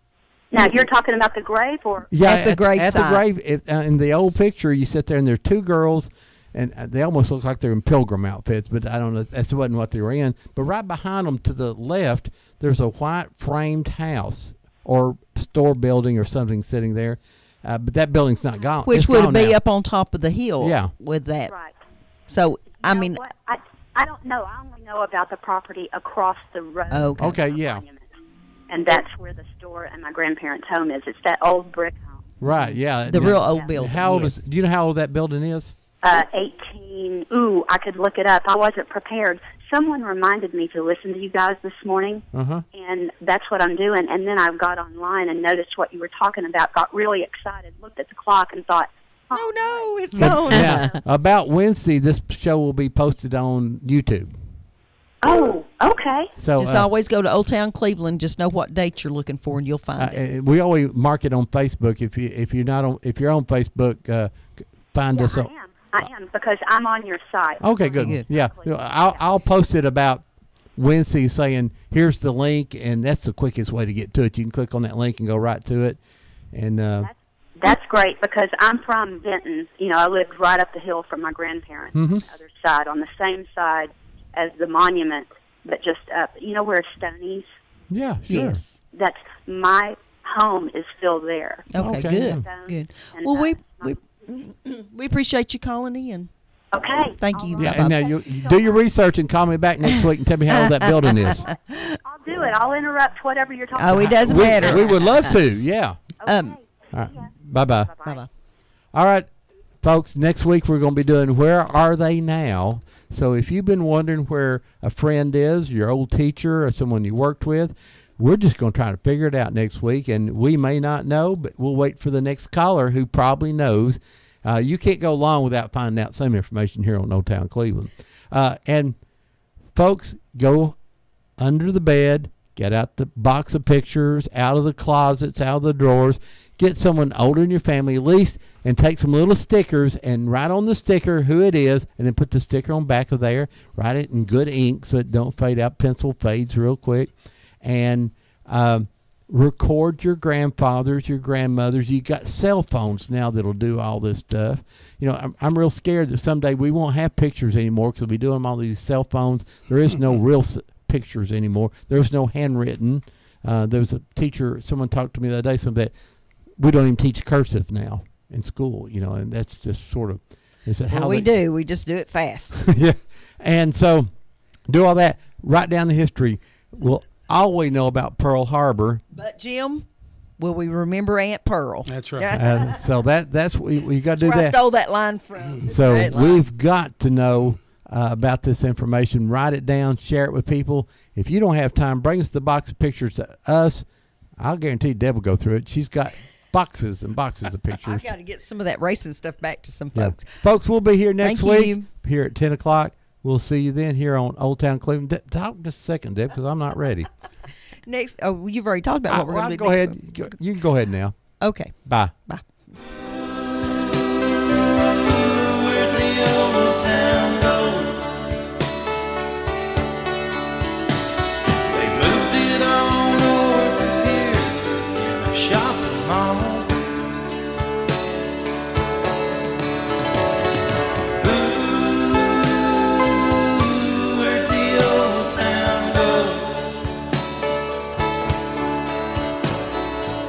Now, you're talking about the grave? Or at the grave At the grave, in the old picture, you sit there, and there are two girls, and they almost look like they're in pilgrim outfits, but I don't know. That wasn't what they were in. But right behind them to the left, there's a white framed house or store building or something sitting there. But that building's not gone. Which It's would gone be now. up on top of the hill. Yeah. With that. Right. So I mean, What? I don't know. I only know about the property across the road. Okay. Okay, yeah. And that's where the store and my grandparents' home is. It's that old brick home. Right, yeah. The Now, real old building. How old yes. is? Do you know how old that building is? 18. Ooh, I could look it up. I wasn't prepared. Someone reminded me to listen to you guys this morning, and that's what I'm doing. And then I got online and noticed what you were talking about, got really excited, looked at the clock, and thought, oh, no, it's But, gone. yeah, about Wednesday, this show will be posted on YouTube. oh, okay. So Just always go to Old Town Cleveland. Just know what date you're looking for, and you'll find it. we always mark it on Facebook. If you're on Facebook, find us. I am because I'm on your site. Okay, good. Yeah, I'll post it about Wednesday, saying here's the link, and that's the quickest way to get to it. You can click on that link and go right to it. And That's great because I'm from Benton. You know, I lived right up the hill from my grandparents on the other side, on the same side as the monument, but just up. You know where Stoney's? Yeah, sure. Yes. That's my home is still there. Okay, good, good. And, Well, we appreciate you calling in. Okay. Thank you. yeah, and now you do your research and call me back next week and tell me how old that building is. I'll do it. I'll interrupt whatever you're talking Oh, about. it doesn't matter. We would love to. Yeah. Okay. All right. Bye-bye. Bye-bye. All right, folks, next week we're going to be doing Where Are They Now? So if you've been wondering where a friend is, your old teacher or someone you worked with, we're just going to try to figure it out next week, and we may not know, but we'll wait for the next caller who probably knows. You can't go long without finding out some information here on Old Town Cleveland. And, folks, go under the bed, get out the box of pictures, out of the closets, out of the drawers. Get someone older in your family at least, and take some little stickers and write on the sticker who it is, and then put the sticker on back of there. Write it in good ink so it don't fade out. Pencil fades real quick. And record your grandfathers, your grandmothers. You got cell phones now that'll do all this stuff. You know, I'm real scared that someday we won't have pictures anymore because we'll be doing them on these cell phones. There is no real pictures anymore. There's no handwritten. There was a teacher, someone talked to me the other day, something that we don't even teach cursive now in school, you know, and that's just sort of how we do. We just do it fast. Yeah. And so do all that. Write down the history. We'll always know about Pearl Harbor. But, Jim, will we remember Aunt Pearl? That's right. So that's we got to do Where I that. stole that line from. So Great line. we've got to know about this information. Write it down. Share it with people. If you don't have time, bring us the box of pictures to us. I'll guarantee Deb will go through it. She's got boxes and boxes of pictures. I've got to get some of that racing stuff back to some folks. Folks, we'll be here next Thank week you. here at 10 o'clock. We'll see you then here on Old Town Cleveland. Talk just a second, Deb, because I'm not ready. Next, you've already talked about what we're going to do Go next ahead. week. You can go ahead now. Okay. Bye. Bye. Where'd the old town go? They moved it on north of here in a shopping mall. Ooh, where'd the old town go?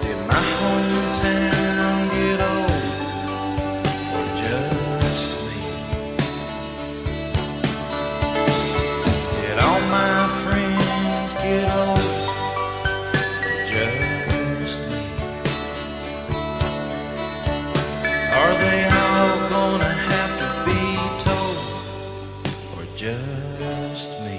Did my hometown get old, or just me? Did all my friends get old, or just me? Are they all gonna have to be told, or just me?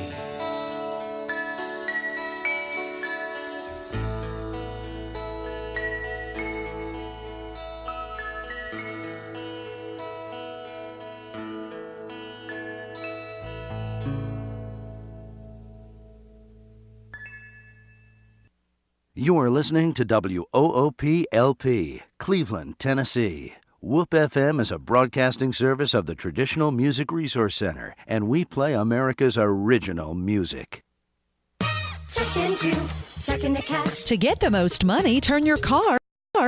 You are listening to WOOP-LP, Cleveland, Tennessee. WOOP FM is a broadcasting service of the Traditional Music Resource Center, and we play America's original music. Check into cash. To get the most money, turn your car